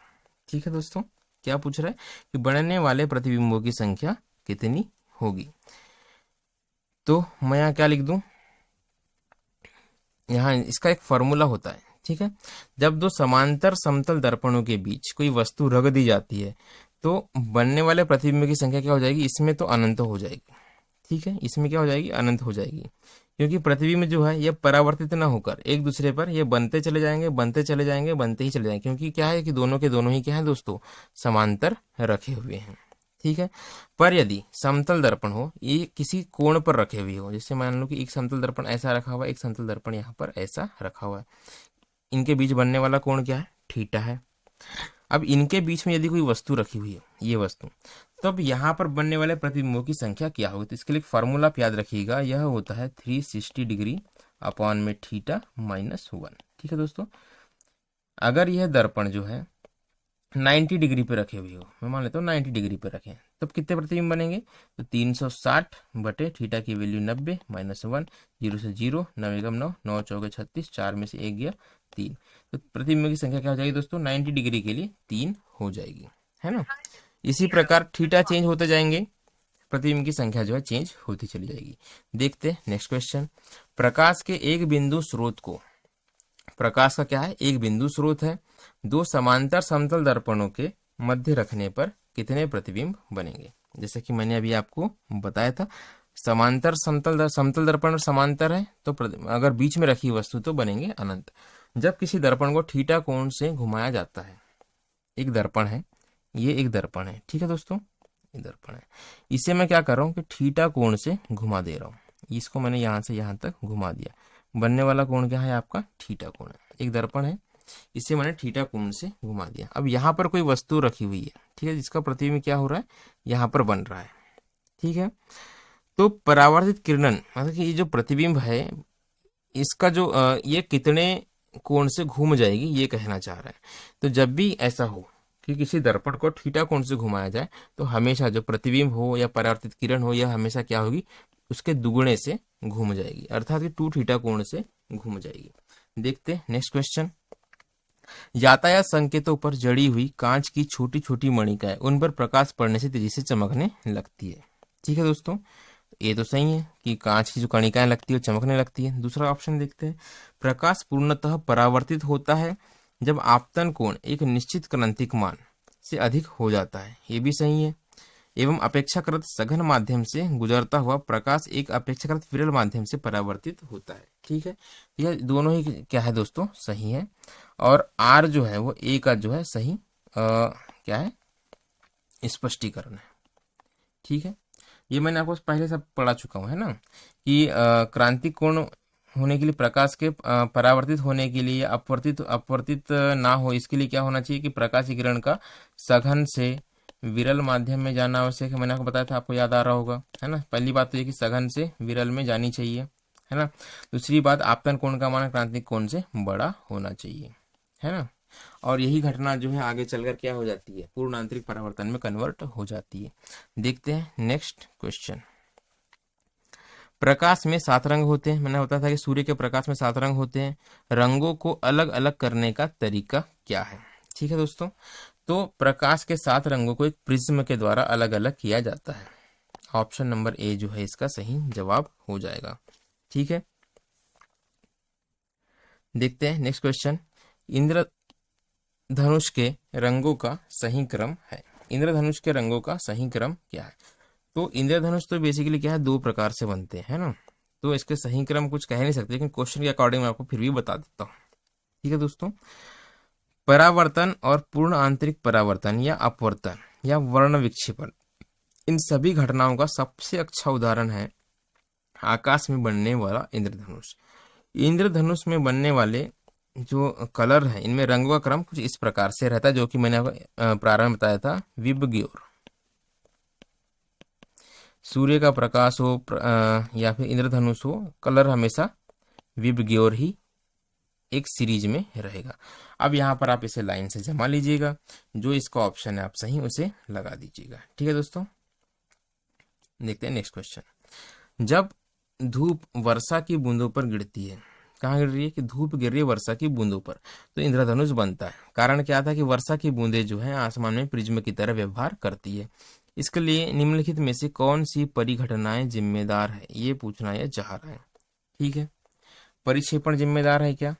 ठीक है दोस्तों, क्या पूछ रहा है कि बनने वाले प्रतिबिंबों की संख्या कितनी होगी। तो मैं यहाँ क्या लिख दूं, यहाँ इसका एक फॉर्मूला होता है। ठीक है, जब दो समांतर समतल दर्पणों के बीच कोई वस्तु रख दी जाती है तो बनने वाले प्रतिबिंब की संख्या क्या हो जाएगी, इसमें तो अनंत हो जाएगी। ठीक है, इसमें क्या हो जाएगी, अनंत हो जाएगी, क्योंकि प्रतिबिंब जो है यह परावर्तित ना होकर एक दूसरे पर ये बनते चले जाएंगे, बनते चले जाएंगे, बनते ही चले जाएंगे, क्योंकि क्या है कि दोनों के दोनों ही क्या है दोस्तों, समांतर रखे हुए हैं। ठीक है। पर यदि समतल दर्पण हो, ये किसी कोण पर रखे हुए हो, जैसे मान लो कि एक समतल दर्पण ऐसा रखा हुआ है, एक समतल दर्पण यहाँ पर ऐसा रखा हुआ है, इनके बीच बनने वाला कोण क्या है, थीटा है। अब इनके बीच में यदि कोई वस्तु रखी हुई है, ये वस्तु, तो अब यहाँ पर बनने वाले प्रतिबिंबों की संख्या क्या होगी, तो इसके लिए फॉर्मूला आप याद रखिएगा, यह होता है 360 डिग्री अपॉन में थीटा माइनस 1। ठीक है दोस्तों, अगर यह दर्पण जो है 90 डिग्री पे रखे हुए हो, मैं मान लेता हूँ 90 डिग्री पे रखें, तब कितने प्रतिबिंब बनेंगे, तो 360 बटे थीटा की वैल्यू 90 माइनस 1, 0 से 0, 9 एकम 9, 9 चौके 36, 4 में से 1 गया 3, तो प्रतिबिंब की संख्या क्या हो जाएगी दोस्तों, 90 डिग्री के लिए 3 हो जाएगी, है ना। इसी प्रकार थीटा चेंज होते जाएंगे, प्रतिबिंब की संख्या जो है चेंज होती चली जाएगी। देखते हैं नेक्स्ट क्वेश्चन। प्रकाश के एक बिंदु स्रोत को, प्रकाश का क्या है, एक बिंदु स्रोत है, दो समांतर समतल दर्पणों के मध्य रखने पर कितने प्रतिबिंब बनेंगे। जैसे कि मैंने अभी आपको बताया था, समांतर समतल दर्पण और समांतर है, तो अगर बीच में रखी वस्तु तो बनेंगे अनंत। जब किसी दर्पण को थीटा कोण से घुमाया जाता है, एक दर्पण है, ये एक दर्पण है, ठीक है दोस्तों, ये दर्पण है, इसे मैं क्या कर रहा हूँ कि थीटा कोण से घुमा दे रहा हूँ, इसको मैंने यहाँ से यहाँ तक घुमा दिया, बनने वाला कोण क्या है आपका, थीटा कोण है। एक दर्पण है, इसे मैंने थीटा कोण से घुमा दिया। अब यहाँ पर कोई वस्तु रखी हुई है, ठीक है, जिसका प्रतिबिंब क्या हो रहा है, यहाँ पर बन रहा है, ठीक है। तो परावर्तित किरणन, मतलब कि ये जो प्रतिबिंब है, इसका जो ये कितने कोण से घूम जाएगी, ये कहना चाह रहा है। तो जब भी ऐसा हो कि किसी दर्पण को थीटा कोण से घुमाया जाए, तो हमेशा जो प्रतिबिंब हो या परावर्तित किरण हो, यह हमेशा क्या होगी, उसके दुगुने से घूम जाएगी, अर्थात कि 2 थीटा कोण से घूम जाएगी। देखते नेक्स्ट क्वेश्चन। यातायात संकेतों पर जड़ी हुई कांच की छोटी छोटी मणिकाएं उन पर प्रकाश पड़ने से तेजी से चमकने लगती है। ठीक है दोस्तों, ये तो सही है कि कांच की जो कणिकाएं लगती है वो चमकने लगती है। दूसरा ऑप्शन देखते हैं, प्रकाश पूर्णतः परावर्तित होता है जब आपतन कोण एक निश्चित क्रांतिक मान से अधिक हो जाता है, ये भी सही है। एवं अपेक्षाकृत सघन माध्यम से गुजरता हुआ प्रकाश एक अपेक्षाकृत विरल माध्यम से परावर्तित होता है। ठीक है, यह दोनों ही क्या है दोस्तों, सही है। और आर जो है वो ए का जो है सही क्या है, स्पष्टीकरण है। ठीक है, ये मैंने आपको पहले सब पढ़ा चुका हूँ, है ना, कि क्रांतिक कोण होने के लिए, प्रकाश के परावर्तित होने के लिए, अपवर्तित ना हो, इसके लिए क्या होना चाहिए कि प्रकाश की किरण का सघन से विरल माध्यम में जाना आवश्यक है। मैंने आपको बताया था, आपको याद आ रहा होगा, है ना। पहली बात तो ये कि सघन से विरल में जानी चाहिए, है ना। दूसरी बात, आपतन कोण का मान क्रांतिक कोण से बड़ा होना चाहिए, है ना। और यही घटना जो है आगे चलकर क्या हो जाती है, पूर्ण आंतरिक परावर्तन में कन्वर्ट हो जाती है। देखते हैं नेक्स्ट क्वेश्चन। प्रकाश में 7 रंग होते हैं, मैंने बताया था कि सूर्य के प्रकाश में 7 रंग होते हैं। रंगों को अलग अलग करने का तरीका क्या है। ठीक है दोस्तों, तो प्रकाश के 7 रंगों को एक प्रिज्म के द्वारा अलग अलग किया जाता है। ऑप्शन नंबर ए जो है इसका सही जवाब हो जाएगा। ठीक है, देखते हैं नेक्स्ट क्वेश्चन। इंद्रधनुष के रंगों का सही क्रम है। इंद्रधनुष के रंगों का सही क्रम क्या है। तो इंद्रधनुष तो बेसिकली क्या है, 2 प्रकार से बनते हैं ना, तो इसके सही क्रम कुछ कह नहीं सकते, लेकिन क्वेश्चन के अकॉर्डिंग मैं आपको फिर भी बता देता हूँ। ठीक है दोस्तों, परावर्तन और पूर्ण आंतरिक परावर्तन या अपवर्तन या वर्ण विक्षेपण, इन सभी घटनाओं का सबसे अच्छा उदाहरण है आकाश में बनने वाला इंद्रधनुष। इंद्रधनुष में बनने वाले जो कलर है, इनमें रंगों का क्रम कुछ इस प्रकार से रहता है, जो कि मैंने प्रारंभ में बताया था, विबग्योर। सूर्य का प्रकाश हो या फिर इंद्रधनुष हो, कलर हमेशा विबग्योर ही एक सीरीज में रहेगा। अब यहाँ पर आप इसे लाइन से जमा लीजिएगा, जो इसका ऑप्शन है आप सही उसे लगा दीजिएगा। ठीक है दोस्तों, देखते हैं नेक्स्ट क्वेश्चन। जब धूप वर्षा की बूंदों पर गिरती है, कहाँ गिर रही है, कि धूप गिर रही है वर्षा की बूंदों पर, तो इंद्रधनुष बनता है। कारण क्या था कि वर्षा की बूंदें जो है आसमान में प्रिज्म की तरह व्यवहार करती है। इसके लिए निम्नलिखित में से कौन सी परिघटनाएं जिम्मेदार है, ये पूछना यह चाह रहा है। ठीक है, परिक्षेपण जिम्मेदार है क्या,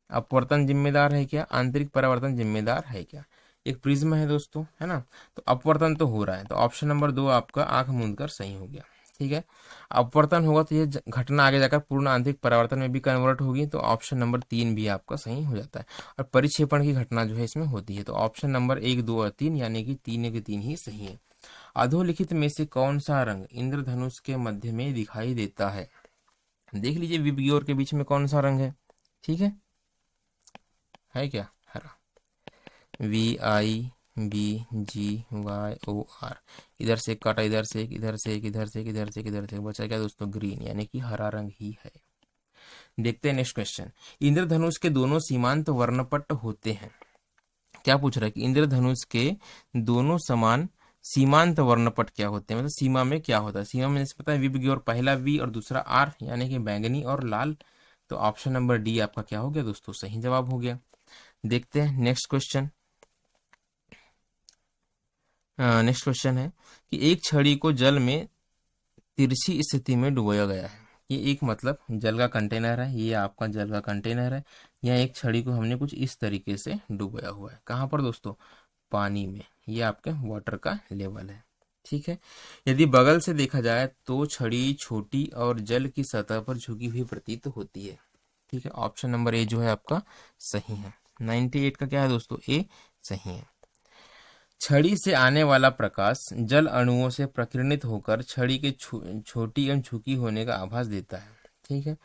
अपवर्तन जिम्मेदार है क्या, आंतरिक परावर्तन जिम्मेदार है क्या। एक प्रिज्म है दोस्तों, है ना, तो अपवर्तन तो हो रहा है, तो ऑप्शन नंबर 2 आपका आंख मूंद कर सही हो गया। ठीक है, अपवर्तन होगा तो ये घटना आगे जाकर पूर्ण आंतरिक परावर्तन में भी कन्वर्ट होगी, तो ऑप्शन नंबर 3 भी आपका सही हो जाता है। और परिक्षेपण की घटना जो है इसमें होती है, तो ऑप्शन नंबर 1, 2 और 3 यानी कि 3 के 3 ही सही है। अधोलिखित में से कौन सा रंग इंद्रधनुष के मध्य में दिखाई देता है? देख लीजिए विबग्योर के बीच में कौन सा रंग है, ठीक है क्या? हरा। VIBGYOR, इधर से काटा, इधर से एक, इधर से एक, इधर से एक, इधर से एक, इधर से एक, बचा क्या दोस्तों? ग्रीन, यानी कि हरा रंग ही है। देखते हैं नेक्स्ट क्वेश्चन। इंद्रधनुष के दोनों सीमांत वर्णपट होते हैं। क्या पूछ रहा है कि इंद्रधनुष के दोनों समान सीमांत वर्णपट क्या होते हैं, मतलब सीमा में क्या होता है? सीमा में जैसे पता है विबग्योर, पहला V और दूसरा R, यानी कि बैंगनी और लाल। तो ऑप्शन नंबर डी आपका क्या हो गया दोस्तों? सही जवाब हो गया। देखते हैं नेक्स्ट क्वेश्चन। नेक्स्ट क्वेश्चन है कि एक छड़ी को जल में तिरछी स्थिति में डुबोया गया है। ये एक मतलब जल का कंटेनर है, ये आपका जल का कंटेनर है। यहाँ एक छड़ी को हमने कुछ इस तरीके से डुबोया हुआ है। कहाँ पर दोस्तों? पानी में। ये आपके वाटर का लेवल है, ठीक है। यदि बगल से देखा जाए तो छड़ी छोटी और जल की सतह पर झुकी हुई प्रतीत होती है, ठीक है। ऑप्शन नंबर ए जो है आपका सही है। 98 का क्या है दोस्तों? ए सही है। छड़ी से आने वाला प्रकाश जल अणुओं से प्रकीर्णित होकर छड़ी के छोटी एवं झुकी होने का आभास देता है, ठीक है।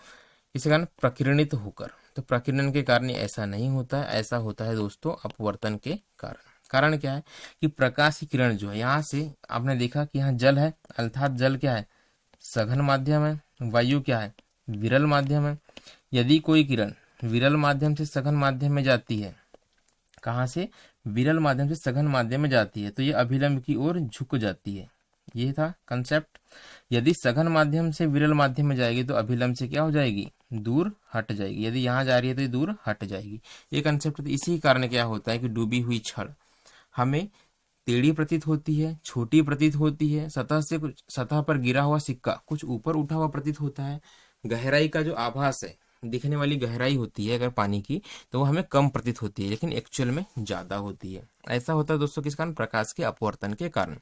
इसे कारण प्रकीर्णित होकर, तो प्रकीर्णन के कारण ऐसा नहीं होता है, ऐसा होता है दोस्तों अपवर्तन के कारण। कारण क्या है कि प्रकाश की किरण जो है, यहाँ से आपने देखा कि यहाँ जल है, अर्थात जल क्या है? सघन माध्यम है। वायु क्या है? विरल माध्यम है। यदि कोई किरण विरल माध्यम से सघन माध्यम में जाती है, कहाँ से? विरल माध्यम से सघन माध्यम में जाती है, तो ये अभिलंब की ओर झुक जाती है। ये था कंसेप्ट। यदि सघन माध्यम से विरल माध्यम में जाएगी तो अभिलंब से क्या हो जाएगी? दूर हट जाएगी। यदि यहाँ जा रही है तो ये दूर हट जाएगी। ये कंसेप्ट। तो इसी कारण क्या होता है कि डूबी हुई छड़ हमें टेढ़ी प्रतीत होती है, छोटी प्रतीत होती है, सतह से कुछ, सतह पर गिरा हुआ सिक्का कुछ ऊपर उठा हुआ प्रतीत होता है। गहराई का जो आभास है, दिखने वाली गहराई होती है अगर पानी की, तो वो हमें कम प्रतीत होती है, लेकिन एक्चुअल में ज्यादा होती है। ऐसा होता है दोस्तों किस कारण? प्रकाश के अपवर्तन के कारण।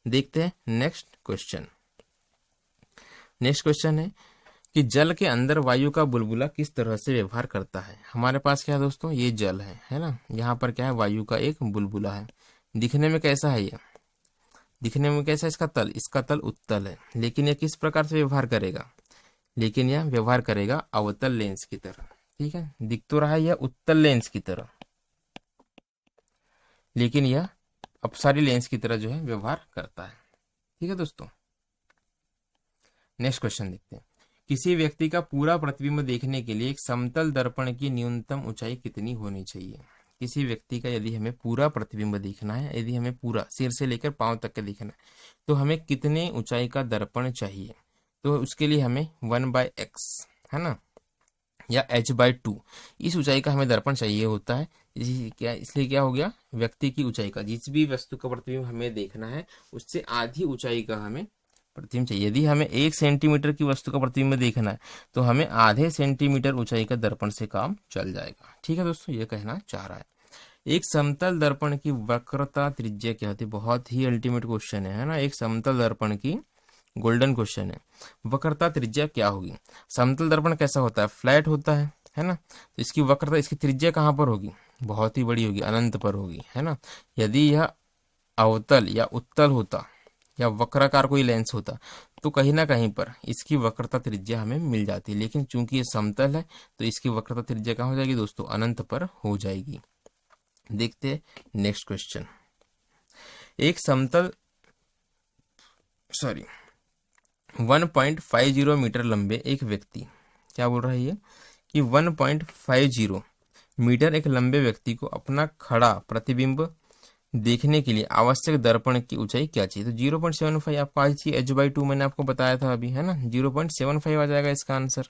देखते हैं नेक्स्ट क्वेश्चन। नेक्स्ट क्वेश्चन है कि जल के अंदर वायु का बुलबुला किस तरह से व्यवहार करता है। हमारे पास क्या है दोस्तों? ये जल है ना। यहाँ पर क्या है? वायु का एक बुलबुला है। दिखने में कैसा है ये? दिखने में कैसा है इसका तल? इसका तल उत्तल है, लेकिन यह किस प्रकार से व्यवहार करेगा? लेकिन यह व्यवहार करेगा अवतल लेंस की तरह, ठीक है। दिख तो रहा है यह उत्तल लेंस की तरह, लेकिन यह अपसारी लेंस की तरह जो है व्यवहार करता है, ठीक है दोस्तों। नेक्स्ट क्वेश्चन देखते हैं। किसी व्यक्ति का पूरा प्रतिबिंब देखने के लिए एक समतल दर्पण की न्यूनतम ऊंचाई कितनी होनी चाहिए? किसी व्यक्ति का यदि हमें पूरा प्रतिबिंब देखना है, यदि हमें पूरा सिर से लेकर पांव तक का देखना है, तो हमें कितने ऊंचाई का दर्पण चाहिए? तो उसके लिए हमें 1/x है ना, या h/2 इस ऊंचाई का हमें दर्पण चाहिए होता है। इसलिए क्या हो गया? व्यक्ति की ऊंचाई का, जिस भी वस्तु का प्रतिबिंब हमें देखना है उससे आधी ऊंचाई का हमें प्रतिबिंब चाहिए। यदि हमें 1 सेंटीमीटर की वस्तु का प्रतिबिंब देखना है तो हमें आधे सेंटीमीटर ऊंचाई का दर्पण से काम चल जाएगा, ठीक है दोस्तों। ये कहना चाह रहा है। एक समतल दर्पण की वक्रता त्रिज्या क्या होती है? बहुत ही अल्टीमेट क्वेश्चन है ना। एक समतल दर्पण की गोल्डन क्वेश्चन है, वक्रता त्रिज्या क्या होगी? समतल दर्पण कैसा होता है? फ्लैट होता है ना। तो इसकी वक्रता, इसकी त्रिज्या कहाँ पर होगी? बहुत ही बड़ी होगी, अनंत पर होगी, है ना। यदि यह अवतल या उत्तल होता या वक्राकार कोई लेंस होता तो कहीं ना कहीं पर इसकी वक्रता त्रिज्या हमें मिल जाती, लेकिन चूंकि ये समतल है तो इसकी वक्रता त्रिज्या कहाँ हो जाएगी दोस्तों? अनंत पर हो जाएगी। देखते हैं नेक्स्ट क्वेश्चन। एक समतल 1.50 मीटर लंबे एक व्यक्ति, क्या बोल रहा है ये कि 1.50 मीटर एक लंबे व्यक्ति को अपना खड़ा प्रतिबिंब देखने के लिए आवश्यक दर्पण की ऊंचाई क्या चाहिए? तो 0.75 आपको आ चाहिए। h/2 मैंने आपको बताया था अभी, है ना। 0.75 आ जाएगा इसका आंसर।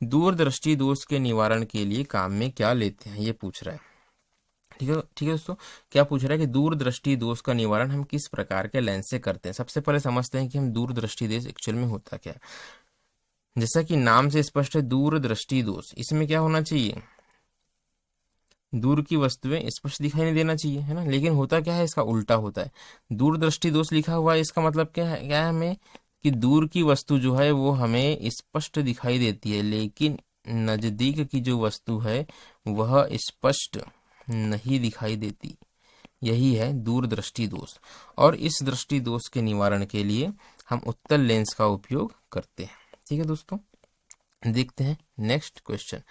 दूरदृष्टि दोष के निवारण के लिए काम में क्या लेते हैं, ये पूछ रहा है, ठीक है दोस्तों। क्या पूछ रहा है कि दूरदृष्टि दोष का निवारण हम किस प्रकार के लेंस से करते हैं। सबसे पहले समझते हैं कि हम दूरदृष्टि दोष एक्चुअल में होता क्या है। जैसा कि नाम से स्पष्ट है, दूरदृष्टि दोष, इसमें क्या होना चाहिए? दूर की वस्तुएं स्पष्ट दिखाई नहीं देना चाहिए, है ना। लेकिन होता क्या है? इसका उल्टा होता है। दूरदृष्टि दोष लिखा हुआ है, इसका मतलब क्या है हमें कि दूर की वस्तु जो है वो हमें स्पष्ट दिखाई देती है, लेकिन नजदीक की जो वस्तु है वह स्पष्ट नहीं दिखाई देती। यही है दूरदृष्टि दोष। और इस दृष्टि दोष के निवारण के लिए हम उत्तल लेंस का उपयोग करते हैं। ठीक है दोस्तों, देखते हैं नेक्स्ट क्वेश्चन।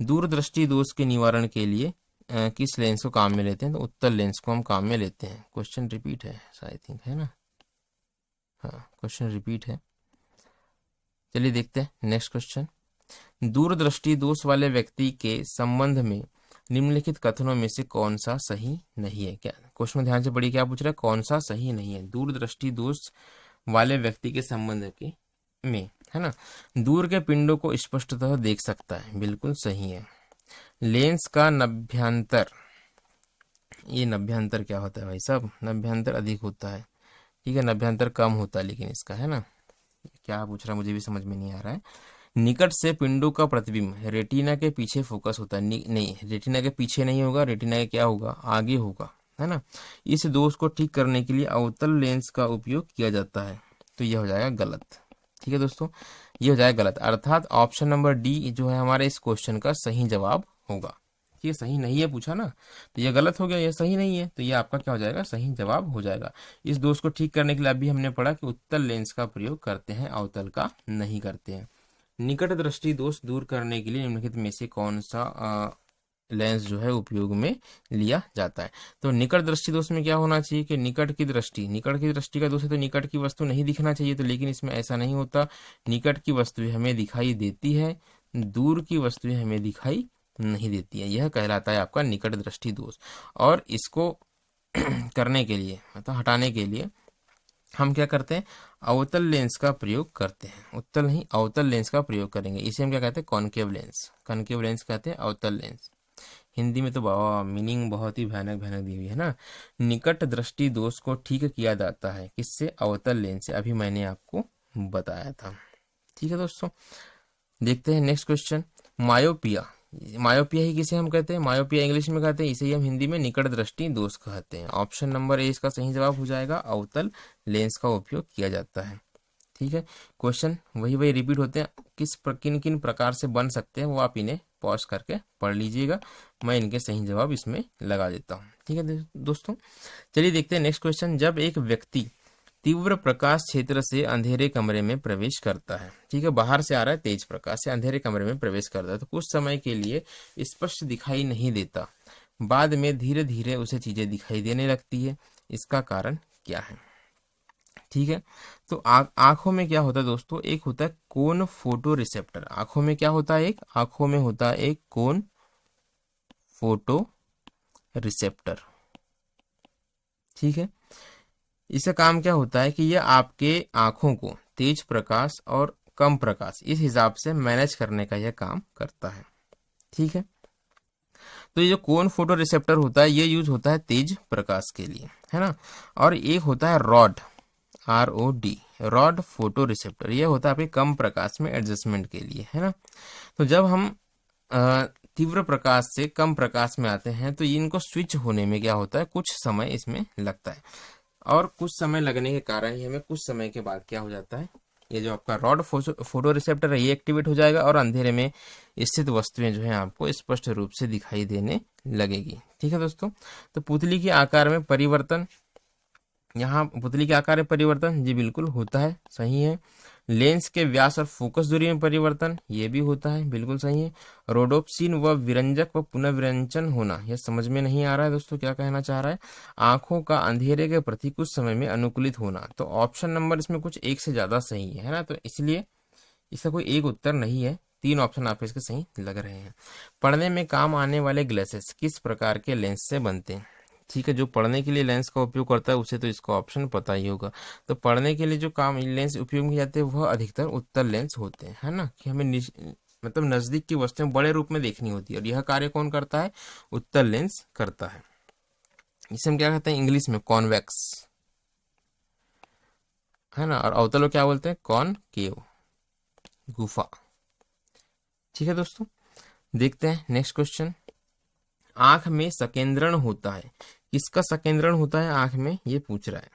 दूरदृष्टि दोष के निवारण के लिए किस लेंस को काम में लेते हैं? तो उत्तल लेंस को हम काम में लेते हैं। क्वेश्चन रिपीट है आई थिंक, है ना? हाँ, क्वेश्चन रिपीट है। चलिए देखते हैं नेक्स्ट क्वेश्चन। दूरदृष्टि दोष वाले व्यक्ति के संबंध में निम्नलिखित कथनों में से कौन सा सही नहीं है? क्या क्वेश्चन में ध्यान से पढ़िए, क्या पूछ रहा है? कौन सा सही नहीं है दूरदृष्टि दोष वाले व्यक्ति के संबंध के में, है ना? दूर के पिंडों को स्पष्टतः देख सकता है, बिल्कुल सही है। लेंस का नभ्यंतर, ये नभ्यंतर क्या होता है भाई साहब? नभ्यंतर अधिक होता है, ठीक है, नभ्यंतर कम होता है लेकिन इसका, है ना? क्या पूछ रहा है मुझे भी समझ में नहीं आ रहा है। निकट से पिंडों का प्रतिबिंब रेटिना के पीछे फोकस होता है, नहीं, रेटिना के पीछे नहीं होगा, रेटिना के क्या होगा? आगे होगा, है ना? इस दोष को ठीक करने के लिए अवतल लेंस का उपयोग किया जाता है, तो यह हो जाएगा गलत। ठीक है दोस्तों, ये हो जाएगा गलत, अर्थात ऑप्शन नंबर डी जो है हमारे इस क्वेश्चन का सही जवाब होगा। ये सही नहीं है पूछा ना, तो ये गलत हो गया, ये सही नहीं है, तो ये आपका क्या हो जाएगा? सही जवाब हो जाएगा। इस दोष को ठीक करने के लिए अभी हमने पढ़ा कि उत्तल लेंस का प्रयोग करते हैं, अवतल का नहीं करते हैं। निकट दृष्टि दोष दूर करने के लिए निम्नलिखित में से कौन सा लेंस जो है उपयोग में लिया जाता है? तो निकट दृष्टि दोष में क्या होना चाहिए कि निकट की दृष्टि का दोष है, तो निकट की वस्तु नहीं दिखना चाहिए, तो लेकिन इसमें ऐसा नहीं होता। निकट की वस्तु हमें दिखाई देती है, दूर की वस्तुएं हमें दिखाई नहीं देती है, यह कहलाता है आपका निकट दृष्टि दोष। और इसको करने के लिए, मतलब हटाने के लिए हम क्या करते हैं? अवतल लेंस का प्रयोग करते हैं। उत्तल नहीं, अवतल लेंस का प्रयोग करेंगे। इसे हम क्या कहते हैं? Concave lens. कॉनकेव लेंस कहते हैं अवतल लेंस। हिंदी में तो मीनिंग बहुत ही भयानक भयानक दी हुई है ना। निकट दृष्टि दोष को ठीक किया जाता है किससे? अवतल लेंस से, अभी मैंने आपको बताया था। ठीक है दोस्तों, देखते हैं नेक्स्ट क्वेश्चन। मायोपिया, मायोपिया ही किसे हम कहते हैं? मायोपिया इंग्लिश में कहते हैं, इसे ही हम हिंदी में निकट दृष्टि दोष कहते हैं। ऑप्शन नंबर ए इसका सही जवाब हो जाएगा, अवतल लेंस का उपयोग किया जाता है। ठीक है, क्वेश्चन वही रिपीट होते हैं, किन किन प्रकार से बन सकते हैं वो आप इन्हें पॉज करके पढ़ लीजिएगा, मैं इनके सही जवाब इसमें लगा देता हूँ। ठीक है दोस्तों, चलिए देखते हैं नेक्स्ट क्वेश्चन। जब एक व्यक्ति तीव्र प्रकाश क्षेत्र से अंधेरे कमरे में प्रवेश करता है, ठीक है, बाहर से आ रहा है तेज प्रकाश से, अंधेरे कमरे में प्रवेश करता है, तो कुछ समय के लिए स्पष्ट दिखाई नहीं देता, बाद में धीरे धीरे उसे चीजें दिखाई देने लगती है, इसका कारण क्या है? ठीक है, तो आंखों में क्या होता है दोस्तों? एक होता है कोन फोटो रिसेप्टर। आंखों में क्या होता है? आंखों में होता है एक कोन फोटो रिसेप्टर। ठीक है, इसका काम क्या होता है कि यह आपके आंखों को तेज प्रकाश और कम प्रकाश इस हिसाब से मैनेज करने का यह काम करता है। ठीक है, तो ये जो कोन फोटो रिसेप्टर होता है ये यूज होता है तेज प्रकाश के लिए, है ना। और एक होता है rod, ROD, rod photo receptor, ये होता है आपके कम प्रकाश में एडजस्टमेंट के लिए, है ना। तो जब हम तीव्र प्रकाश से कम प्रकाश में आते हैं तो इनको स्विच होने में क्या होता है? कुछ समय इसमें लगता है, और कुछ समय लगने के कारण ही हमें कुछ समय के बाद क्या हो जाता है? ये जो आपका रॉड फोटो रिसेप्टर है ये एक्टिवेट हो जाएगा और अंधेरे में स्थित वस्तुएं जो है आपको स्पष्ट रूप से दिखाई देने लगेगी। ठीक है दोस्तों, तो पुतली के आकार में परिवर्तन, यहाँ पुतली के आकार में परिवर्तन जी बिल्कुल होता है, सही है। लेंस के व्यास और फोकस दूरी में परिवर्तन, ये भी होता है, बिल्कुल सही है। रोडोप्सिन व विरंजक व पुनर्विरंचन होना, यह समझ में नहीं आ रहा है दोस्तों क्या कहना चाह रहा है? आंखों का अंधेरे के प्रति कुछ समय में अनुकूलित होना, तो ऑप्शन नंबर इसमें कुछ एक से ज्यादा सही है ना, तो इसलिए इसका कोई एक उत्तर नहीं है, 3 ऑप्शन आपके इसके सही लग रहे हैं। पढ़ने में काम आने वाले ग्लासेस किस प्रकार के लेंस से बनते हैं? ठीक है, जो पढ़ने के लिए लेंस का उपयोग करता है उसे तो इसका ऑप्शन पता ही होगा। तो पढ़ने के लिए जो काम लेंस उपयोग में जाते हैं वह अधिकतर उत्तल लेंस होते हैं, है ना, कि हमें मतलब नजदीक की वस्तुएं बड़े रूप में देखनी होती है, और यह कार्य कौन करता है? उत्तल लेंस करता है। इसे हम क्या कहते हैं इंग्लिश में? कॉन्वेक्स, है ना, और अवतल क्या बोलते हैं? कॉनकेव, गुफा। ठीक है दोस्तों, देखते हैं नेक्स्ट क्वेश्चन। आंख में सकेंद्रण होता है, किसका सकेंद्रण होता है आंख में, ये पूछ रहा है।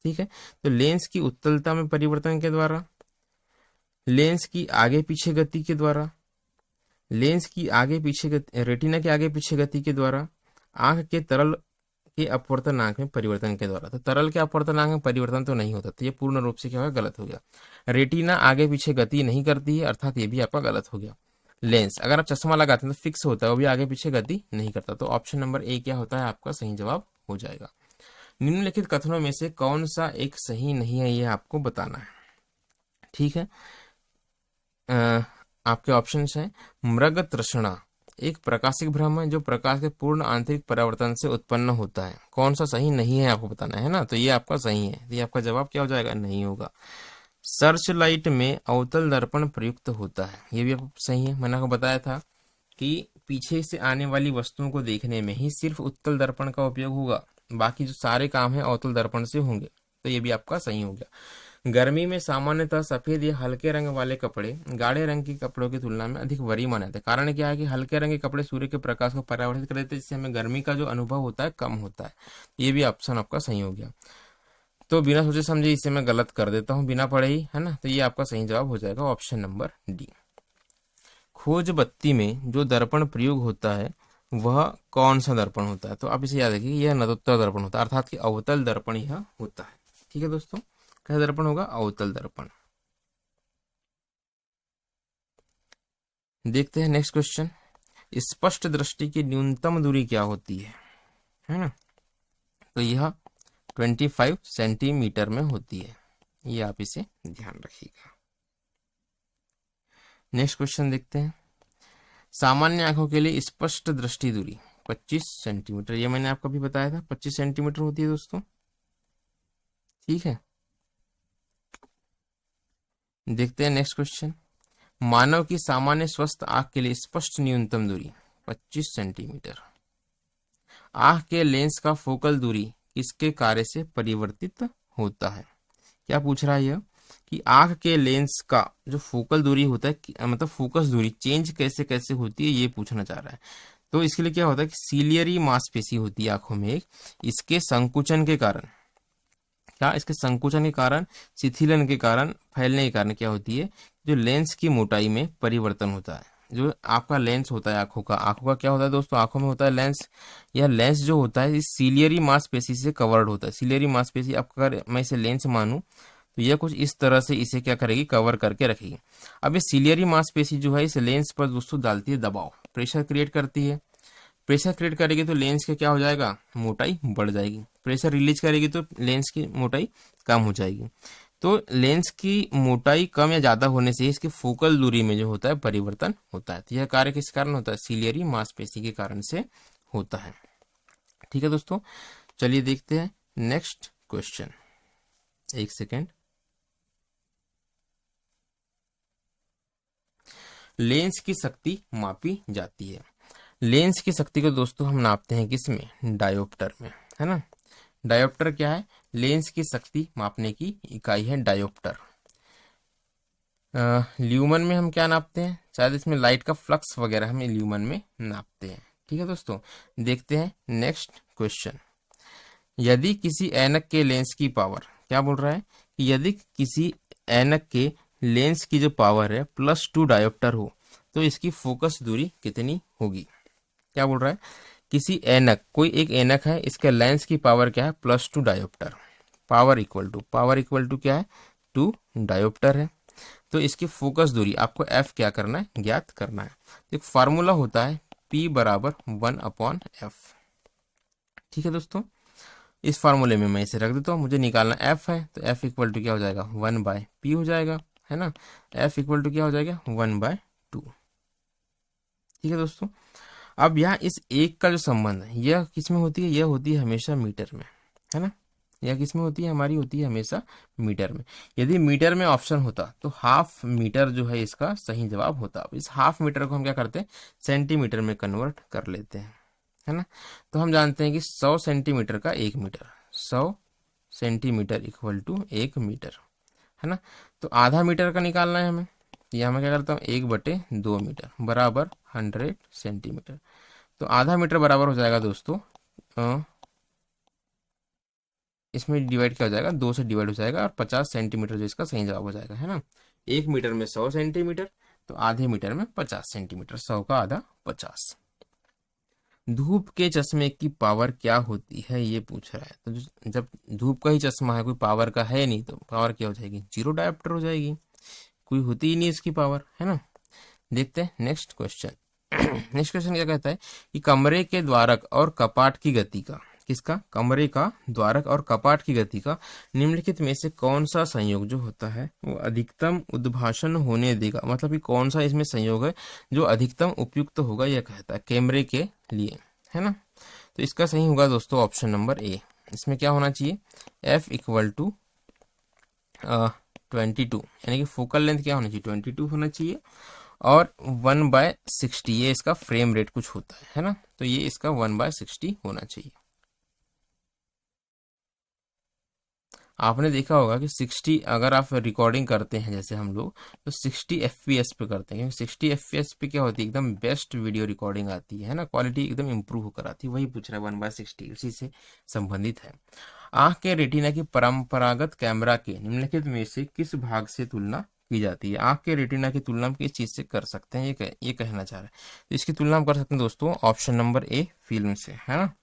ठीक है, तो लेंस की उत्तलता में परिवर्तन के द्वारा, लेंस की आगे पीछे गति के द्वारा, लेंस की आगे पीछे गति, रेटिना के आगे पीछे गति के द्वारा, आंख के तरल के अपवर्तनांक में परिवर्तन के द्वारा। तो तरल के अपवर्तनांक में परिवर्तन तो नहीं होता, तो ये पूर्ण रूप से क्या होगा, गलत हो गया। रेटिना आगे पीछे गति नहीं करती है, अर्थात ये भी आपका गलत हो गया। लेंस, अगर आप चश्मा लगाते हैं तो फिक्स होता है, वो भी आगे पीछे गति नहीं करता। तो ऑप्शन नंबर ए क्या होता है, आपका सही जवाब हो जाएगा। निम्नलिखित कथनों में से कौन सा एक सही नहीं है, ये आपको बताना है। ठीक है, आपके ऑप्शंस हैं। मृग तृष्णा एक प्रकाशिक भ्रम है जो प्रकाश के पूर्ण आंतरिक परावर्तन से उत्पन्न होता है। कौन सा सही नहीं है आपको बताना है ना, तो ये आपका सही है, ये आपका जवाब क्या हो जाएगा, नहीं होगा। सर्च लाइट में अवतल दर्पण प्रयुक्त होता है, ये भी आपको सही है। मैंने आपको बताया था कि पीछे से आने वाली वस्तुओं को देखने में ही सिर्फ उत्तल दर्पण का उपयोग होगा, बाकी जो सारे काम है अवतल दर्पण से होंगे, तो ये भी आपका सही हो गया। गर्मी में सामान्यतः सफेद या हल्के रंग वाले कपड़े गाढ़े रंग के कपड़ों की तुलना में अधिक वरीय माने जाते हैं। कारण क्या है कि हल्के रंग के कपड़े सूर्य के प्रकाश को परावर्तित कर देते हैं, जिससे हमें गर्मी का जो अनुभव होता है कम होता है। ये भी ऑप्शन आपका सही हो गया। तो बिना सोचे समझे इसे मैं गलत कर देता हूँ, बिना पढ़े ही, है ना। तो ये आपका सही जवाब हो जाएगा ऑप्शन नंबर डी। खोज बत्ती में जो दर्पण प्रयोग होता है वह कौन सा दर्पण होता है, तो आप इसे याद रखिए, यह नदोत्तर दर्पण होता है, अर्थात कि अवतल दर्पण यह होता है। ठीक है दोस्तों, कैसा दर्पण होगा, अवतल दर्पण। देखते हैं नेक्स्ट क्वेश्चन। स्पष्ट दृष्टि की न्यूनतम दूरी क्या होती है ना, तो यह 25 सेंटीमीटर में होती है, ये आप इसे ध्यान रखिएगा। नेक्स्ट क्वेश्चन देखते हैं। सामान्य आंखों के लिए स्पष्ट दृष्टि दूरी 25 सेंटीमीटर, ये मैंने आपको भी बताया था, 25 सेंटीमीटर होती है दोस्तों। ठीक है, देखते हैं नेक्स्ट क्वेश्चन। मानव की सामान्य स्वस्थ आंख के लिए स्पष्ट न्यूनतम दूरी 25 सेंटीमीटर। आंख के लेंस का फोकल दूरी किसके कार्य से परिवर्तित होता है। क्या पूछ रहा है यह कि आंख के लेंस का जो फोकल दूरी होता है, मतलब फोकस दूरी चेंज कैसे कैसे होती है, ये पूछना चाह रहा है। तो इसके लिए क्या होता है कि सीलियरी मांसपेशी होती है आंखों में एक, इसके संकुचन के कारण, क्या इसके संकुचन के कारण, शिथिलन के कारण, फैलने के कारण क्या होती है, जो लेंस की मोटाई में परिवर्तन होता है। जो आपका लेंस होता है आंखों का क्या होता है दोस्तों, आंखों में होता है लेंस। यह लेंस जो होता है इस सीलियरी मांसपेशी से कवर्ड होता है। सीलियरी मांसपेशी आपका, अगर मैं इसे लेंस मानूं तो यह कुछ इस तरह से इसे क्या करेगी, कवर करके रखेगी। अब ये सीलियरी मांसपेशी जो है इस लेंस पर दोस्तों डालती है दबाव, प्रेशर क्रिएट करती है। प्रेशर क्रिएट करेगी तो लेंस के क्या हो जाएगा, मोटाई बढ़ जाएगी। प्रेशर रिलीज करेगी तो लेंस की मोटाई कम हो जाएगी। तो लेंस की मोटाई कम या ज्यादा होने से इसकी फोकल दूरी में जो होता है परिवर्तन होता है। तो यह कार्य किस कारण होता है, सीलियरी मांसपेशी के कारण से होता है। ठीक है दोस्तों, चलिए देखते हैं नेक्स्ट क्वेश्चन। एक सेकेंड। लेंस की शक्ति मापी जाती है। लेंस की शक्ति को दोस्तों हम नापते हैं किसमें, डायोप्टर में, है ना। डायोप्टर क्या है, लेंस की शक्ति मापने की इकाई है डायोप्टर। ल्यूमन में हम क्या नापते हैं, शायद इसमें लाइट का फ्लक्स वगैरह हम ल्यूमन में नापते हैं। ठीक है दोस्तों, देखते हैं नेक्स्ट क्वेश्चन। यदि किसी ऐनक के लेंस की पावर, क्या बोल रहा है कि यदि किसी ऐनक के लेंस की जो पावर है +2 डायोप्टर हो तो इसकी फोकस दूरी कितनी होगी। क्या बोल रहा है, किसी ऐनक, कोई एक ऐनक है, इसके लेंस की पावर क्या है, +2 डायोप्टर। पावर इक्वल टू क्या है, 2 डायोप्टर है। तो इसकी फोकस दूरी आपको एफ क्या करना है, ज्ञात करना है। एक फार्मूला होता है P = 1/f। ठीक है दोस्तों, इस फार्मूले में मैं इसे रख देता हूँ, मुझे निकालना एफ है, तो एफ इक्वल टू क्या हो जाएगा, 1/p हो जाएगा, है ना। एफ इक्वल टू क्या हो जाएगा, 1/2। ठीक है दोस्तों, अब यहाँ इस एक का जो संबंध है यह किसमें होती है, यह होती है हमेशा मीटर में, है ना। यह किसमें होती है, हमारी होती है हमेशा मीटर में। यदि मीटर में ऑप्शन होता तो हाफ मीटर जो है इसका सही जवाब होता। अब इस हाफ मीटर को हम क्या करते हैं, सेंटीमीटर में कन्वर्ट कर लेते हैं, है ना। तो हम जानते हैं कि 100 सेंटीमीटर का 1 metre, 100 centimetre equal to 1 metre, है ना। तो आधा मीटर का निकालना है हमें, यह मैं क्या करता हूँ, 1/2 मीटर बराबर 100 सेंटीमीटर। तो आधा मीटर बराबर हो जाएगा दोस्तों, इसमें डिवाइड क्या हो जाएगा, 2 से डिवाइड हो जाएगा, और 50 सेंटीमीटर जो इसका सही जवाब हो जाएगा, है ना। 1 मीटर में 100 सेंटीमीटर, तो आधे मीटर में 50 सेंटीमीटर, 100 का आधा 50। धूप के चश्मे की पावर क्या होती है, ये पूछ रहा है। तो जब धूप का ही चश्मा है, कोई पावर का है नहीं, तो पावर क्या हो जाएगी, जीरो डायोप्टर हो जाएगी, कोई होती ही नहीं इसकी पावर, है ना। देखते हैं नेक्स्ट क्वेश्चन। नेक्स्ट क्वेश्चन क्या कहता है कि कमरे के द्वारक और कपाट की गति का, किसका, कमरे का द्वारक और कपाट की गति का निम्नलिखित में से कौन सा संयोग जो होता है वो अधिकतम उद्भाषण होने देगा, मतलब कि कौन सा इसमें संयोग है जो अधिकतम उपयुक्त होगा, यह कहता है कैमरे के लिए, है ना। तो इसका सही होगा दोस्तों ऑप्शन नंबर ए। इसमें क्या होना चाहिए, F इक्वल टू 22, यानी कि फोकल लेंथ क्या होना चाहिए, 22 होना चाहिए, और 1/60 ये इसका फ्रेम रेट कुछ होता है ना। तो ये इसका 1/60 होना चाहिए। आपने देखा होगा कि 60 अगर आप रिकॉर्डिंग करते हैं जैसे हम लोग, तो 60 FPS पे करते हैं, क्योंकि 60 FPS पे क्या होती है, एकदम बेस्ट वीडियो रिकॉर्डिंग आती है ना, क्वालिटी एकदम इंप्रूव होकर आती है। वही पूछ रहा है 1/60, उसी से संबंधित है। आंख के रेटिना की परंपरागत कैमरा के निम्नलिखित में से किस भाग से तुलना की जाती है, आंख के रेटिना की तुलना हम किस चीज से कर सकते हैं, ये कहना चाह रहा है। तो इसकी तुलना हम कर सकते हैं दोस्तों ऑप्शन नंबर ए, फिल्म से, है ना।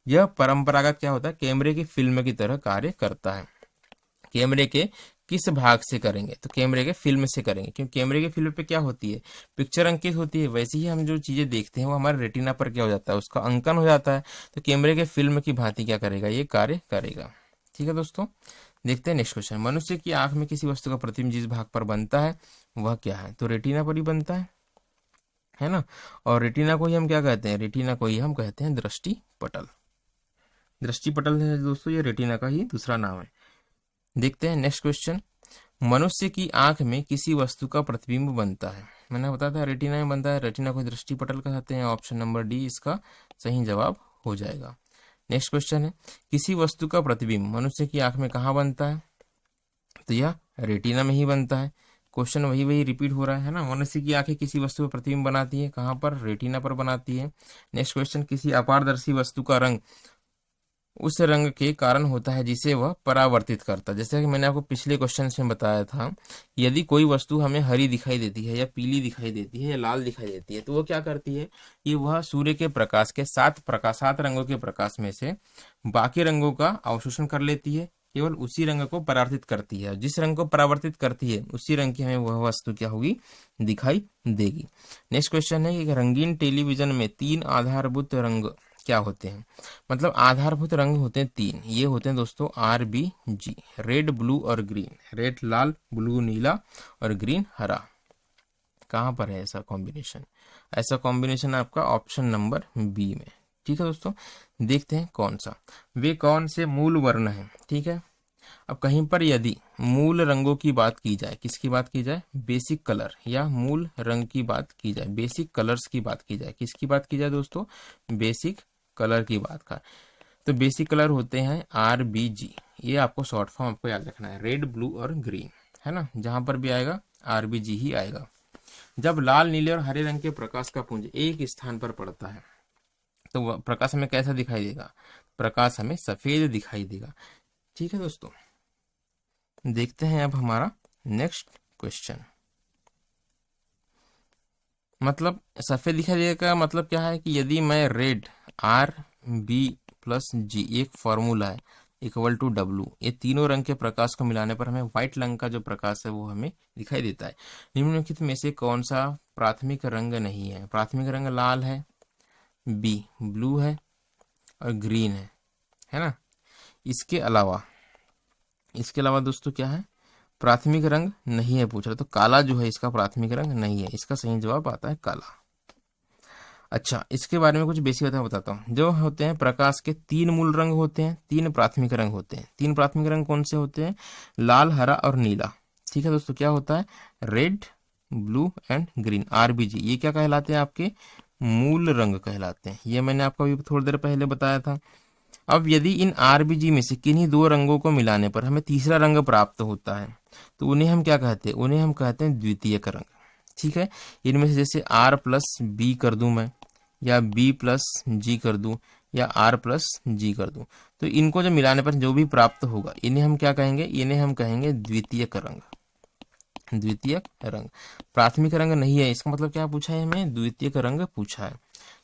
यह परंपरागत क्या होता है, कैमरे की फिल्म की तरह कार्य करता है। कैमरे के किस भाग से करेंगे, तो कैमरे के फिल्म से करेंगे, क्योंकि कैमरे के फिल्म पे क्या होती है, पिक्चर अंकित होती है, वैसे ही हम जो चीजें देखते हैं वो हमारे रेटिना पर क्या हो जाता है, उसका अंकन हो जाता है। तो कैमरे के फिल्म की भांति क्या करेगा, ये कार्य करेगा। ठीक है दोस्तों, देखते हैं नेक्स्ट क्वेश्चन। मनुष्य की आंख में किसी वस्तु का प्रतिबिंब जिस भाग पर बनता है वह क्या है, तो रेटिना पर ही बनता है ना। और रेटिना को ही हम क्या कहते हैं, रेटिना को ही हम कहते हैं दृष्टि पटल। दृष्टि पटल है दोस्तों, ये रेटिना का ही दूसरा नाम है। देखते हैं नेक्स्ट क्वेश्चन। मनुष्य की आंख में किसी वस्तु का प्रतिबिंब बनता है, मैंने बताया था रेटिना में बनता है, रेटिना को दृष्टि पटल कहते हैं। ऑप्शन नंबर डी इसका सही जवाब हो जाएगा। नेक्स्ट क्वेश्चन है, किसी वस्तु का प्रतिबिंब मनुष्य की आंख में कहाँ बनता है, तो यह रेटिना में ही बनता है। क्वेश्चन वही वही रिपीट हो रहा है ना, मनुष्य की आंखें किसी वस्तु पर प्रतिबिंब बनाती है, कहाँ पर, रेटिना पर बनाती है। नेक्स्ट क्वेश्चन, किसी अपारदर्शी वस्तु का रंग उस रंग के कारण होता है जिसे वह परावर्तित करता है। जैसे कि मैंने आपको पिछले क्वेश्चन में बताया था, यदि कोई वस्तु हमें हरी दिखाई देती है या पीली दिखाई देती है या लाल दिखाई देती है, तो वो क्या करती है, ये वह सूर्य के प्रकाश के 7 रंगों के प्रकाश में से बाकी रंगों का अवशोषण कर लेती है, केवल उसी रंग को परावर्तित करती है। जिस रंग को परावर्तित करती है उसी रंग की हमें वह वस्तु क्या होगी, दिखाई देगी। नेक्स्ट क्वेश्चन है कि रंगीन टेलीविजन में 3 आधारभूत रंग क्या होते हैं, मतलब आधारभूत रंग होते हैं 3, ये होते हैं दोस्तों RBG, रेड ब्लू और ग्रीन। रेड लाल, ब्लू नीला और ग्रीन हरा। कहाँ पर है ऐसा कॉम्बिनेशन, ऐसा कॉम्बिनेशन आपका ऑप्शन नंबर बी में। ठीक है दोस्तों, देखते हैं कौन सा, वे कौन से मूल वर्ण हैं। ठीक है, अब कहीं पर यदि मूल रंगों की बात की जाए, किसकी बात की जाए, बेसिक कलर, या मूल रंग की बात की जाए, बेसिक कलर्स की बात की जाए, किसकी बात की जाए दोस्तों, बेसिक कलर की बात का, तो बेसिक कलर होते हैं RBG। ये आपको शॉर्ट फॉर्म आपको याद रखना है, रेड ब्लू और ग्रीन, है ना, जहां पर भी आएगा RBG ही आएगा। जब लाल नीले और हरे रंग के प्रकाश का पुंज एक स्थान पर पड़ता है तो प्रकाश हमें कैसा दिखाई देगा, प्रकाश हमें सफेद दिखाई देगा। ठीक है दोस्तों, देखते हैं अब हमारा नेक्स्ट क्वेश्चन। मतलब सफेद दिखाई देगा का मतलब क्या है कि यदि मैं रेड RB+G एक फॉर्मूला है इक्वल टू W, ये तीनों रंग के प्रकाश को मिलाने पर हमें व्हाइट रंग का जो प्रकाश है वो हमें दिखाई देता है। निम्नलिखित में से कौन सा प्राथमिक रंग नहीं है, प्राथमिक रंग लाल है, B ब्लू है और ग्रीन है ना। इसके अलावा दोस्तों क्या है, प्राथमिक रंग नहीं है पूछ रहा, तो काला जो है इसका प्राथमिक रंग नहीं है, इसका सही जवाब आता है काला। अच्छा, इसके बारे में कुछ बेसिक बातें बताता हूँ। जो होते हैं प्रकाश के 3 मूल रंग होते हैं, 3 प्राथमिक रंग होते हैं। 3 प्राथमिक रंग कौन से होते हैं, लाल, हरा और नीला। ठीक है दोस्तों, क्या होता है, red blue and green, RBG, ये क्या कहलाते हैं, आपके मूल रंग कहलाते हैं। ये मैंने आपको अभी थोड़ी देर पहले बताया था। अब यदि इन RBG में से किन्हीं 2 रंगों को मिलाने पर हमें तीसरा रंग प्राप्त होता है तो उन्हें हम क्या कहते हैं, उन्हें हम कहते हैं द्वितीयक रंग। ठीक है, इनमें से जैसे R+B कर दूं मैं, या B+G कर दूं, या R+G कर दूं, तो इनको जो मिलाने पर जो भी प्राप्त होगा इन्हें हम क्या कहेंगे, इन्हें हम कहेंगे द्वितीयक रंग। द्वितीयक रंग। प्राथमिक रंग नहीं है, इसका मतलब क्या पूछा है हमें, द्वितीयक रंग पूछा है।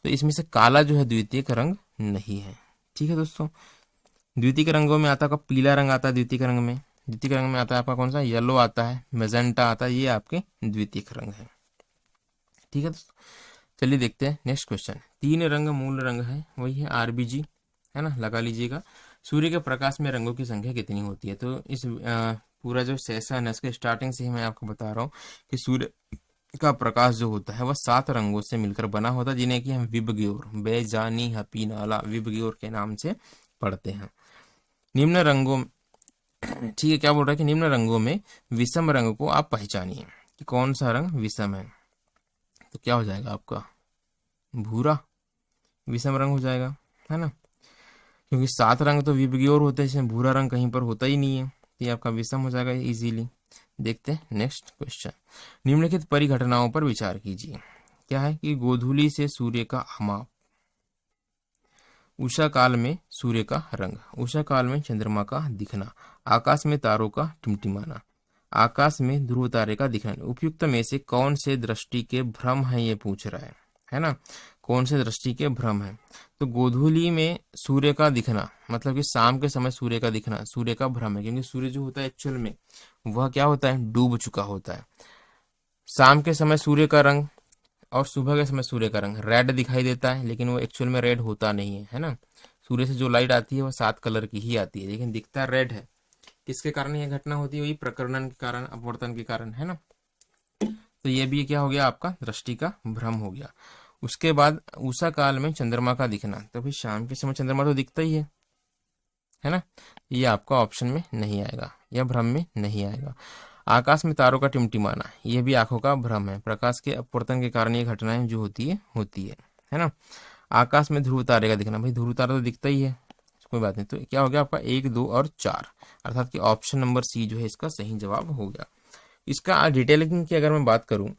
तो इसमें से काला जो है द्वितीयक रंग नहीं है। ठीक है दोस्तों, द्वितीयक रंगों में आता है आपका पीला रंग आता है, द्वितीयक रंग में, द्वितीयक रंग में आता है आपका कौन सा, येलो आता है, मेजेंटा आता है, ये आपके द्वितीयक रंग है। ठीक है दोस्तों, चलिए देखते हैं नेक्स्ट क्वेश्चन। 3 रंग मूल रंग है, वही है आरबीजी, है ना, लगा लीजिएगा। सूर्य के प्रकाश में रंगों की संख्या कितनी होती है। तो इस पूरा जो सेशन है इसके स्टार्टिंग से ही मैं आपको बता रहा हूँ कि सूर्य का प्रकाश जो होता है वह 7 रंगों से मिलकर बना होता है, जिन्हें कि हम विबग्योर, बेजानी, हपी, नाला, विबग्योर के नाम से पढ़ते हैं। निम्न रंगों, ठीक है, क्या बोल रहा है कि निम्न रंगों में विषम रंग को आप पहचानिए कि कौन सा रंग विषम है। तो क्या हो जाएगा आपका, भूरा विषम रंग हो जाएगा, है ना, क्योंकि 7 रंग तो विबग्योर होते हैं, इसमें भूरा रंग कहीं पर होता ही नहीं है, तो ये आपका विषम हो जाएगा इजीली। देखते हैं नेक्स्ट क्वेश्चन। निम्नलिखित परिघटनाओं पर विचार कीजिए। क्या है कि गोधूली से सूर्य का अमाप, उषा काल में सूर्य का रंग, उषा काल में चंद्रमा का दिखना, आकाश में तारों का टिमटिमाना, आकाश में ध्रुव तारे का दिखना, उपयुक्त में से कौन से दृष्टि के भ्रम है, ये पूछ रहा है ना, कौन से दृष्टि के भ्रम है। तो गोधूली में सूर्य का दिखना मतलब कि शाम के समय सूर्य का दिखना सूर्य का भ्रम है, क्योंकि सूर्य जो होता है एक्चुअल में वह क्या होता है, डूब चुका होता है। शाम के समय सूर्य का रंग और सुबह के समय सूर्य का रंग रेड दिखाई देता है, लेकिन वो एक्चुअल में रेड होता नहीं है ना। सूर्य से जो लाइट आती है वह 7 कलर की ही आती है, लेकिन दिखता रेड है। किसके कारण यह घटना होती है, वही प्रकर्णन के कारण, अपवर्तन के कारण, है ना। तो ये भी क्या हो गया, आपका दृष्टि का भ्रम हो गया। उसके बाद उषा काल में चंद्रमा का दिखना, तो फिर शाम के समय चंद्रमा तो दिखता ही है ना, ये आपका ऑप्शन में नहीं आएगा, यह भ्रम में नहीं आएगा। आकाश में तारों का टिमटिमाना, यह भी आंखों का भ्रम है, प्रकाश के अपवर्तन के कारण ये घटनाएं जो होती है ना। आकाश में ध्रुव तारे का दिखना, भाई ध्रुव तारा तो दिखता ही है, कोई बात नहीं। तो क्या हो गया आपका 1, 2 और 4, अर्थात कि ऑप्शन नंबर सी जो है इसका सही जवाब हो गया। इसका डिटेलिंग की अगर मैं बात करूं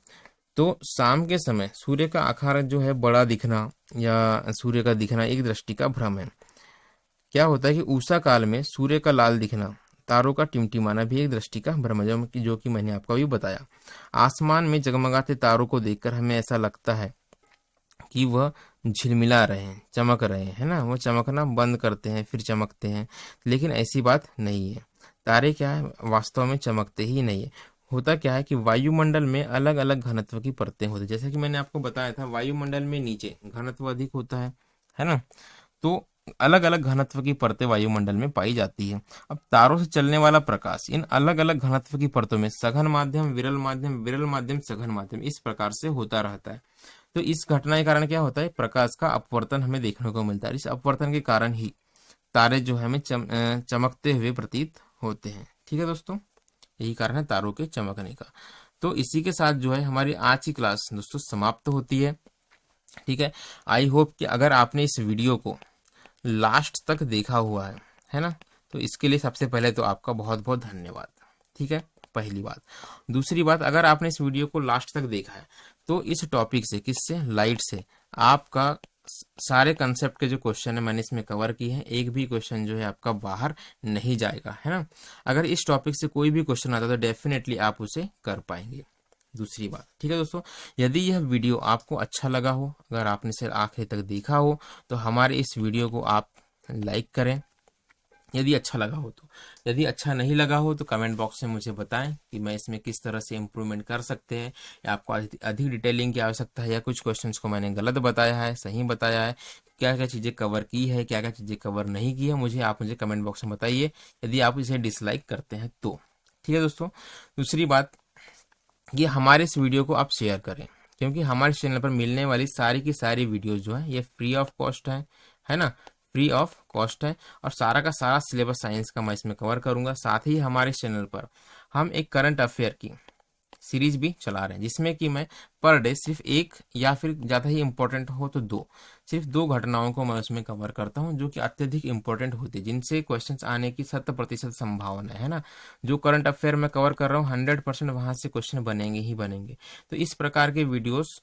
तो शाम के समय सूर्य का आकार जो है बड़ा दिखना या सूर्य का दिखना एक दृष्टि का भ्रम है। क्या होता है कि उषा काल में सूर्य का लाल दिखना, तारों का टिमटिमाना भी एक दृष्टि का भ्रम है, जो कि मैंने आपको अभी बताया। आसमान में जगमगाते तारों को देखकर हमें ऐसा लगता है कि वह झिलमिला रहे हैं, चमक रहे हैं, है ना, वो चमकना बंद करते हैं फिर चमकते हैं, लेकिन ऐसी बात नहीं है। तारे क्या है, वास्तव में चमकते ही नहीं है। होता क्या है कि वायुमंडल में अलग अलग घनत्व की परतें होती है, जैसे कि मैंने आपको बताया था, वायुमंडल में नीचे घनत्व अधिक होता है ना। तो अलग अलग घनत्व की परतें वायुमंडल में पाई जाती है। अब तारों से चलने वाला प्रकाश इन अलग अलग घनत्व की परतों में सघन माध्यम, विरल माध्यम, विरल माध्यम, सघन माध्यम, इस प्रकार से होता रहता है। तो इस घटना के कारण क्या होता है, प्रकाश का अपवर्तन हमें देखने को मिलता है। इस अपवर्तन के कारण ही तारे जो है हमें चमकते हुए प्रतीत होते हैं। ठीक है दोस्तों, यही कारण है तारों के चमकने का। तो इसी के साथ जो है हमारी आज की क्लास दोस्तों समाप्त होती है। ठीक है, आई होप कि अगर आपने इस वीडियो को लास्ट तक देखा हुआ है ना, तो इसके लिए सबसे पहले तो आपका बहुत बहुत धन्यवाद। ठीक है, पहली बात। दूसरी बात, अगर आपने इस वीडियो को लास्ट तक देखा है तो इस टॉपिक से, किससे, लाइट से, आपका सारे कंसेप्ट के जो क्वेश्चन है मैंने इसमें कवर किए हैं, एक भी क्वेश्चन जो है आपका बाहर नहीं जाएगा, है ना। अगर इस टॉपिक से कोई भी क्वेश्चन आता है तो डेफिनेटली आप उसे कर पाएंगे। दूसरी बात, ठीक है दोस्तों, यदि यह वीडियो आपको अच्छा लगा हो, अगर आपने इसे आखिर तक देखा हो, तो हमारे इस वीडियो को आप लाइक करें यदि अच्छा लगा हो तो। यदि अच्छा नहीं लगा हो तो कमेंट बॉक्स में मुझे बताएं कि मैं इसमें किस तरह से इम्प्रूवमेंट कर सकते हैं, या आपको अधिक डिटेलिंग की आवश्यकता है, या कुछ क्वेश्चंस को मैंने गलत बताया है, सही बताया है, क्या क्या चीज़ें कवर की है, क्या क्या चीज़ें कवर नहीं की है, मुझे कमेंट बॉक्स में बताइए, यदि आप इसे डिसलाइक करते हैं तो। ठीक है दोस्तों, दूसरी बात, ये हमारे इस वीडियो को आप शेयर करें, क्योंकि हमारे चैनल पर मिलने वाली सारी की सारी वीडियोज जो है ये फ्री ऑफ कॉस्ट है ना, फ्री ऑफ कॉस्ट है। और सारा का सारा सिलेबस साइंस का मैं इसमें कवर करूंगा। साथ ही हमारे चैनल पर हम एक करंट अफेयर की सीरीज भी चला रहे हैं, जिसमें कि मैं पर डे सिर्फ एक या फिर ज़्यादा ही इंपॉर्टेंट हो तो सिर्फ दो घटनाओं को मैं उसमें कवर करता हूं, जो कि अत्यधिक इंपॉर्टेंट होती है, जिनसे क्वेश्चंस आने की 100% संभावना है ना। जो करंट अफेयर मैं कवर कर रहा हूँ 100% वहां से क्वेश्चन बनेंगे ही बनेंगे। तो इस प्रकार के वीडियोस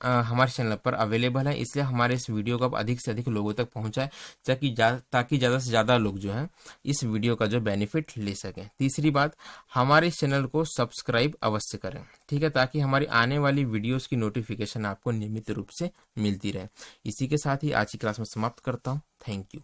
हमारे चैनल पर अवेलेबल है, इसलिए हमारे इस वीडियो को अब अधिक से अधिक लोगों तक पहुंचाए ताकि ज़्यादा से ज़्यादा लोग जो है इस वीडियो का जो बेनिफिट ले सकें। तीसरी बात, हमारे इस चैनल को सब्सक्राइब अवश्य करें, ठीक है, ताकि हमारी आने वाली वीडियोस की नोटिफिकेशन आपको नियमित रूप से मिलती रहे। इसी के साथ ही आज की क्लास में समाप्त करता हूँ। Thank you.